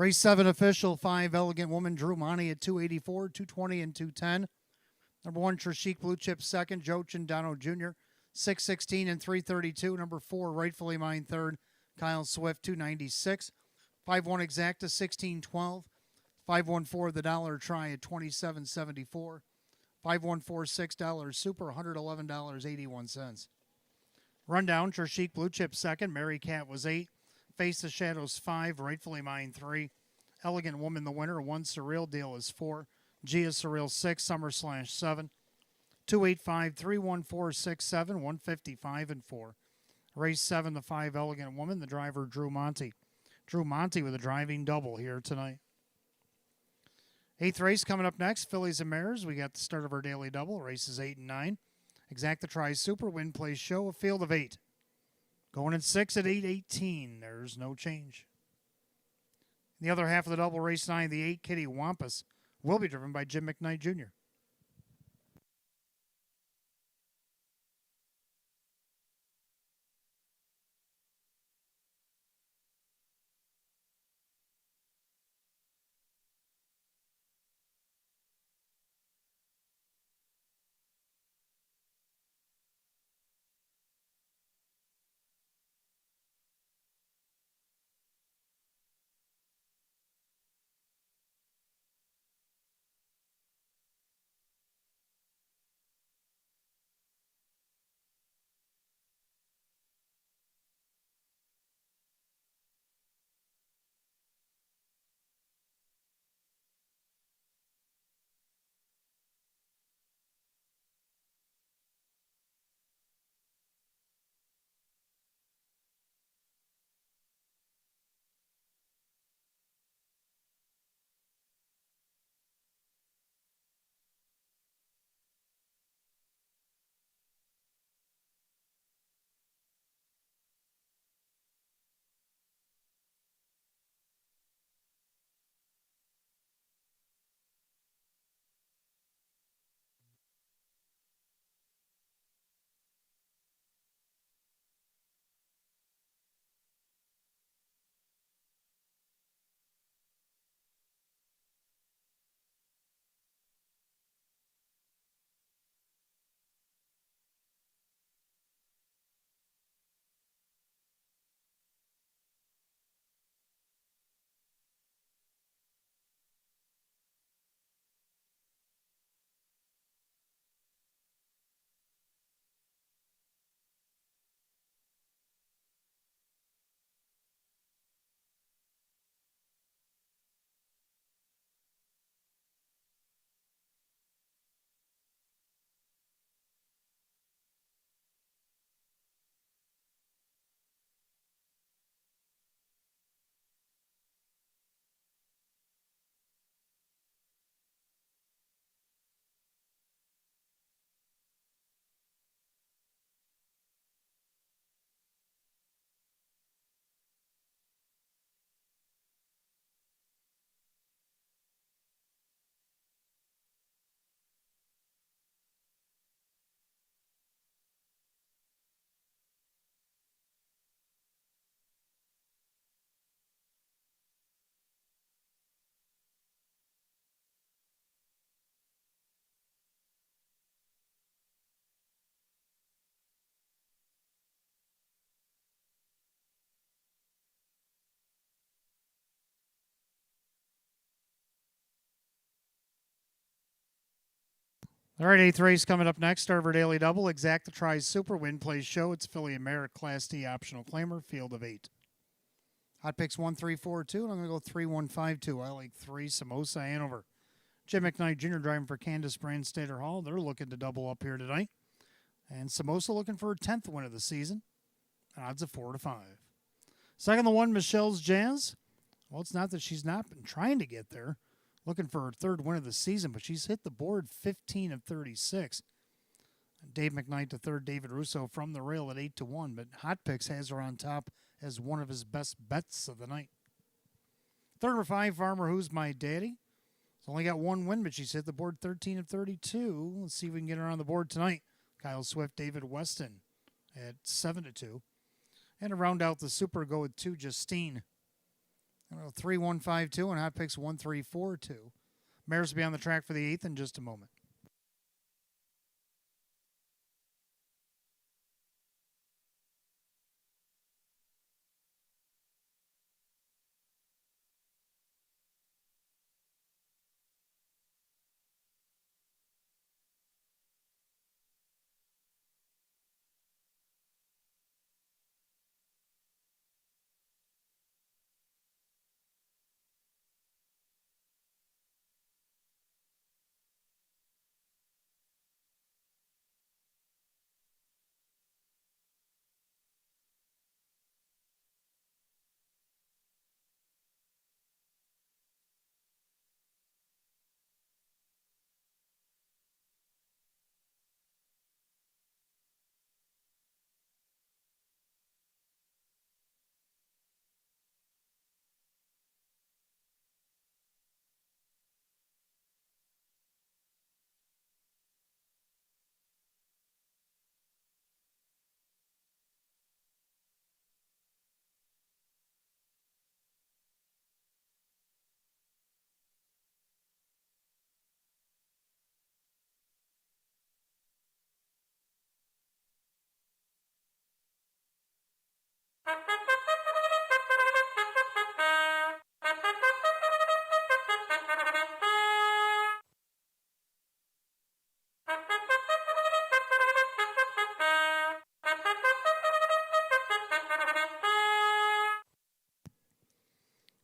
Race 7 official 5 Elegant Woman Drew Monty at 284, 220, and 210. Number 1 Trishik Blue Chip second, Joe Chindano Jr. 616 and 332. Number 4 Rightfully Mine third, Kyle Swift 296. 5-1 Exacta 1612. 514 the dollar try at 27.74. 5146 $6 Super $111.81. Rundown Trishik Blue Chip second, Mary Cat was 8. Face the Shadows 5, Rightfully Mine 3. Elegant Woman the winner, 1 Surreal Deal is 4. Gia Surreal 6, Summer / 7. 285 31467 155 and 4. Race 7, the 5 Elegant Woman, the driver Drew Monty. Drew Monty with a driving double here tonight. 8th race coming up next, Fillies and Mares. We got the start of our daily double, races 8 and 9. Exacta Tri Super, Win Place Show, a field of 8. Going in 6 at 818. There's no change. In the other half of the double, race 9, the 8 Kitty Wampus, will be driven by Jim McKnight Jr. All right, 8th race coming up next. Start of our daily double. Exacta Tri Super, Win Place Show. It's Philly and Merritt Class D optional claimer, field of 8. Hot picks 1, 3, 4, 2, and I'm going to go 3, 1, 5, 2. I like 3, Samosa Hanover. Jim McKnight Jr. driving for Candace Brandstater Hall. They're looking to double up here tonight. And Samosa looking for a 10th win of the season. Odds of 4 to 5. Second, the 1, Michelle's Jazz. Well, it's not that she's not been trying to get there. Looking for her 3rd win of the season, but she's hit the board 15 of 36. Dave McKnight to 3rd, David Russo from the rail at 8 to 1, but Hot Picks has her on top as one of his best bets of the night. 3rd or 5, Farmer Who's My Daddy. She's only got 1 win, but she's hit the board 13 of 32. Let's see if we can get her on the board tonight. Kyle Swift, David Weston at 7 to 2. And to round out the Super, go with 2, Justine. 3152 and hot picks 1342. Mares will be on the track for the eighth in just a moment.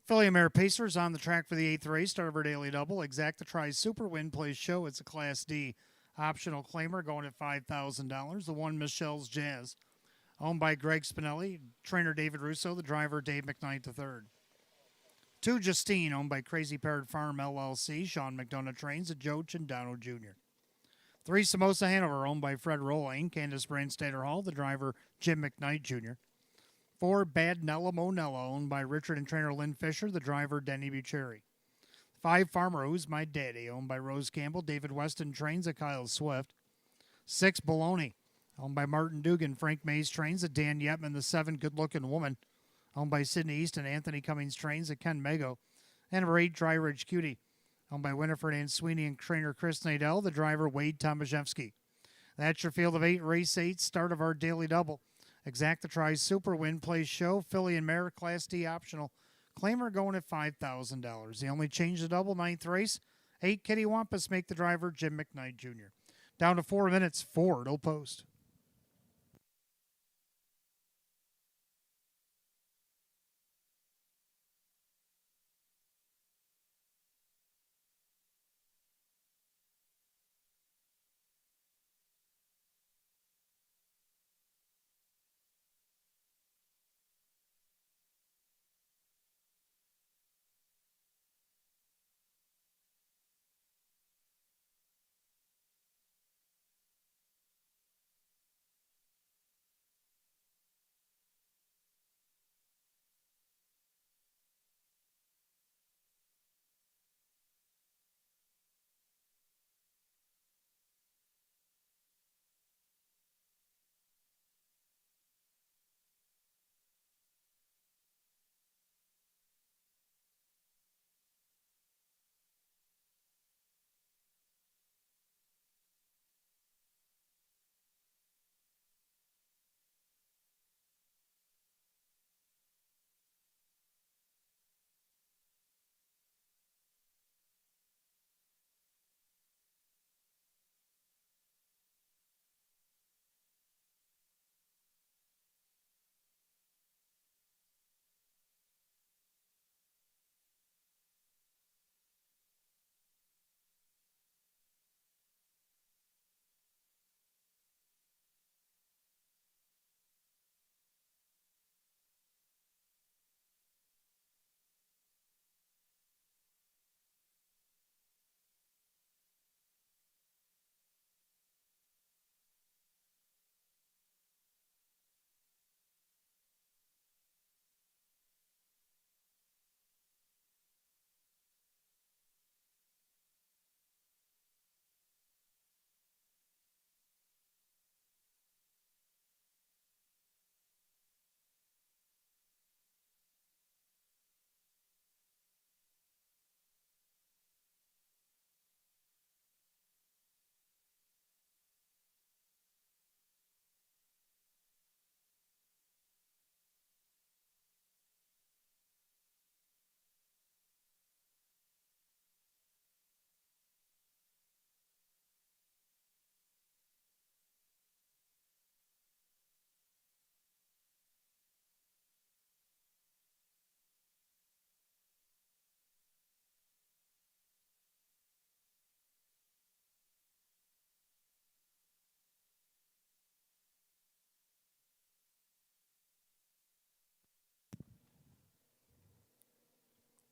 Philly Mare Pacers on the track for the eighth race. Start of our daily double. Exacta Tries Super Win Plays Show. It's a Class D optional claimer going at $5,000. The one Michelle's Jazz, owned by Greg Spinelli, trainer David Russo, the driver Dave McKnight III. Two Justine, owned by Crazy Parrot Farm LLC, Sean McDonough trains, and Joe Chindano Jr. Three Samosa Hanover, owned by Fred Rolling, Candace Brandstater Hall, the driver Jim McKnight Jr. Four Bad Nella Monella, owned by Richard and trainer Lynn Fisher, the driver Denny Bucherri. Five Farmer Who's My Daddy, owned by Rose Campbell, David Weston trains, at Kyle Swift. Six Bologna, owned by Martin Dugan, Frank Mays trains, at Dan Yetman, the seven Good Looking Woman, owned by Sidney Easton, Anthony Cummings trains, at Ken Mago. And number eight Dry Ridge Cutie, owned by Winifred Ann Sweeney and trainer Chris Nadell, the driver Wade Tomaszewski. That's your field of eight, race eight, start of our daily double. Exacta Tries Super Win Plays Show, Philly and Mare Class D optional. Claimer going at $5,000. The only change the double, ninth race. 8 Kitty Wampus make the driver Jim McKnight Jr. Down to 4 minutes, Ford will post.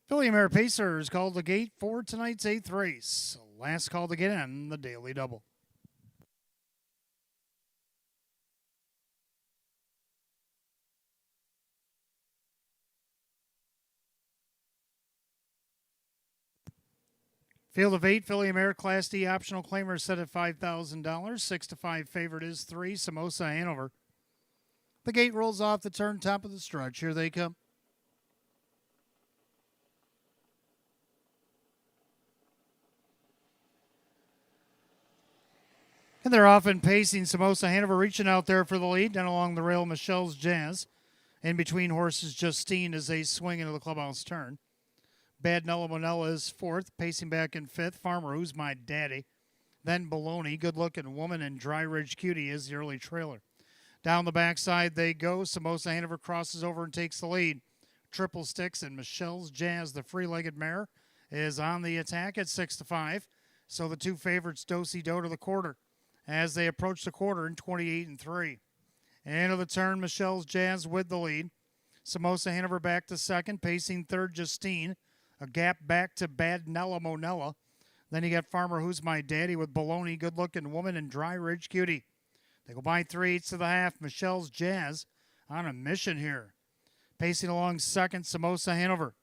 Philly Mare Pacers called the gate for tonight's 8th race. Last call to get in the Daily Double. Field of 8, Philly Mare Class D optional claimer set at $5,000. 6 to 5 favorite is 3, Samosa Hanover. The gate rolls off the turn, top of the stretch. Here they come. And they're often pacing. Samosa Hanover reaching out there for the lead. Down along the rail, Michelle's Jazz. In between horses, Justine as they swing into the clubhouse turn. Bad Nella Monella is fourth, pacing back in fifth. Farmer, Who's My Daddy. Then Baloney, Good Looking Woman, and Dry Ridge Cutie is the early trailer. Down the backside they go. Samosa Hanover crosses over and takes the lead. Triple Sticks and Michelle's Jazz, the free-legged mare, is on the attack at 6 to 5. So the two favorites do-si-do to the quarter as they approach the quarter in 28 and 3. Into the turn, Michelle's Jazz with the lead. Samosa Hanover back to second, pacing third, Justine. A gap back to Bad Nella Monella. Then you got Farmer, Who's My Daddy, with Baloney, Good Looking Woman, and Dry Ridge Cutie. They go by 3/8 to the half. Michelle's Jazz on a mission here. Pacing along second, Samosa Hanover.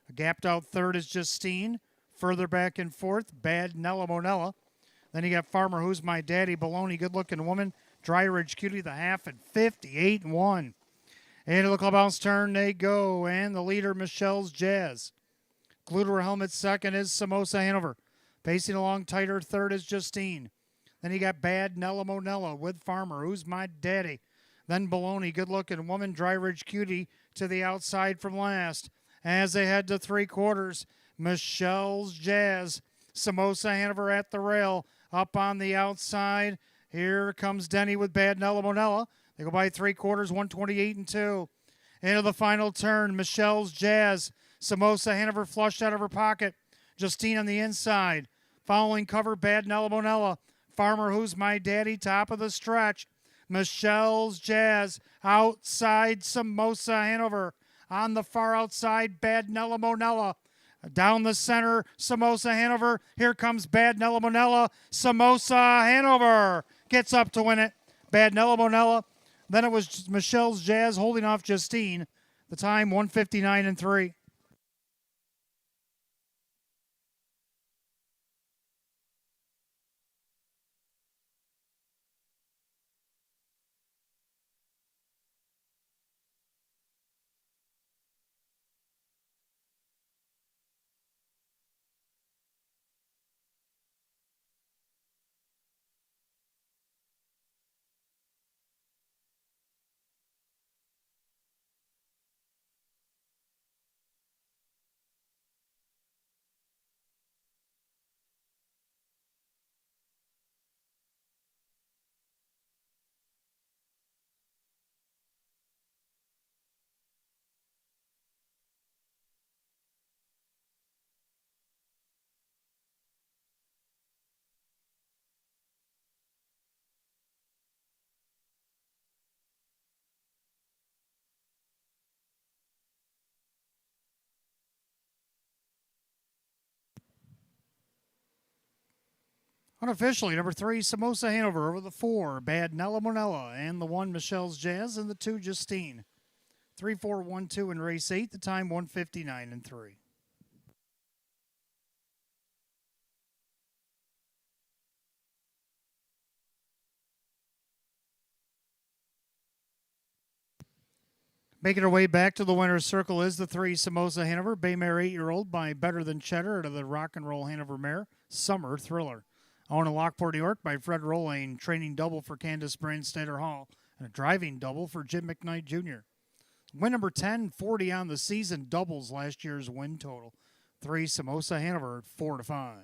A gapped out third is Justine. Further back in fourth, Bad Nella Monella. Then you got Farmer, Who's My Daddy, Baloney, Good Looking Woman, Dry Ridge Cutie, the half at 58 and 1. Into the clubhouse turn they go, and the leader, Michelle's Jazz. Glued to her helmet second is Samosa Hanover. Pacing along tighter third is Justine. Then you got Bad Nella Monella with Farmer, Who's My Daddy. Then Baloney, Good Looking Woman, Dry Ridge Cutie to the outside from last. As they head to three quarters, Michelle's Jazz. Samosa Hanover at the rail. Up on the outside. Here comes Denny with Bad Nella Monella. They go by three quarters, 128 and 2. Into the final turn, Michelle's Jazz. Samosa Hanover flushed out of her pocket. Justine on the inside. Following cover, Bad Nella Monella. Farmer, Who's My Daddy, top of the stretch. Michelle's Jazz outside Samosa Hanover. On the far outside, Bad Nella Monella. Down the center, Samosa Hanover. Here comes Bad Nella Monella. Samosa Hanover gets up to win it. Bad Nella Monella. Then it was Michelle's Jazz holding off Justine. The time, 159 and 3. Unofficially, number 3, Samosa Hanover over the 4, Bad Nella Monella, and the 1, Michelle's Jazz, and the 2, Justine. 3-4-1-2 in race 8, the time 159 and 3. Making her way back to the winner's circle is the 3, Samosa Hanover, Baymare 8-year-old by Better Than Cheddar out of the Rock and Roll Hanover mare, Summer Thriller. Owned in Lockport, New York by Fred Rolane, training double for Candace Brandstater Hall, and a driving double for Jim McKnight Jr. Win number 10, 40 on the season, doubles last year's win total. 3, Samosa Hanover, 4 to 5.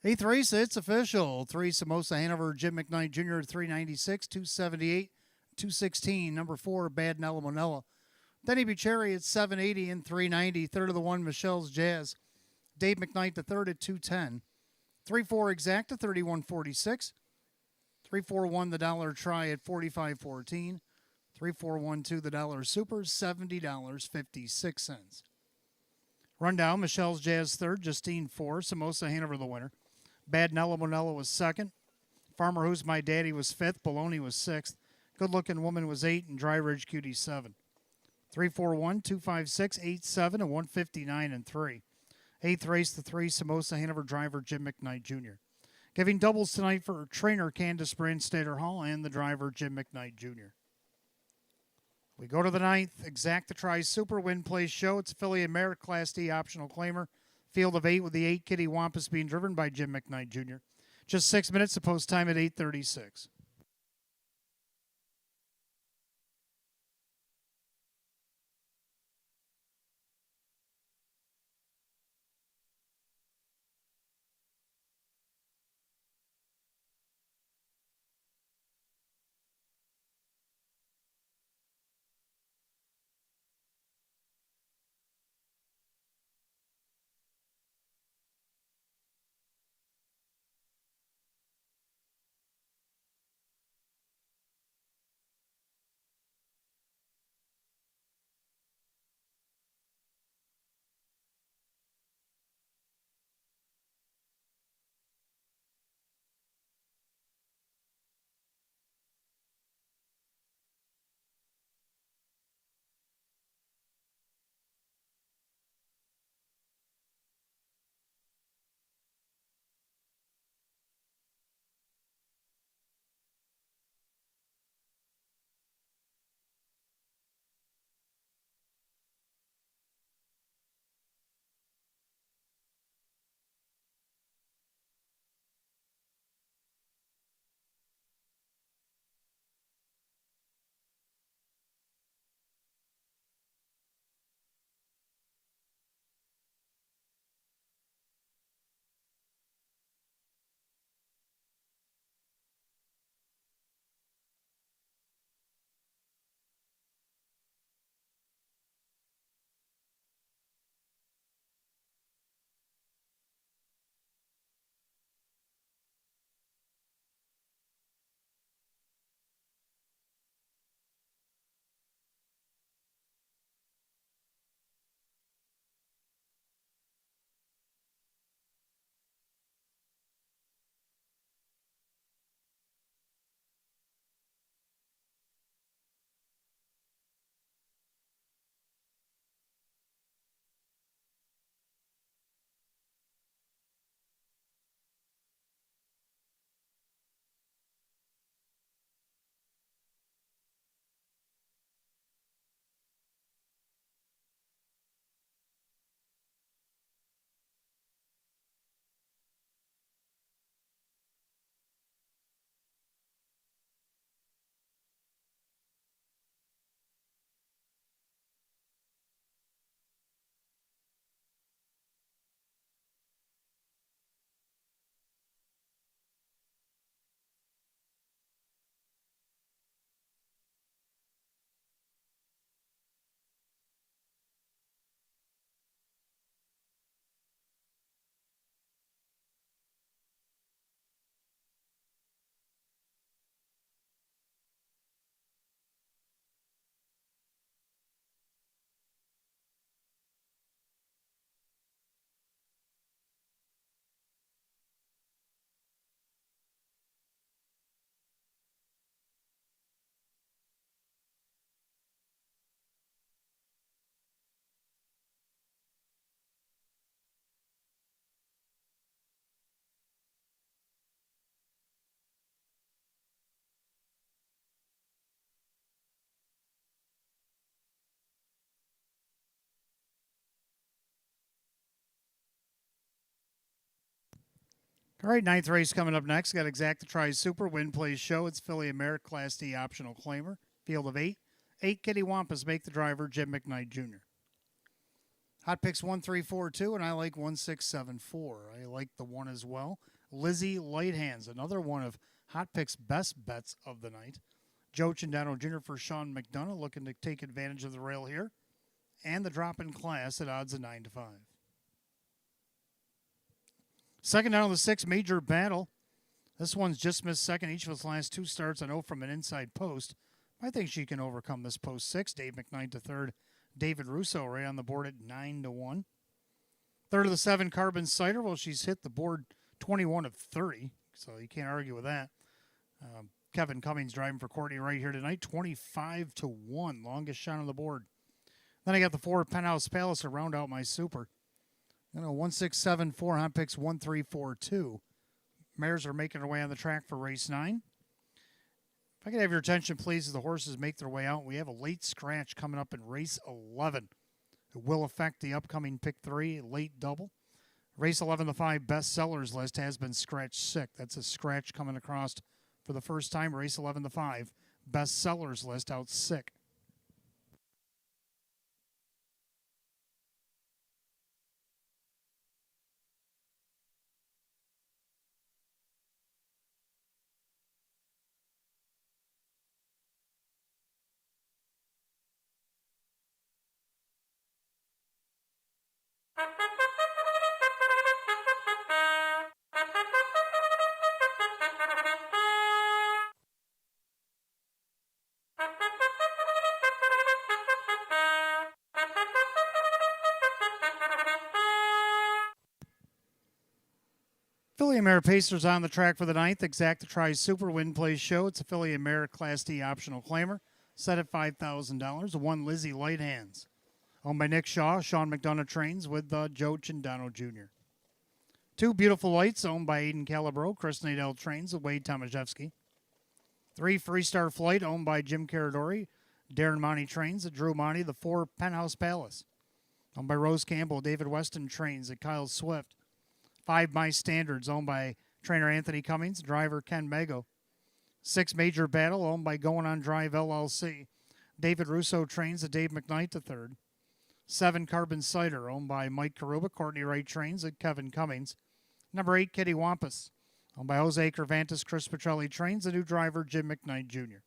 Eighth race, it's official. 3 Samosa Hanover, Jim McKnight Jr. 396, 278, 216. Number 4, Bad Nella Monella. Denny Bucherri at 780 and 390. Third of the 1, Michelle's Jazz. Dave McKnight the third at 210. 3-4 Exacta, 3146. 3-4-1 the dollar try at 45.14. 3-4-1-2 the dollar super, $70.56. Rundown, Michelle's Jazz third, Justine 4, Samosa Hanover the winner. Bad Nella Monella was second. Farmer Who's My Daddy was fifth. Baloney was sixth. Good Looking Woman was 8, and Dry Ridge Cutie 7. 3-4-1, 2-5-6, 8-7, and 159 and 3. Eighth race, the 3 Samosa Hanover driver Jim McKnight Jr. Giving doubles tonight for trainer Candace Brandstater Hall and the driver Jim McKnight Jr. We go to the 9th, Exacta Try Super Win Place Show. It's affiliate Merit Class D optional claimer. Field of 8 with the 8 Kitty Wampus being driven by Jim McKnight Jr. Just 6 minutes to post time at 8:36. All right, 9th race coming up next. Got Exacta Try Super Win Place Show. It's affiliate Merit Class D optional claimer. Field of 8. 8 Kitty Wampus make the driver Jim McKnight Jr. Hot picks 1, 3, 4, 2, and I like 1, 6, 7, 4. I like the 1 as well. Lizzie Lighthands, another one of Hot Pick's best bets of the night. Joe Chindano Jr. for Sean McDonough, looking to take advantage of the rail here. And the drop in class at odds of 9 to 5. Second down of the 6, Major Battle. This one's just missed second each of its last 2 starts. I know from an inside post. I think she can overcome this post 6. Dave McKnight to third. David Russo right on the board at 9 to 1. Third of the 7, Carbon Cider. Well, she's hit the board 21 of 30, so you can't argue with that. Kevin Cummings driving for Courtney right here tonight, 25 to 1, longest shot on the board. Then I got the 4, Penthouse Palace to round out my super. 1674, Hot Picks 1342. Mares are making their way on the track for race 9. If I could have your attention, please, as the horses make their way out. We have a late scratch coming up in race 11. It will affect the upcoming pick 3, late double. Race 11, the 5 best sellers list has been scratched sick. That's a scratch coming across for the first time. Race 11, the 5 best sellers list out sick. Philly and Mare Pacers on the track for the 9th. Exacta Tries Super Win Play Show. It's a Philly and Mare Class D optional claimer. Set at $5,000. 1 Lizzie Lighthands. Owned by Nick Shaw. Sean McDonough trains with Joe Chindano Jr. 2 Beautiful Lights. Owned by Aiden Calabro. Chris Nadell trains with Wade Tomaszewski. 3 Freestar Flight. Owned by Jim Caradori. Darren Monty trains at Drew Monty. The 4 Penthouse Palace. Owned by Rose Campbell. David Weston trains at Kyle Swift. 5 My Standards, owned by trainer Anthony Cummings, driver Ken Mago. 6 Major Battle, owned by Going On Drive LLC. David Russo trains at Dave McKnight to third. 7 Carbon Cider, owned by Mike Karuba. Courtney Wright trains at Kevin Cummings. Number 8 Kitty Wampus, owned by Jose Cervantes. Chris Petrelli trains the new driver Jim McKnight Jr.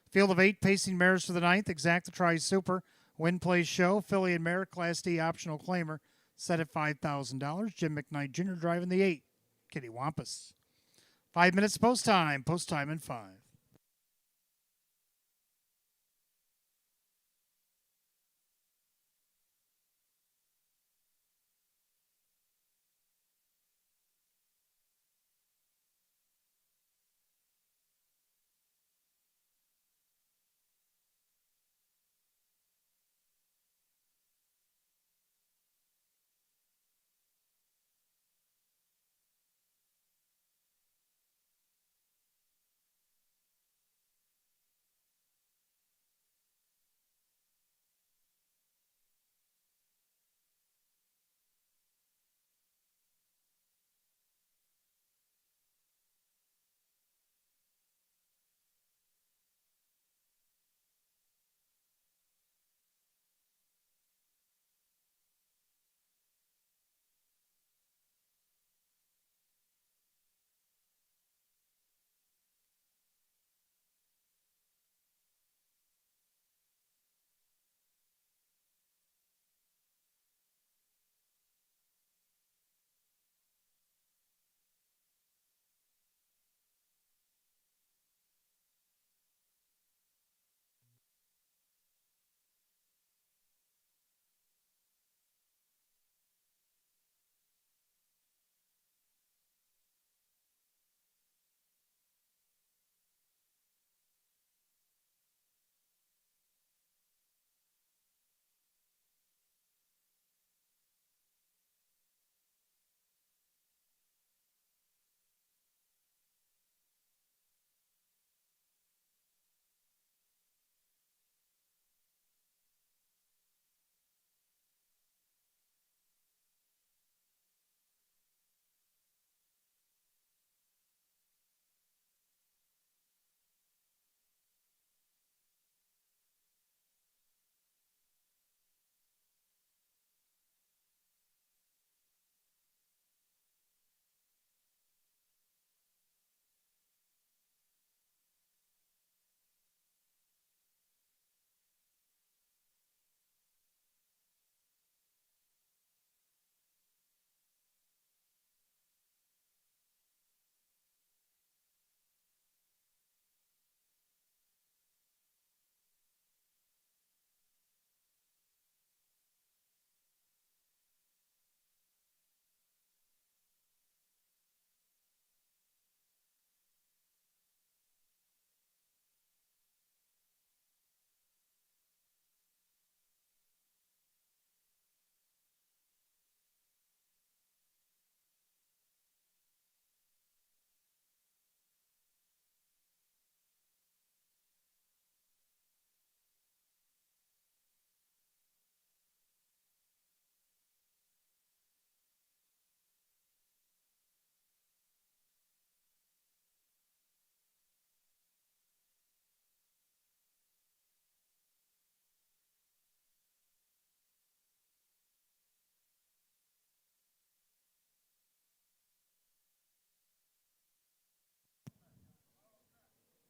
Field of 8 pacing mares for the 9th. Exacta Tries Super, Win Play Show, Philly and Mare Class D optional claimer. Set at $5,000. Jim McKnight Jr. driving the 8. Kitty Wampus. 5 minutes post time. Post time in 5.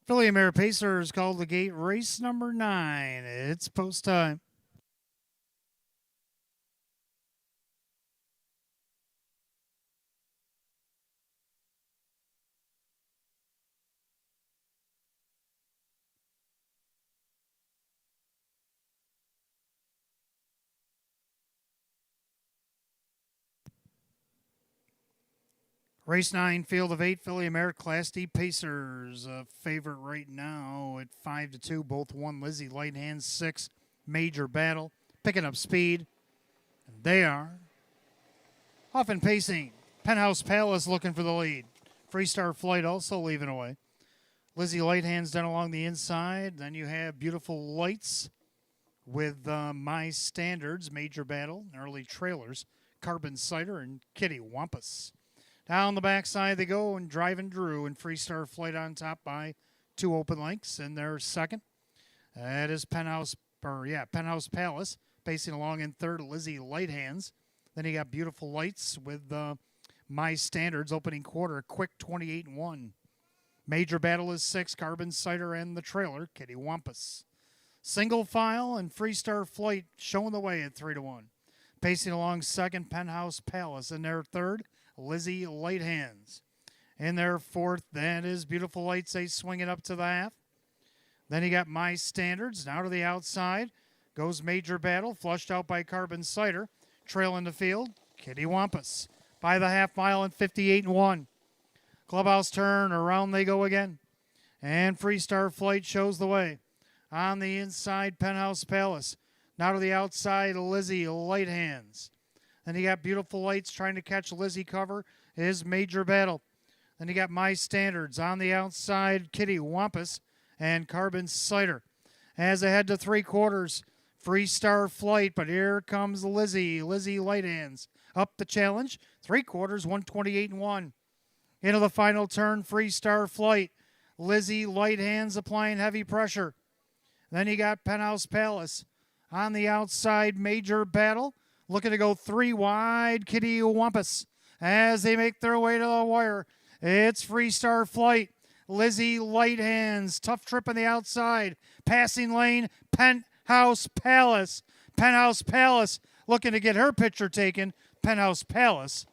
Philly Mare Pacers called the gate race number 9. It's post time. Race 9, field of 8, Philly Mare Class D Pacers. A favorite right now at 5-2. Both won. Lizzie Light Hands 6. Major Battle. Picking up speed. And they are off and pacing. Penthouse Palace looking for the lead. Freestar Flight also leaving away. Lizzie Light Hands down along the inside. Then you have Beautiful Lights with My Standards, Major Battle, early trailers, Carbon Cider, and Kitty Wampus. Down the backside they go, and Driving Drew and Freestar Flight on top by 2 open lengths in their second. That is Penthouse Palace pacing along in third. Lizzie Light Hands. Then you got Beautiful Lights with My Standards opening quarter, a quick 28-1. Major Battle is 6, Carbon Cider and the trailer, Kitty Wampus. Single File and Freestar Flight showing the way at 3-1. Pacing along second, Penthouse Palace. In their third, Lizzie Light Hands. In their fourth, that is Beautiful Lights. They swing it up to the half. Then you got My Standards. Now to the outside goes Major Battle, flushed out by Carbon Cider. Trail in the field, Kitty Wampus. By the half mile and 58-1. Clubhouse turn, around they go again. And Freestar Flight shows the way. On the inside, Penthouse Palace. Now to the outside, Lizzie Light Hands. Then you got Beautiful Lights trying to catch Lizzie cover. Is Major Battle. Then you got My Standards. On the outside, Kitty Wampus and Carbon Cider. As they head to 3/4, Freestar Flight, but here comes Lizzie Light Hands. Up the challenge, 3/4, 128-1. Into the final turn, Freestar Flight. Lizzie Light Hands applying heavy pressure. Then you got Penthouse Palace. On the outside, Major Battle. Looking to go 3 wide, Kitty Wampus. As they make their way to the wire, it's Freestar Flight. Lizzie Light Hands. Tough trip on the outside. Passing lane, Penthouse Palace. Penthouse Palace looking to get her picture taken. Penthouse Palace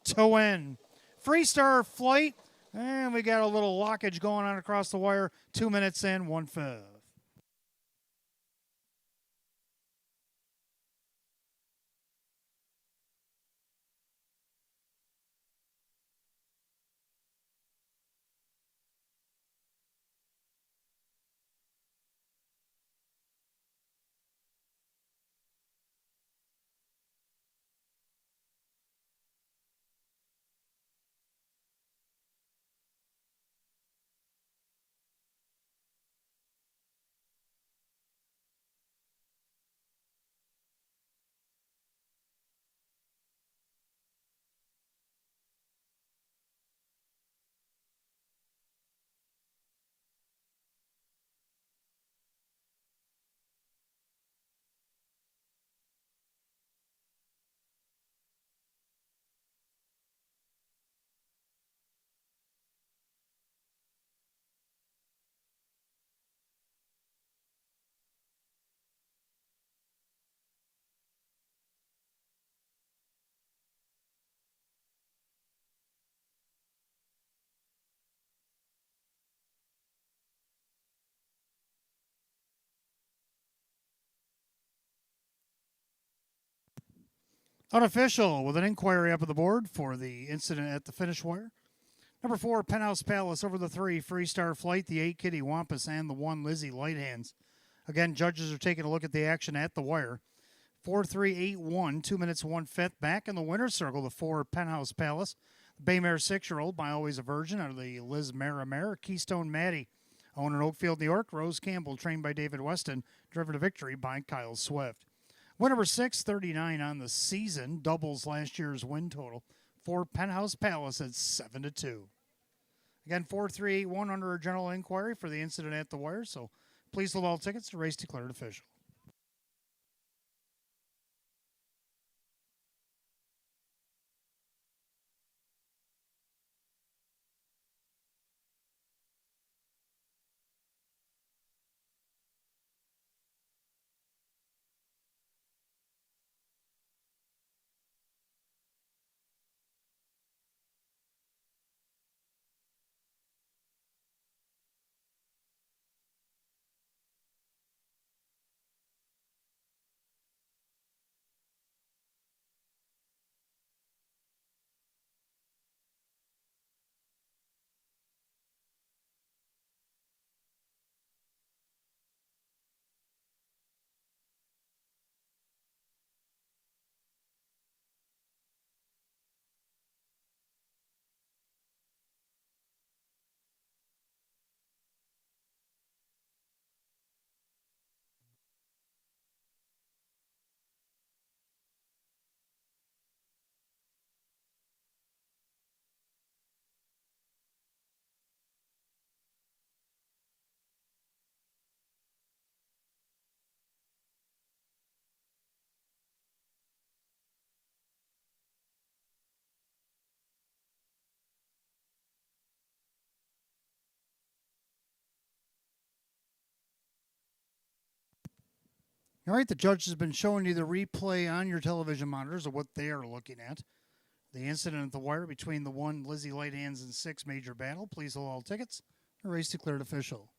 to win. Freestar Flight. And we got a little lockage going on across the wire. 2 minutes and 1/5. Unofficial with an inquiry up on the board for the incident at the finish wire. Number 4, Penthouse Palace over the 3, Freestar Flight, the 8, Kitty Wampus, and the 1, Lizzie Light Hands. Again, judges are taking a look at the action at the wire. 4-3-8-1, 2 minutes 1/5. Back in the winner's circle, the 4, Penthouse Palace. The Baymare 6-year-old, by always a virgin, out of the Liz Mare, Keystone Maddie. Owned in Oakfield, New York. Rose Campbell, trained by David Weston, driven to victory by Kyle Swift. Win number 6, 39 on the season, doubles last year's win total. For Penthouse Palace at 7-2. Again, 4-3-8-1 under a general inquiry for the incident at the wire. So please hold all tickets to race declared official. All right, the judge has been showing you the replay on your television monitors of what they are looking at. The incident at the wire between the 1 Lizzie Light Hands and 6 Major Battle. Please hold all tickets. The race declared official.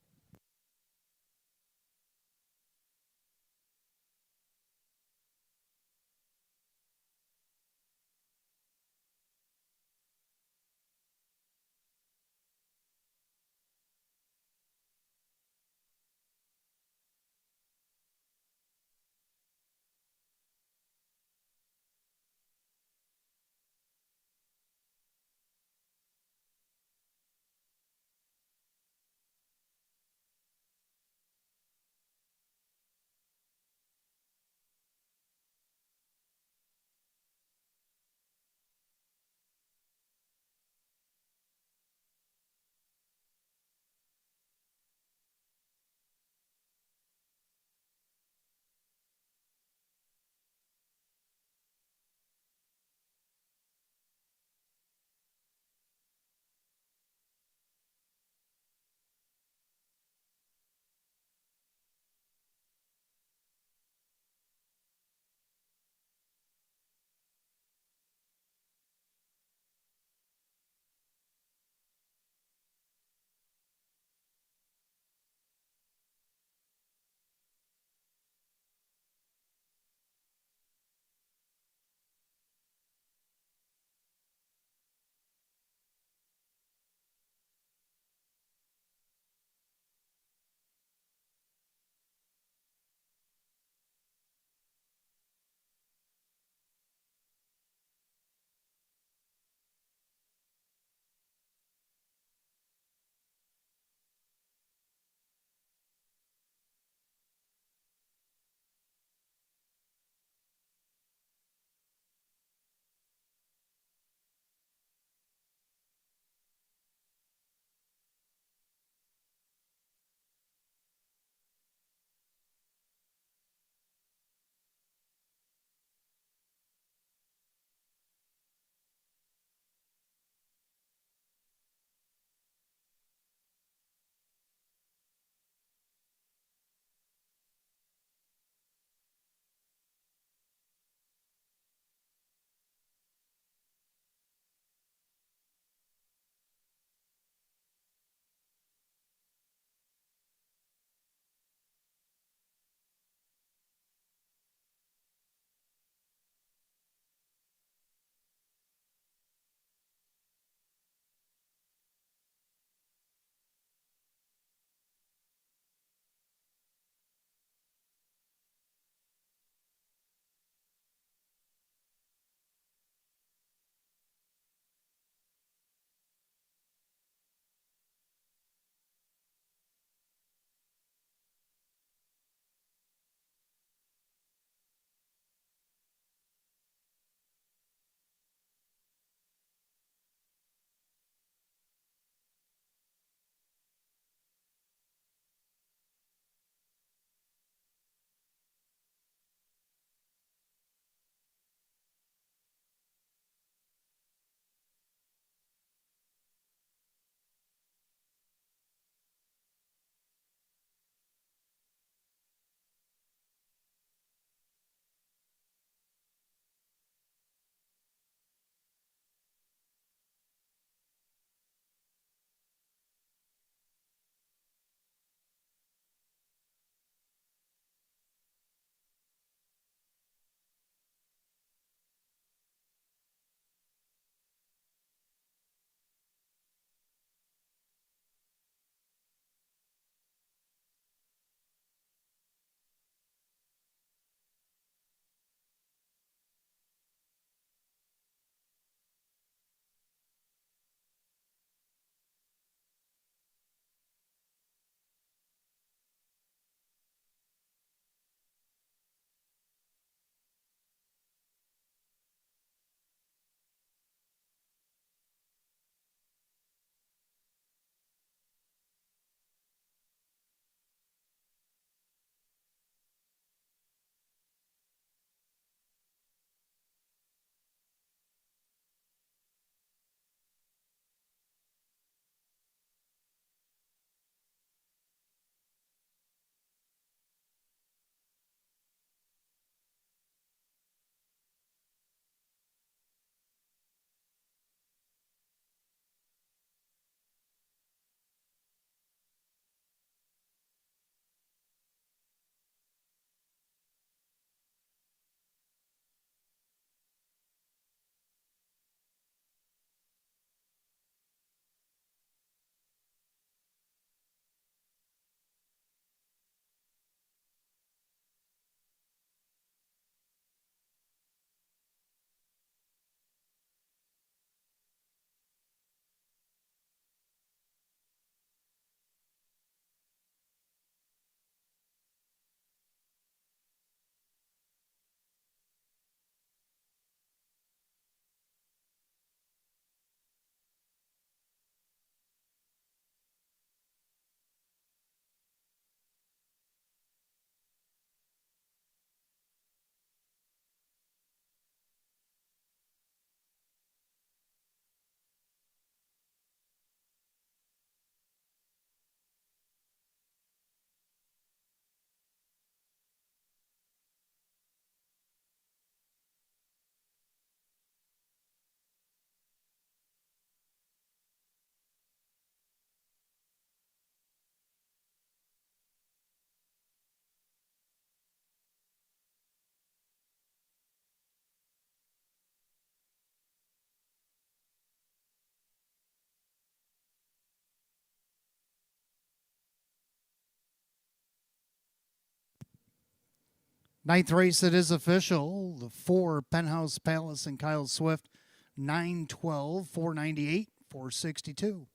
Ninth race, it is official. The 4, Penthouse Palace and Kyle Swift, 912, 498, 462.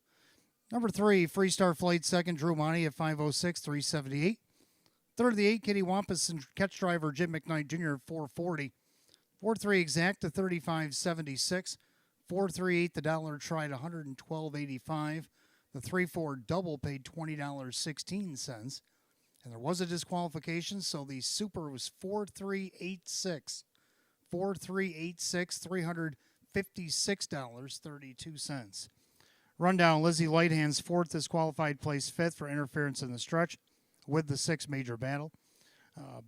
Number 3, Freestar Flight, second, Drew Monty at 506, 378. Third of the 8, Kitty Wampus and catch driver Jim McKnight Jr. at 440. 4-3 exact to 35.76. 4-3-8 the dollar tried 112.85. The 3-4 double paid $20.16. And there was a disqualification, so the super was 4-3-8-6. 4-3-8-6, $356.32. Rundown, Lizzie Lighthand's fourth disqualified, placed fifth for interference in the stretch with the 6 major battle.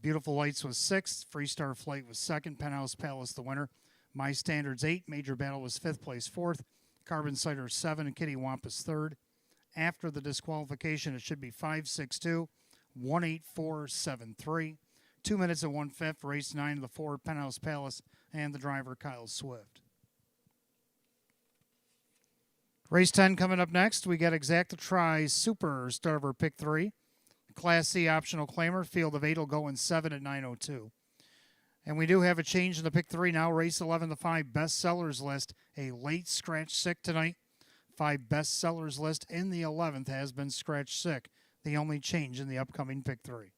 Beautiful Lights was 6th. Freestar Flight was 2nd. Penthouse Palace the winner. My Standards 8. Major Battle was 5th place, 4th. Carbon Cider 7. And Kitty Wampus 3rd. After the disqualification, it should be 5-6-2, 1-8-4-7-3. 2 minutes and 1/5. Race 9 of the 4, Penthouse Palace, and the driver Kyle Swift. Race 10 coming up next. We got Exacta Tri Super Starver Pick 3. Class C optional claimer. Field of 8 will go in 7 at 9:02. And we do have a change in the pick 3 now. Race 11, the 5 best sellers list. A late scratch sick tonight. 5 best sellers list in the 11th has been scratch sick. The only change in the upcoming pick 3.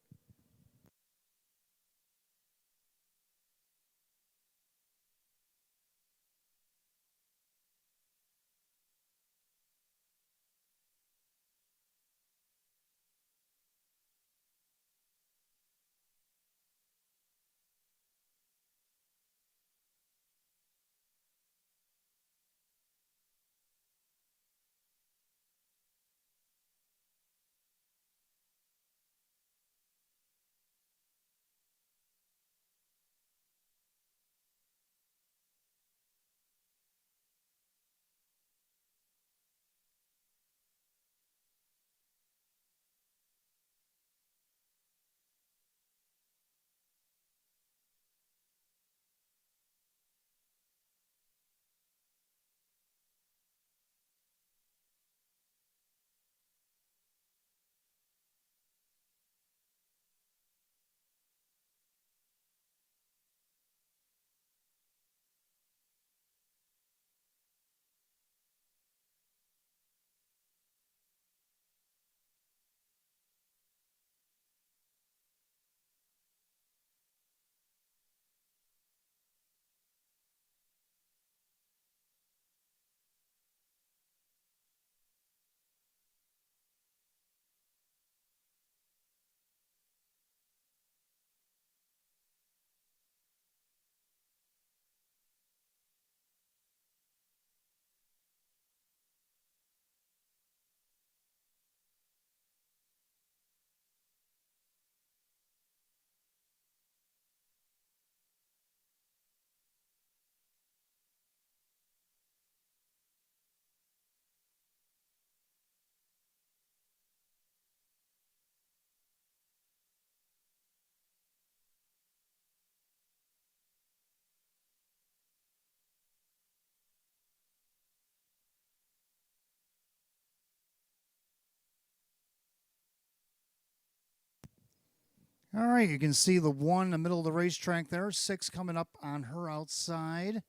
All right, you can see the 1 in the middle of the racetrack there. 6 coming up on her outside.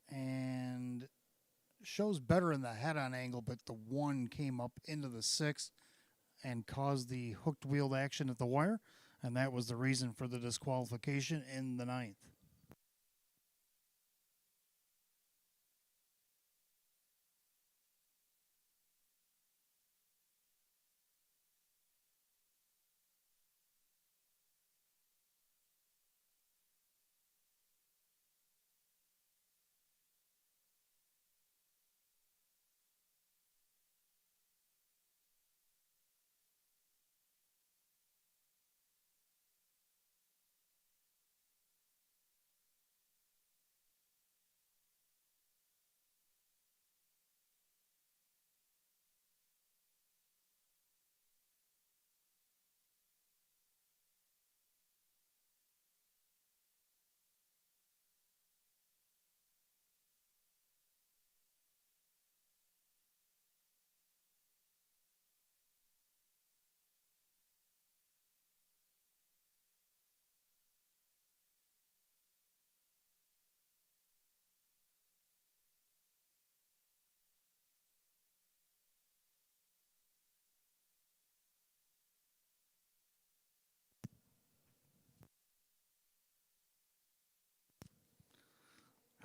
And shows better in the head-on angle, but the 1 came up into the 6 and caused the hooked wheeled action at the wire. And that was the reason for the disqualification in the 9th.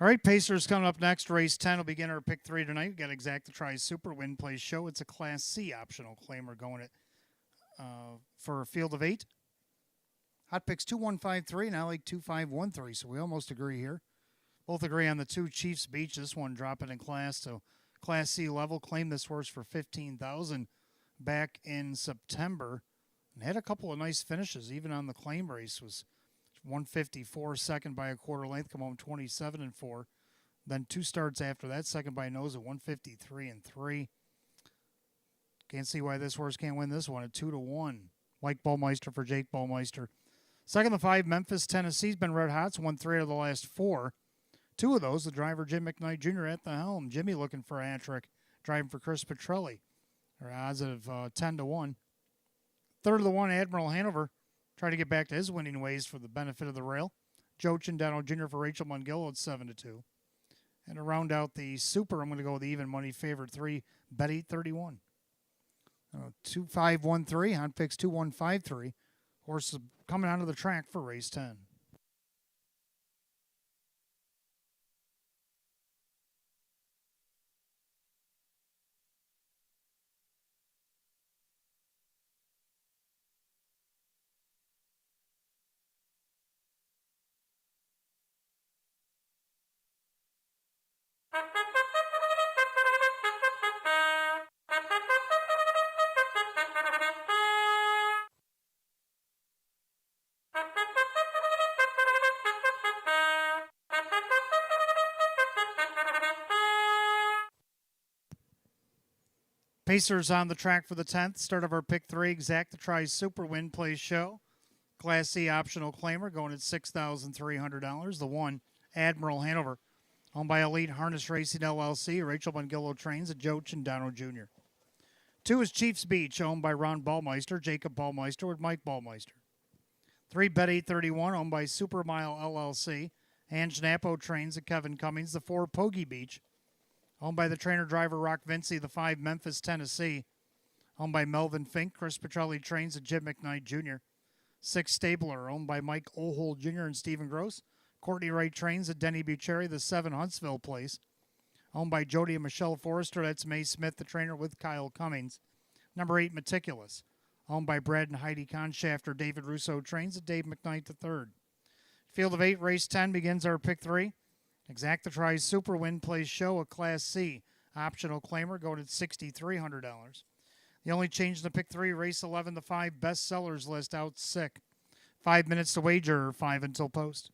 All right, Pacers coming up next. Race 10 will begin our pick 3 tonight. We got Exacta Tries Super Win Play Show. It's a Class C optional claim. We're going it for a field of 8. Hot picks 2153 and Alec 2513. So we almost agree here. Both agree on the 2 Chiefs Beach. This one dropping in class to Class C level. Claimed this horse for $15,000 back in September. And had a couple of nice finishes. Even on the claim race was 154, second by a quarter length, come home 27-4. Then 2 starts after that, second by a nose at 153-3. Can't see why this horse can't win this one at 2-1. Mike Ballmeister for Jake Ballmeister. Second, the 5, Memphis, Tennessee's been red hot. It's won 3 out of the last 4. 2 of those, the driver Jim McKnight Jr. at the helm. Jimmy looking for a hat trick, driving for Chris Petrelli. Their odds of 10-1. Third of the 1, Admiral Hanover. Try to get back to his winning ways for the benefit of the rail. Joe Chindano Jr. for Rachel Mungillo at 7-2. And to round out the super, I'm going to go with the even money favorite 3, Bet 831. 2513 on picks 2153. Horse coming onto the track for race 10. Pacers on the track for the 10th. Start of our pick 3. Exacta Tries Super Win Play Show. Class C optional claimer going at $6,300. The 1, Admiral Hanover. Owned by Elite Harness Racing LLC. Rachel Mungillo trains at Joe Chindano Jr. 2 is Chiefs Beach, owned by Ron Ballmeister, Jacob Ballmeister with Mike Ballmeister. 3, Bet 831, owned by Supermile LLC. Ange Napo trains at Kevin Cummings. The 4, Pogie Beach, owned by the trainer-driver Rock Vinci. The 5, Memphis, Tennessee, owned by Melvin Fink. Chris Petrelli trains at Jim McKnight Jr. 6, Stabler, owned by Mike Ohold Jr. and Stephen Gross. Courtney Wright trains at Denny Bucherri. The 7, Huntsville Place, owned by Jody and Michelle Forrester. That's May Smith, the trainer, with Kyle Cummings. Number 8, Meticulous, owned by Brad and Heidi Conshafter. David Russo trains at Dave McKnight III. Field of 8, race 10 begins our pick 3. Exacta Tries Super Win Play Show, a Class C optional claimer, going at $6,300. The only change in the pick 3, race 11, the 5, Best Sellers list out sick. 5 minutes to wager, 5 until post.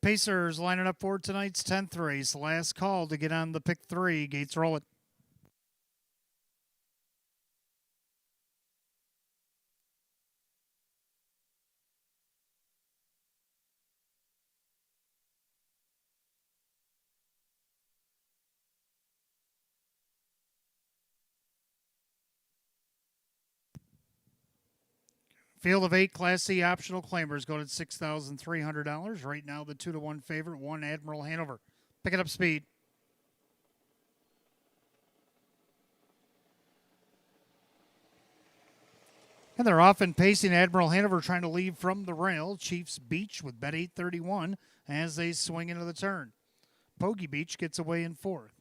Pacers lining up for tonight's 10th race. Last call to get on the pick 3. Gates roll it. Field of 8 Class C optional claimers go at $6,300. Right now, the 2-1 favorite, 1 Admiral Hanover. Picking up speed. And they're often pacing Admiral Hanover trying to leave from the rail. Chiefs Beach with bet 831 as they swing into the turn. Pogey Beach gets away in 4th.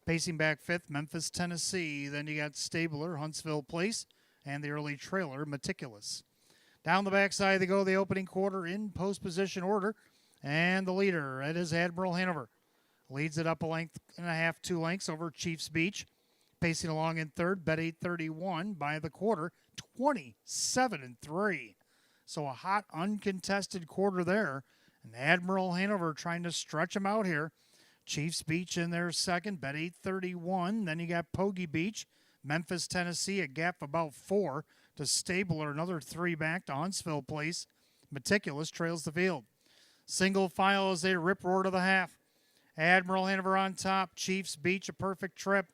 Pacing back 5th, Memphis, Tennessee. Then you got Stabler, Huntsville Place, and the early trailer, Meticulous. Down the backside they go, the opening quarter in post position order. And the leader, it is Admiral Hanover. Leads it up a length and a half, 2 lengths over Chiefs Beach. Pacing along in 3rd, bet 831 by the quarter, 27-3. So a hot, uncontested quarter there. And Admiral Hanover trying to stretch them out here. Chiefs Beach in there 2nd, bet 831. Then you got Pogey Beach, Memphis, Tennessee, a gap about 4 to Stabler, another 3 back to Huntsville Place. Meticulous trails the field. Single file as they rip roar to the half. Admiral Hanover on top. Chiefs Beach, a perfect trip.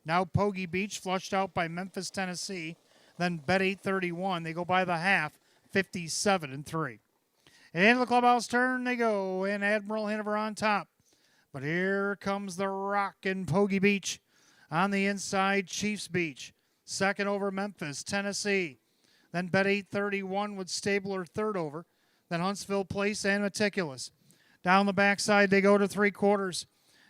Now Pogey Beach flushed out by Memphis, Tennessee. Then bet 831. They go by the half, 57-3. Into the clubhouse turn they go, and Admiral Hanover on top. But here comes the rockin' Pogey Beach. On the inside, Chiefs Beach. 2nd over Memphis, Tennessee. Then bet 831 with Stabler 3rd over. Then Huntsville Place and Meticulous. Down the backside they go to 3/4.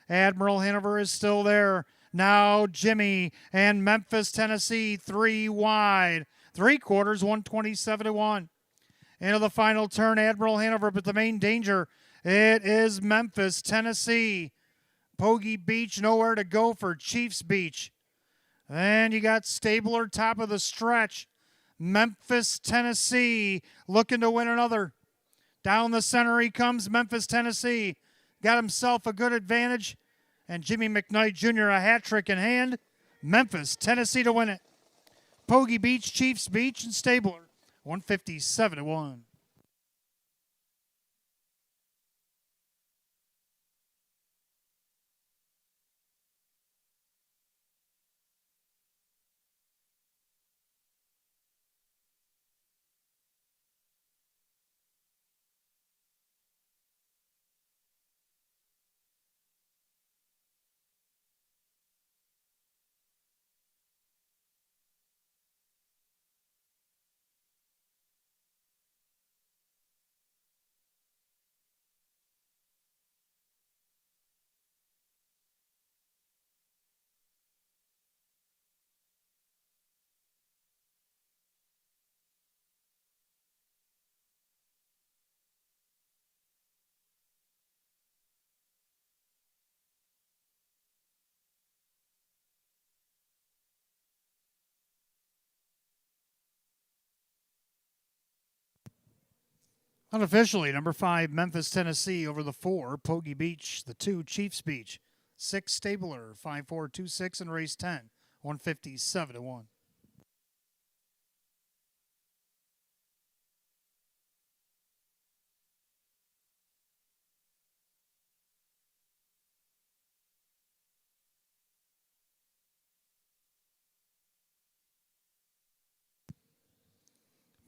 Admiral Hanover is still there. Now Jimmy and Memphis, Tennessee, 3 wide. 3/4, 127-1. Into the final turn, Admiral Hanover, but the main danger, it is Memphis, Tennessee. Pogey Beach, nowhere to go for Chiefs Beach. Then you got Stabler, top of the stretch. Memphis, Tennessee, looking to win another. Down the center he comes, Memphis, Tennessee. Got himself a good advantage. And Jimmy McKnight Jr. a hat trick in hand. Memphis, Tennessee to win it. Pogey Beach, Chiefs Beach, and Stabler, 157-1. Unofficially, number 5, Memphis, Tennessee over the 4, Pogey Beach. The 2, Chiefs Beach. 6, Stabler, 5-4-2-6 in race 10, 157-1.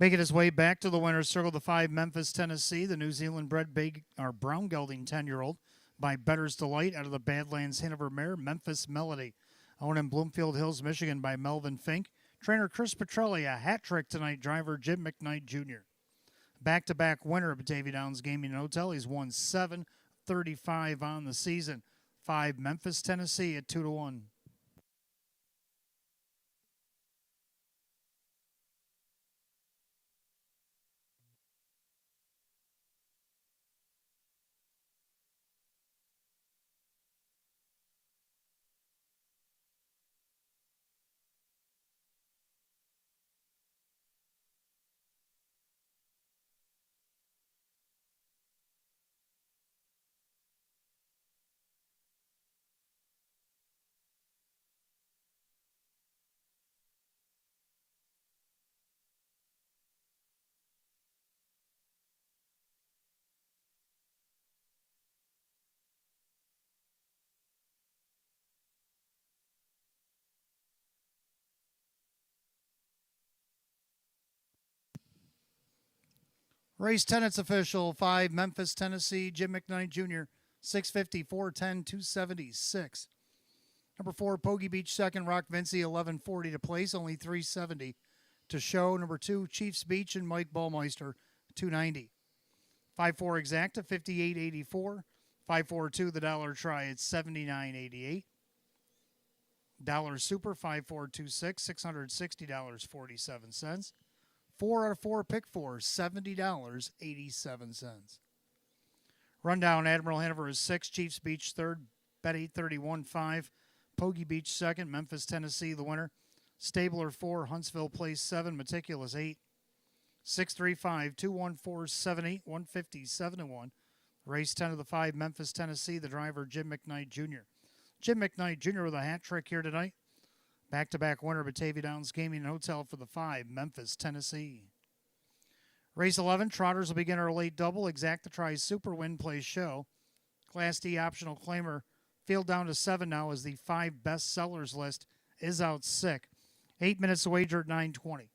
Making his way back to the winner's circle, the 5, Memphis, Tennessee, the New Zealand bred brown gelding 10-year-old by Better's Delight out of the Badlands Hanover mare, Memphis Melody. Owned in Bloomfield Hills, Michigan by Melvin Fink. Trainer Chris Petrelli, a hat trick tonight, driver Jim McKnight Jr. Back-to-back winner of Batavia Downs Gaming and Hotel. He's won 735 on the season. 5, Memphis, Tennessee at 2-1. Race 10, it's official. 5, Memphis, Tennessee, Jim McKnight Jr., 650, 410, 276. Number 4, Pogie Beach second, Rock Vinci, 1140 to place, only 370 to show. Number 2, Chiefs Beach and Mike Ballmeister, 290. 5-4 Exacta, 58.84. 5-4-2, the dollar try, it's 79.88. Dollar Super, 5426, $660.47. 4 out of 4 pick 4, $70.87. Rundown, Admiral Hanover is 6, Chiefs Beach third, bet 831.5. Pogie Beach second, Memphis, Tennessee the winner. Stabler 4, Huntsville Place 7, Meticulous 8. 635 214 78 157 1. Race 10 of the 5, Memphis, Tennessee, the driver Jim McKnight Jr. Jim McKnight Jr. with a hat trick here tonight. Back-to-back winner, Batavia Downs Gaming and Hotel for the 5, Memphis, Tennessee. Race 11, Trotters will begin our late double. Exacta tries Super Win Plays Show. Class D optional claimer. Field down to 7 now as the 5 best sellers list is out sick. 8 minutes to wager at 9:20.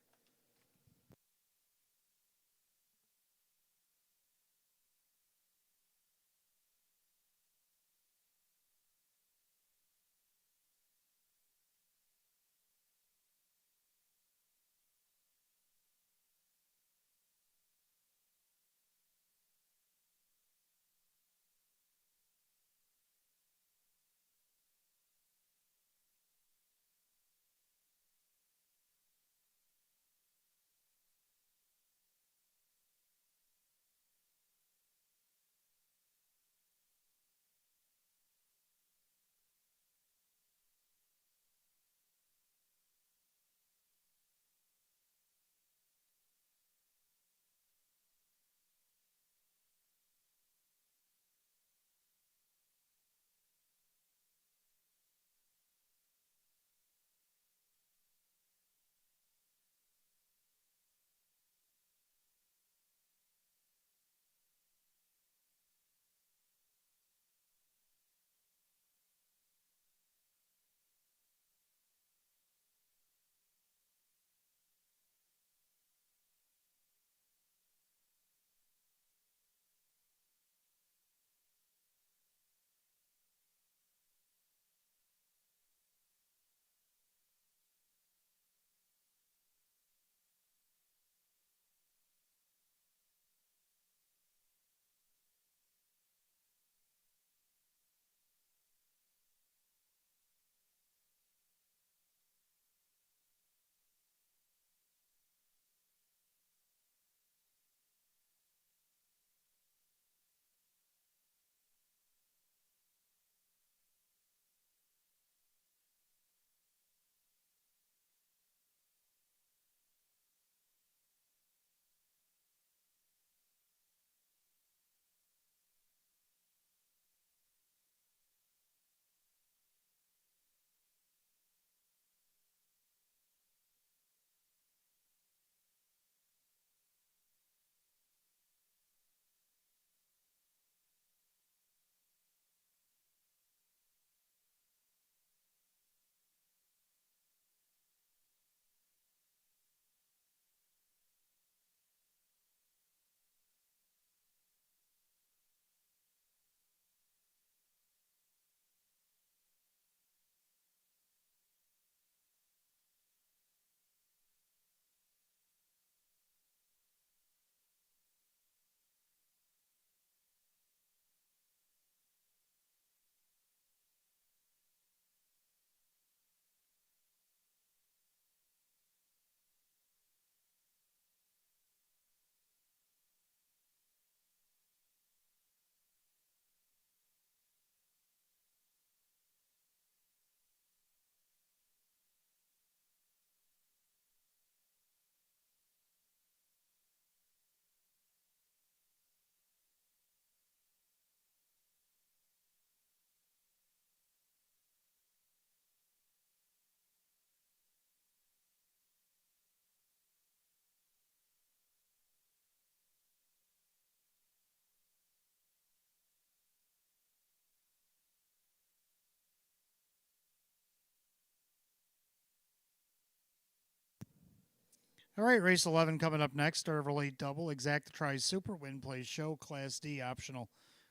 All right, race 11 coming up next. Start of a late double. Exacta Tries Super Win Plays Show, Class D optional.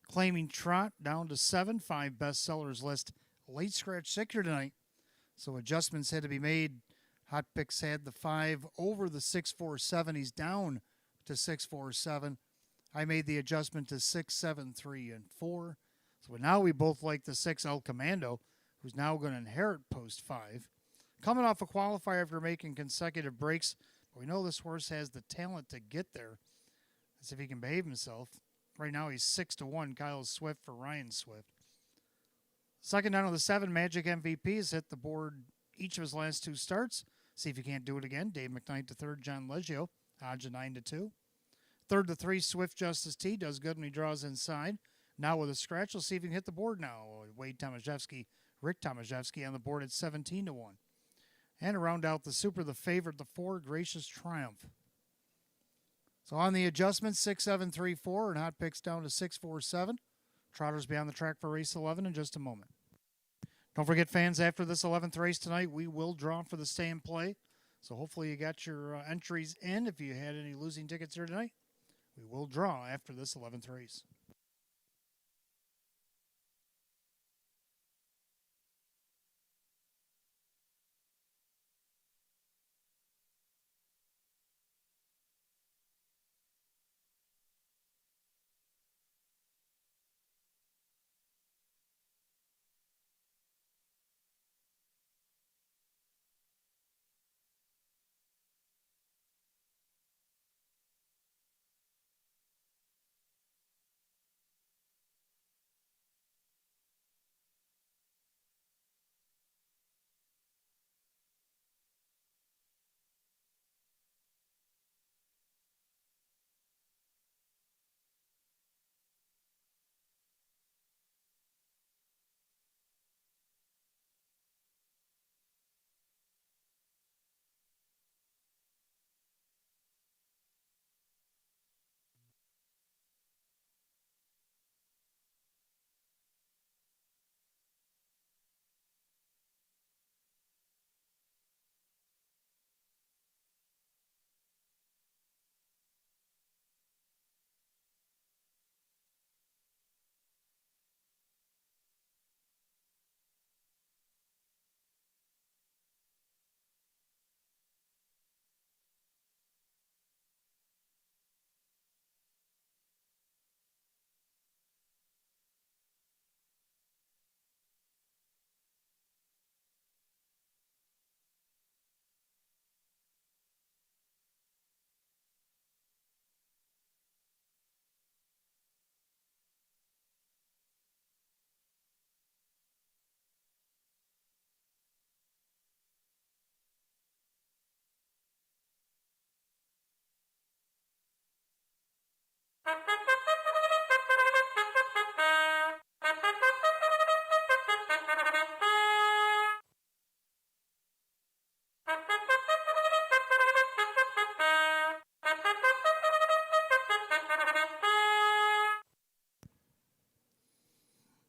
Claiming Trot down to 7. 5 bestsellers list. Late scratch sticker tonight. So adjustments had to be made. Hot Picks had the 5 over the 647. He's down to 647. I made the adjustment to 6, 7, 3, and 4. So now we both like the 6 El Commando, who's now going to inherit post 5. Coming off a qualifier after making consecutive breaks, but we know this horse has the talent to get there. As if he can behave himself. Right now he's 6-1. Kyle Swift for Ryan Swift. Second down of the 7, Magic MVP has hit the board each of his last 2 starts. See if he can't do it again. Dave McKnight to third, John Leggio, odds of 9-2. Third to 3, Swift Justice T does good when he draws inside. Now with a scratch, we'll see if he can hit the board now. Wade Tomaszewski, Rick Tomaszewski on the board at 17-1. And to round out the Super, the favorite, the 4, Gracious Triumph. So on the adjustment, 6, 7, 3, 4, and Hot Picks down to 6, 4, 7. Trotters be on the track for race 11 in just a moment. Don't forget, fans, after this 11th race tonight, we will draw for the stay and play. So hopefully you got your entries in. If you had any losing tickets here tonight, we will draw after this 11th race.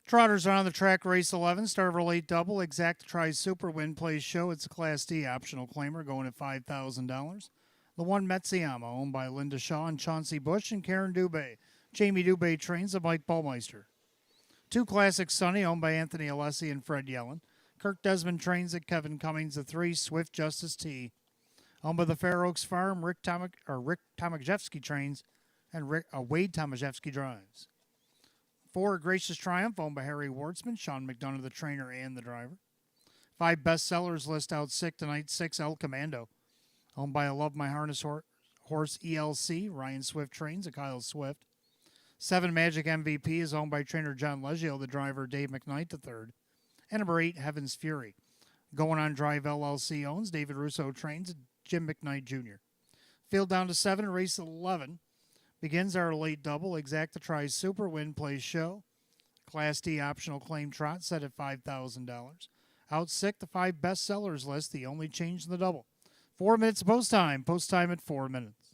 Trotters are on the track, race 11, start of a late double. Exacta Tries Super Win Plays Show. It's a Class D optional claimer going at $5,000. The 1 Metziama, owned by Linda Shaw and Chauncey Bush and Karen Dubé. Jamie Dubé trains the Mike Ballmeister. 2 Classic Sunny, owned by Anthony Alessi and Fred Yellen. Kirk Desmond trains at Kevin Cummings. The 3 Swift Justice T, owned by the Fair Oaks Farm. Rick Tomaszewski trains and Wade Tomaszewski drives. 4 Gracious Triumph, owned by Harry Wartzman, Sean McDonough, the trainer and the driver. 5 bestsellers list out sick tonight. 6 El Commando, owned by I Love My Harness Horse ELC, Ryan Swift trains at Kyle Swift. 7 Magic MVP is owned by trainer John Leggio, the driver Dave McKnight, the third. And number 8 Heaven's Fury. Going on Drive LLC owns David Russo trains Jim McKnight Jr. Field down to 7, race 11. Begins our late double. Exacta Tries Super Win Plays Show. Class D optional claim trot set at $5,000. Out sick, the 5 bestsellers list, the only change in the double. 4 minutes post time. Post time at 4 minutes.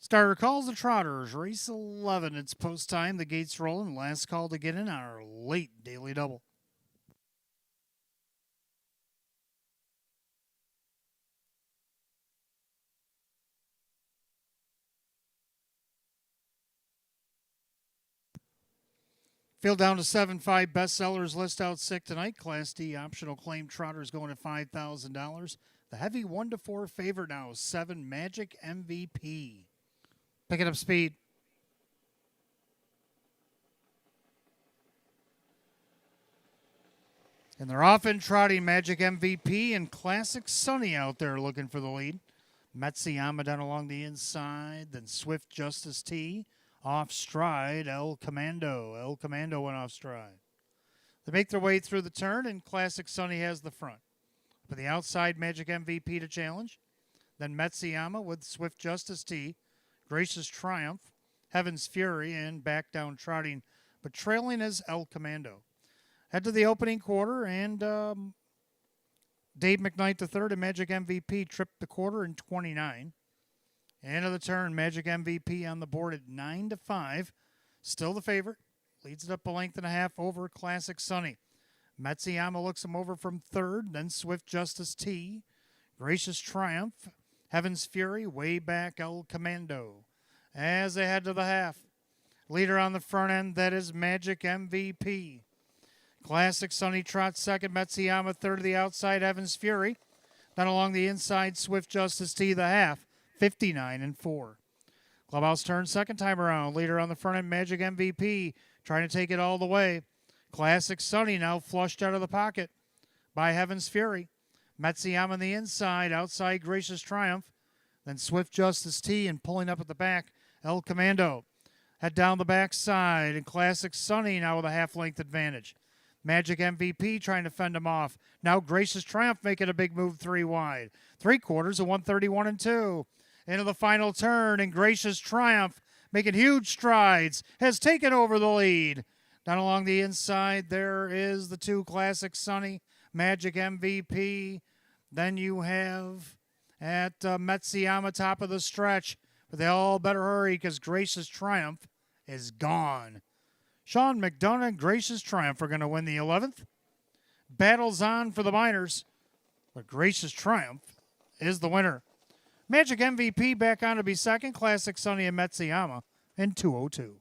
Starter calls the Trotters. Race 11. It's post time. The gates rolling. Last call to get in on our late daily double. Field down to 7-5 bestsellers list out sick tonight. Class D optional claim Trotters going at $5,000. The heavy 1-4 favorite now, 7 Magic MVP. Picking up speed. And they're off and trotting Magic MVP and Classic Sunny out there looking for the lead. Metsuyama down along the inside. Then Swift Justice T. Off stride, El Commando. El Commando went off stride. They make their way through the turn, and Classic Sunny has the front. For the outside, Magic MVP to challenge. Then Metsuyama with Swift Justice T. Gracious Triumph. Heaven's Fury, and back down trotting. But trailing is El Commando. Head to the opening quarter, and Dave McKnight III and Magic MVP tripped the quarter in 29. End of the turn, Magic MVP on the board at 9-5. Still the favorite. Leads it up a length and a half over Classic Sunny. Metsuyama looks him over from third, then Swift Justice T. Gracious Triumph. Heaven's Fury, way back El Commando. As they head to the half. Leader on the front end, that is Magic MVP. Classic Sunny trots second, Metsuyama third to the outside, Heaven's Fury. Then along the inside, Swift Justice T, the half, 59-4. Clubhouse turn second time around. Leader on the front end, Magic MVP, trying to take it all the way. Classic Sunny now flushed out of the pocket by Heaven's Fury. Metsuyama on the inside, outside Gracious Triumph. Then Swift Justice T, and pulling up at the back, El Commando. Head down the back side, and Classic Sunny now with a half-length advantage. Magic MVP trying to fend him off. Now Gracious Triumph making a big move 3 wide. 3/4 of 131-2. Into the final turn, and Gracious Triumph making huge strides, has taken over the lead. Down along the inside, there is the 2 Classic Sunny, Magic MVP. Then you have at Metsuyama top of the stretch. But they all better hurry because Gracious Triumph is gone. Sean McDonough and Gracious Triumph are going to win the 11th. Battles on for the minors, but Gracious Triumph is the winner. Magic MVP back on to be second. Classic Sunny and Metsuyama in 2:02.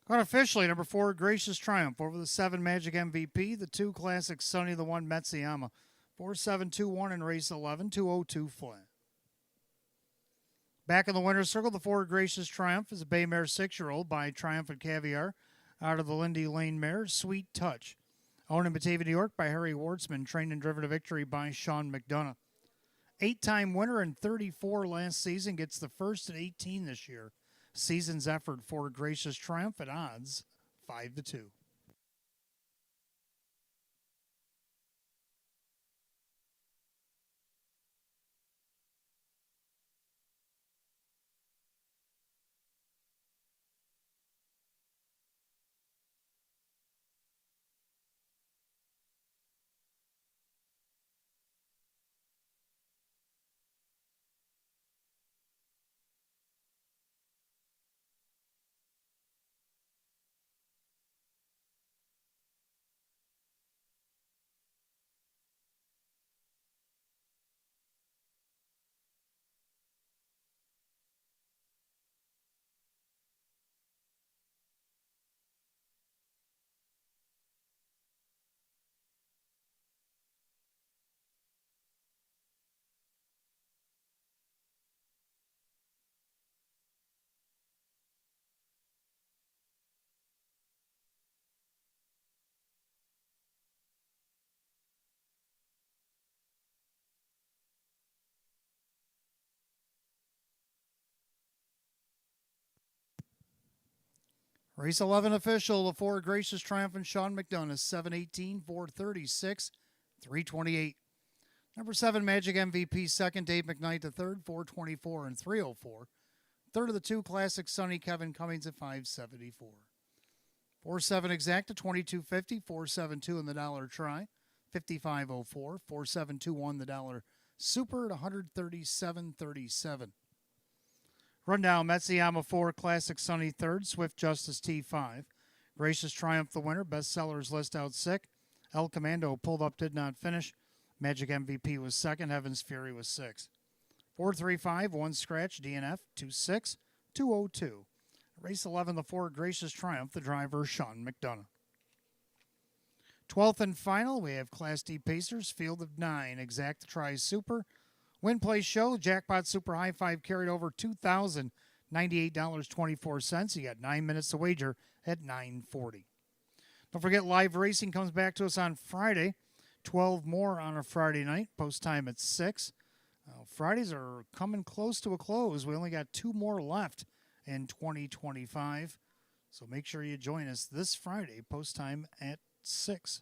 Unofficially, number 4, Gracious Triumph over the 7 Magic MVP, the 2 Classic Sunny, the 1 Metsuyama. 4-7-2-1 in race 11, 2:02 flat. Back in the winner's circle, the 4 Gracious Triumph is a bay mare 6-year-old by Triumph and Caviar out of the Lindy Lane mare, Sweet Touch. Owned in Batavia, New York by Harry Wardsman, trained and driven to victory by Sean McDonough. 8-time winner in 34 last season, gets the first at 18 this year. Season's effort for Gracious Triumph at odds 5-2. Race 11 official, the four Gracious Triumphant Sean McDonough, 718, 436, 328. Number 7, Magic MVP, second, Dave McKnight, the third, 424 and 304. Third of the two, Classic Sonny Kevin Cummings at 574. 4-7 exacta, 2250, 472 in the dollar try, 5504, 4721 the dollar super at 137.37. Rundown, Metsuyama 4, Classic Sonny third, Swift Justice T5. Gracious Triumph the winner, bestsellers list out sick. El Commando pulled up, did not finish. Magic MVP was second, Heaven's Fury was 6. 435, 1 scratch, DNF, 26, 202. Race 11, the 4, Gracious Triumph, the driver, Sean McDonough. 12th and final, we have Class D Pacers, field of 9, exact try super. Win play show, jackpot super high 5 carried over $2,098.24. You got 9 minutes to wager at 9:40. Don't forget, live racing comes back to us on Friday. 12 more on a Friday night, post time at 6. Fridays are coming close to a close. We only got 2 more left in 2025. So make sure you join us this Friday, post time at 6.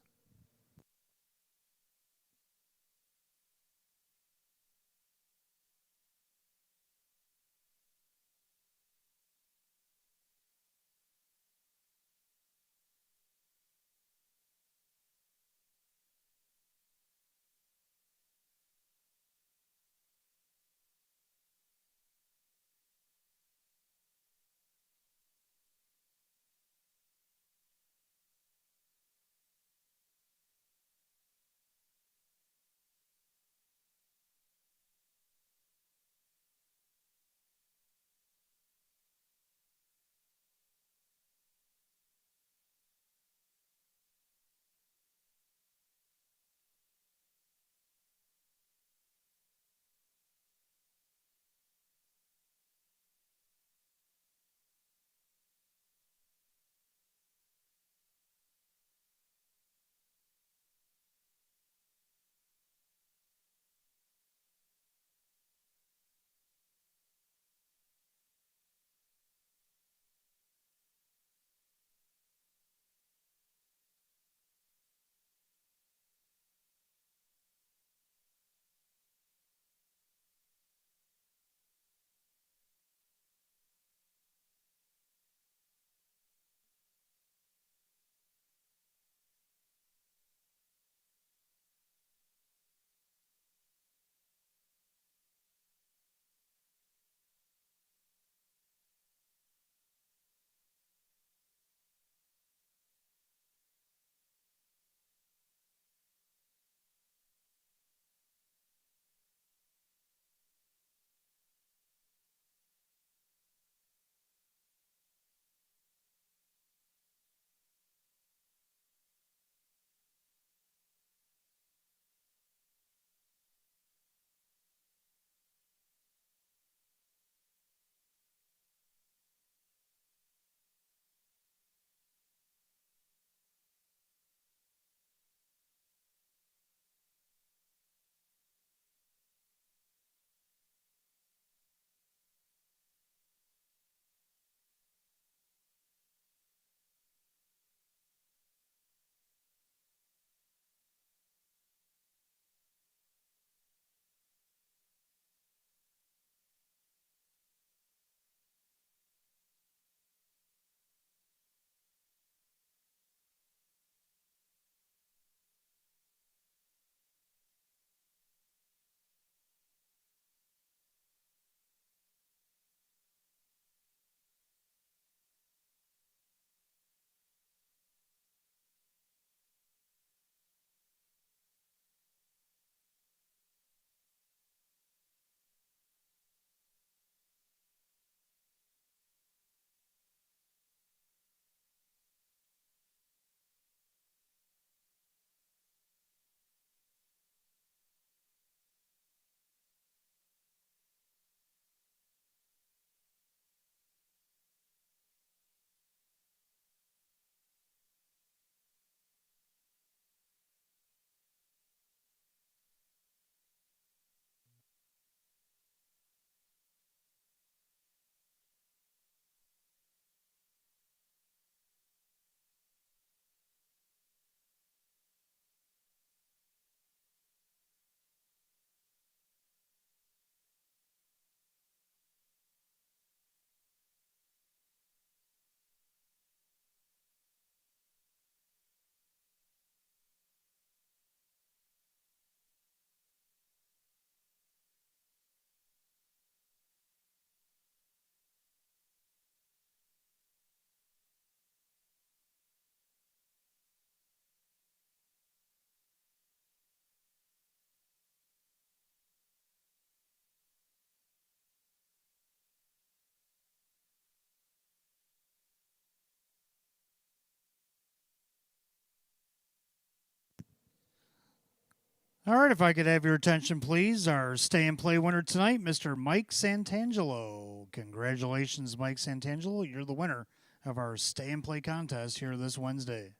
All right, if I could have your attention, please. Our stay and play winner tonight, Mr. Mike Santangelo. Congratulations, Mike Santangelo. You're the winner of our stay and play contest here this Wednesday.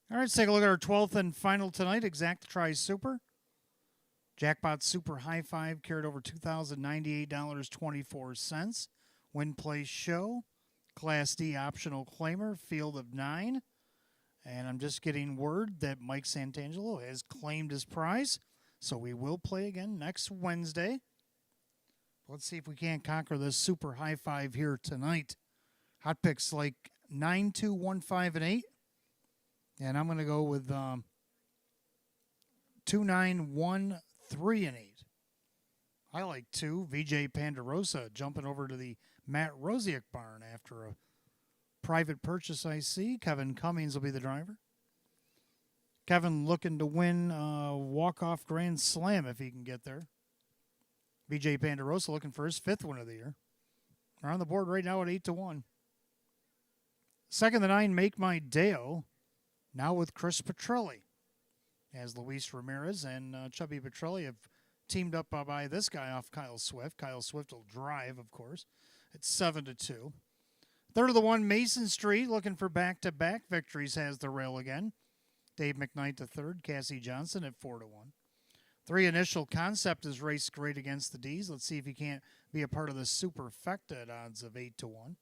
All right, let's take a look at our 12th and final tonight. Exact Try Super. Jackpot Super High Five carried over $2,098.24. Win Play Show. Class D optional claimer. Field of 9. And I'm just getting word that Mike Santangelo has claimed his prize. So we will play again next Wednesday. Let's see if we can't conquer this Super High Five here tonight. Hot picks like 9, 2, 1, 5, and 8. And I'm going to go with 2, 9, 1, 3, and 8. I like 2. VJ Pandarosa jumping over to the Matt Rosiak barn after a private purchase, I see. Kevin Cummings will be the driver. Kevin looking to win walk-off Grand Slam if he can get there. VJ Pandarosa looking for his 5th win of the year. They're on the board right now at 8-1. Second to 9, Make My Deo. Now with Chris Petrelli, as Luis Ramirez and Chubby Petrelli have teamed up by this guy off Kyle Swift. Kyle Swift will drive, of course. It's 7-2. Third of the 1, Mason Street, looking for back-to-back victories, has the rail again. Dave McKnight to third, Cassie Johnson at 4-1. 3, Initial Concept is raced great against the D's. Let's see if he can't be a part of the Superfecta at odds of 8-1.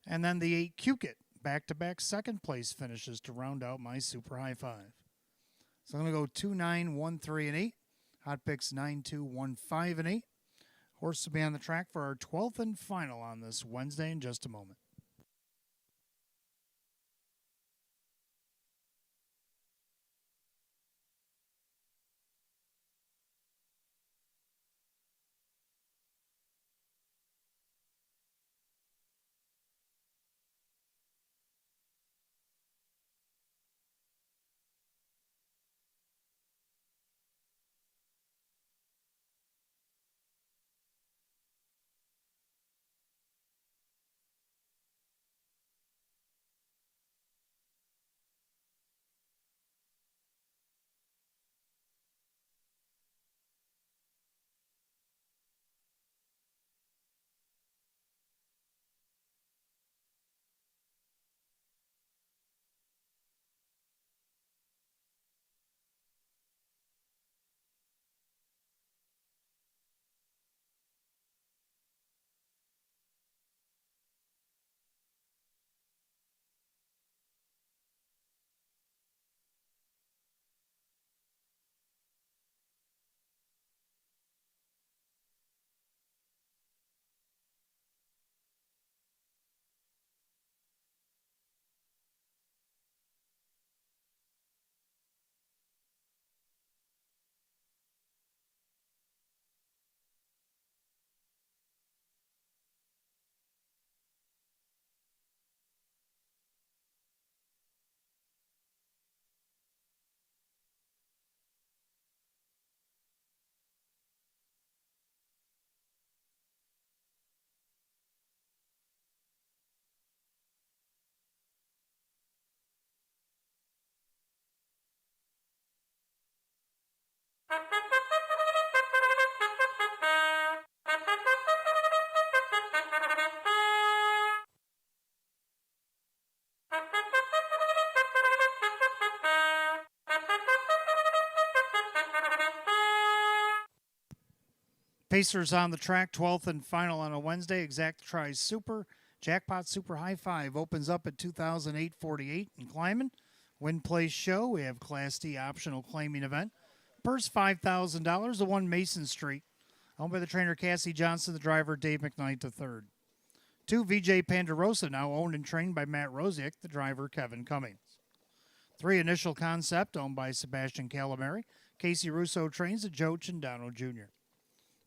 And then the 8, Cukit. Back-to-back second place finishes to round out my Super High Five. So I'm going to go 2, 9, 1, 3, and 8. Hot picks 9, 2, 1, 5, and 8. Horse will be on the track for our 12th and final on this Wednesday in just a moment. Pacers on the track, 12th and final on a Wednesday. Exact Try Super. Jackpot Super High Five opens up at $2,848 in climbing. Win Place Show, we have Class D optional claiming event. Purse $5,000. The 1, Mason Street. Owned by the trainer Cassie Johnson, the driver Dave McKnight to third. 2, VJ Pandarosa, now owned and trained by Matt Rosiak, the driver Kevin Cummings. 3, Initial Concept, owned by Sebastian Calamari. Casey Russo trains at Joe Chindano Jr.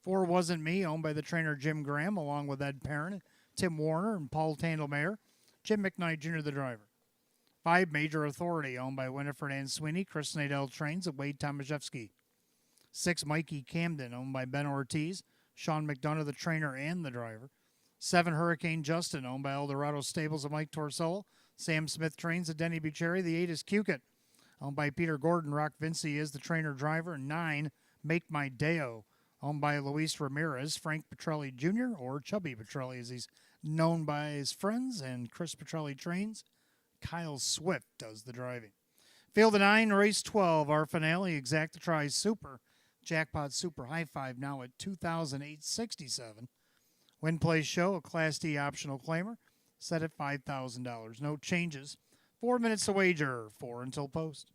4, Wasn't Me, owned by the trainer Jim Graham, along with Ed Perrin, Tim Warner, and Paul Tandelmayer. Jim McKnight Jr., the driver. 5, Major Authority, owned by Winifred Ann Sweeney. Chris Nadell trains at Wade Tomaszewski. 6, Mikey Camden, owned by Ben Ortiz. Sean McDonough, the trainer and the driver. 7, Hurricane Justin, owned by Eldorado Stables of Mike Torsello. Sam Smith trains at Denny Bucherri. The 8 is Cukit, owned by Peter Gordon. Rock Vinci is the trainer driver. 9, Make My Deo, owned by Luis Ramirez. Frank Petrelli Jr., or Chubby Petrelli as he's known by his friends, and Chris Petrelli trains. Kyle Swift does the driving. Field of 9, race 12, our finale, Exactatri Super. Jackpot Super High Five now at $2,867. Win Play Show, a Class D optional claimer, set at $5,000. No changes. 4 minutes to wager, 4 until post.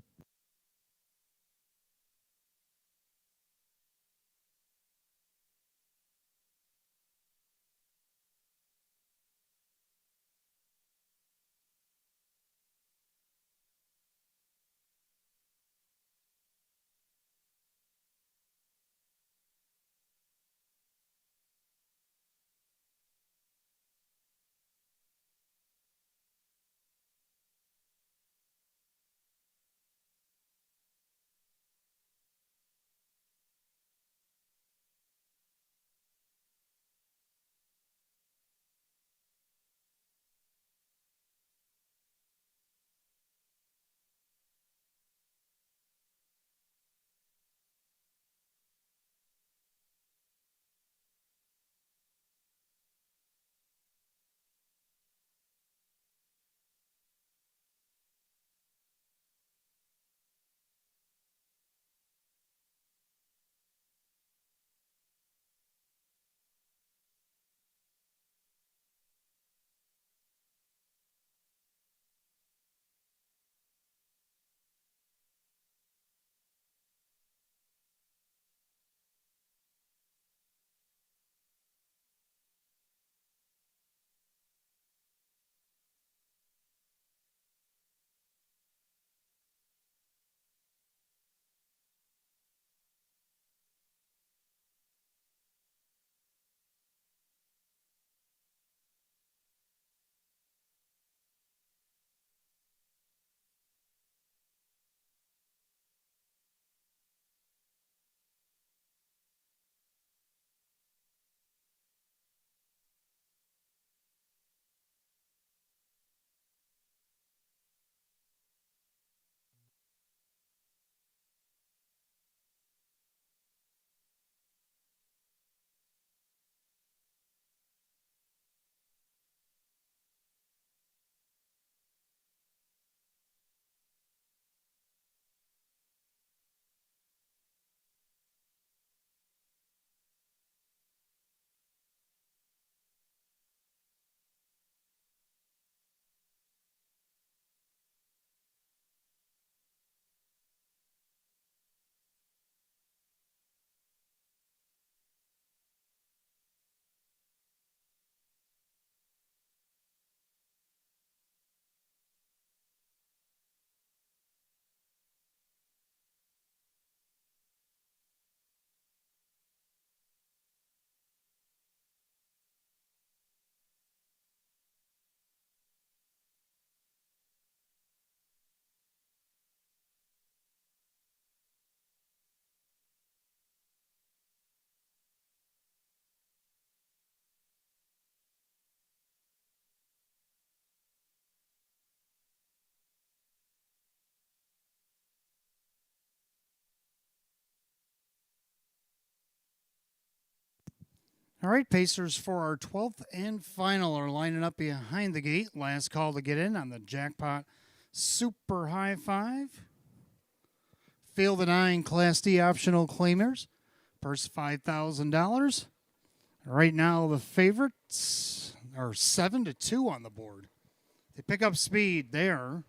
All right, Pacers for our 12th and final are lining up behind the gate. Last call to get in on the Jackpot Super High Five. Field of 9 Class D optional claimers. Purse $5,000. Right now, the favorites are 7-2 on the board. They pick up speed there.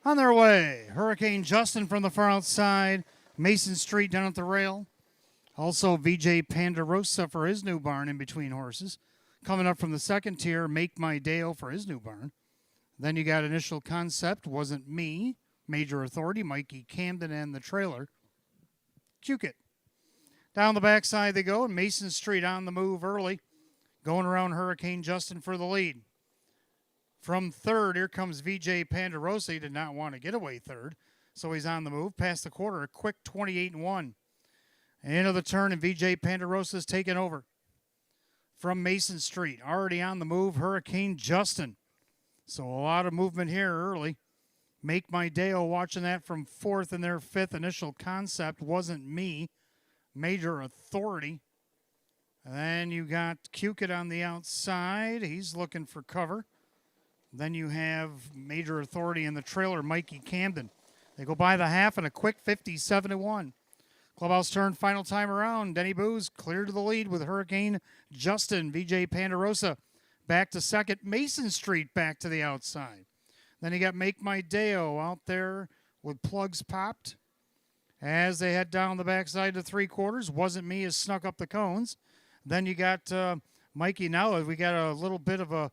On their way, Hurricane Justin from the far outside. Mason Street down at the rail. Also, VJ Pandarosa for his new barn in between horses. Coming up from the second tier, Make My Deo for his new barn. Then you got Initial Concept, Wasn't Me, Major Authority, Mikey Camden, and the trailer. Cukit. Down the backside they go, and Mason Street on the move early. Going around Hurricane Justin for the lead. From third, here comes VJ Pandarosa. He did not want to get away third, so he's on the move. Past the quarter, a quick 28-1. Into the turn, and VJ Pandarosa's taken over. From Mason Street, already on the move, Hurricane Justin. So a lot of movement here early. Make My Day-O watching that from fourth in their fifth. Initial Concept, Wasn't Me. Major Authority. And then you got Cukit on the outside. He's looking for cover. Then you have Major Authority in the trailer, Mikey Camden. They go by the half in a quick 57-1. Clubhouse turn final time around. Denny Booz clear to the lead with Hurricane Justin. VJ Pandarosa back to second. Mason Street back to the outside. Then you got Make My Day-O out there with plugs popped. As they head down the backside to three quarters, Wasn't Me has snuck up the cones. Then you got Mikey now. We got a little bit of a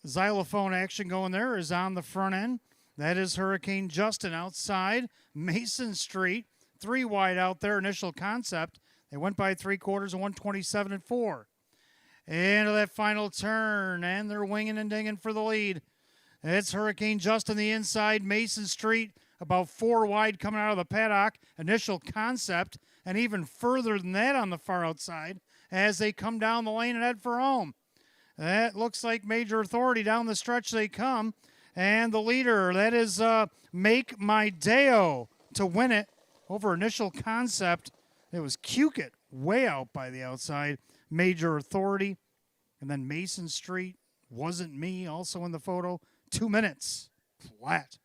xylophone action going there is on the front end. That is Hurricane Justin outside. Mason Street, three wide out there. Initial Concept. They went by three quarters and 127-4. Into that final turn, and they're winging and dinging for the lead. It's Hurricane Justin the inside. Mason Street about four wide coming out of the paddock. Initial Concept, and even further than that on the far outside as they come down the lane and head for home. That looks like Major Authority. Down the stretch they come. And the leader, that is Make My Day-O to win it over Initial Concept. It was Cukit way out by the outside. Major Authority. And then Mason Street, Wasn't Me, also in the photo. 2 minutes flat.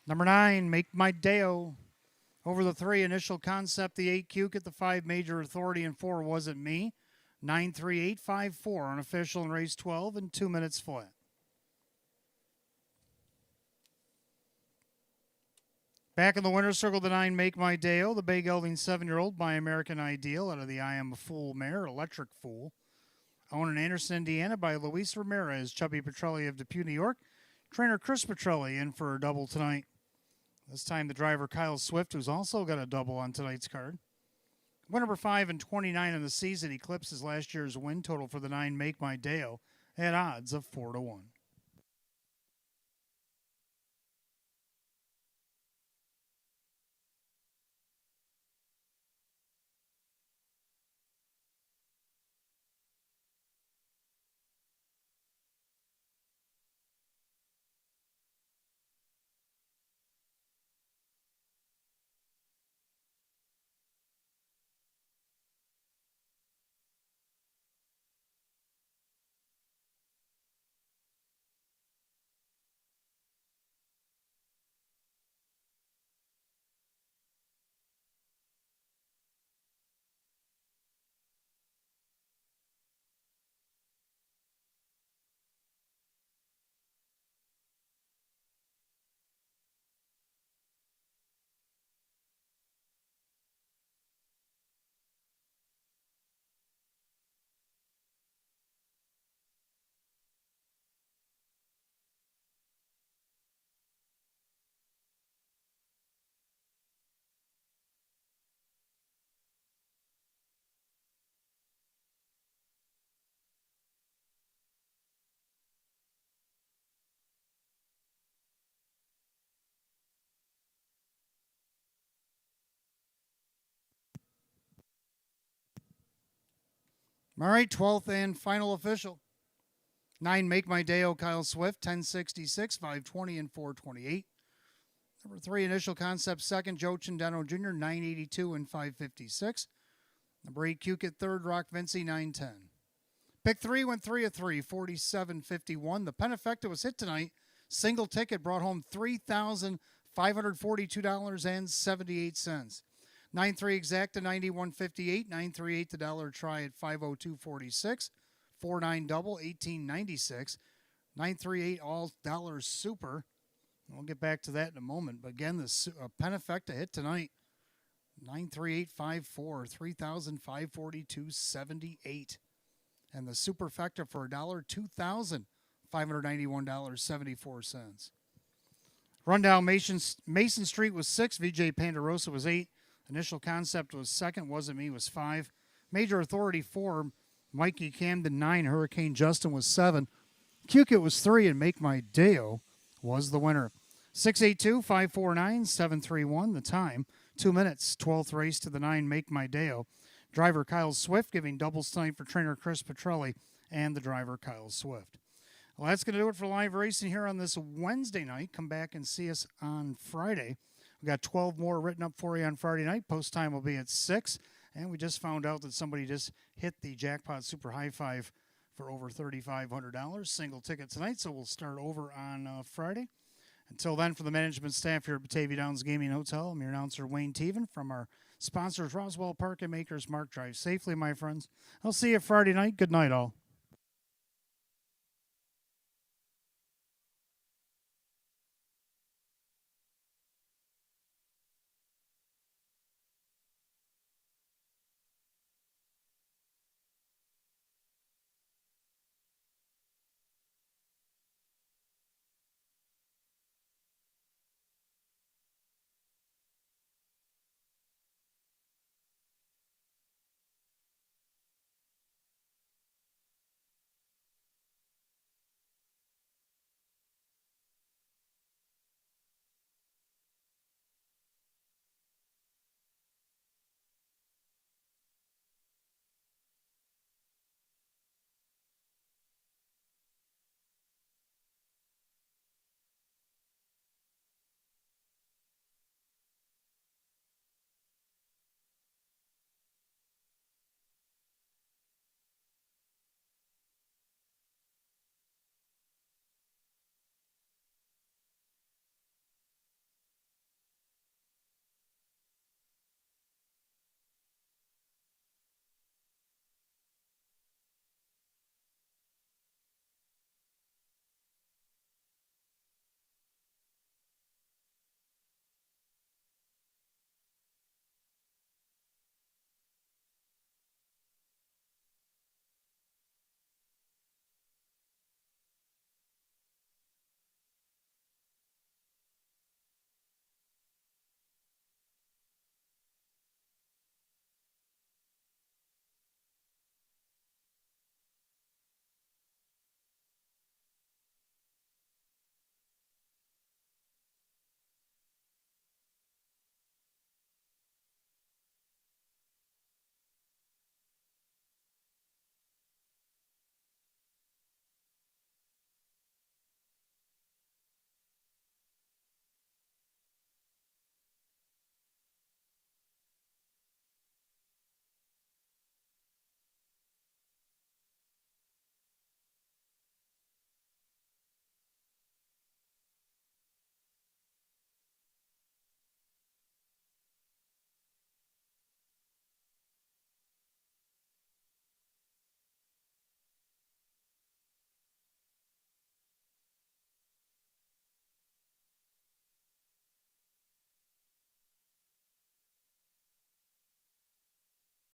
Number 9, Make My Day-O. Over the 3, Initial Concept, the 8, Cukit, the 5, Major Authority, and 4, Wasn't Me. 9-3-8-5-4, unofficial in race 12, and 2 minutes flat. Back in the winner's circle, the 9, Make My Day-O, the bay gelding 7-year-old by American Ideal out of the I Am a Fool mare, Electric Fool. Owned in Anderson, Indiana by Luis Ramirez, Chubby Petrelli of Depew, New York. Trainer Chris Petrelli in for a double tonight. This time the driver Kyle Swift, who's also got a double on tonight's card. Win number 5 and 29 in the season eclipses last year's win total for the 9, Make My Day-O, at odds of 4-1. All right, 12th and final official. 9, Make My Day-O, Kyle Swift, 1066, 520, and 428. Number 3, Initial Concept, second, Joe Chindano Jr., 982 and 556. Number 8, Cukit, third, Rock Vinci, 910. Pick 3 went 3 of 3, 47.51. The Penifecta was hit tonight. Single ticket brought home $3,542.78. 9-3 exacta, 91.58. 9-3-8 the dollar try at 502.46. 4-9 double, 18.96. 9-3-8 all dollars super. We'll get back to that in a moment. But again, the Penifecta hit tonight. 93854, 3,542.78. And the Superfecta for $1, $2,591.74. Rundown Mason Street was 6. VJ Pandarosa was 8. Initial Concept was 2nd. Wasn't Me was 5. Major Authority 4. Mikey Camden 9. Hurricane Justin was 7. Cukit was 3. And Make My Deo was the winner. 682-549-731. The time. 2 minutes. 12th race to the 9. Make My Deo. Driver Kyle Swift giving doubles tonight for trainer Chris Petrelli and the driver Kyle Swift. Well, that's going to do it for live racing here on this Wednesday night. Come back and see us on Friday. We've got 12 more written up for you on Friday night. Post time will be at 6. And we just found out that somebody just hit the Jackpot Super High Five for over $3,500. Single ticket tonight, so we'll start over on Friday. Until then, for the management staff here at Batavia Downs Gaming Hotel, I'm your announcer, Wayne Teven, from our sponsors, Roswell Park and Makers Mark. Drive safely, my friends. I'll see you Friday night. Good night, all.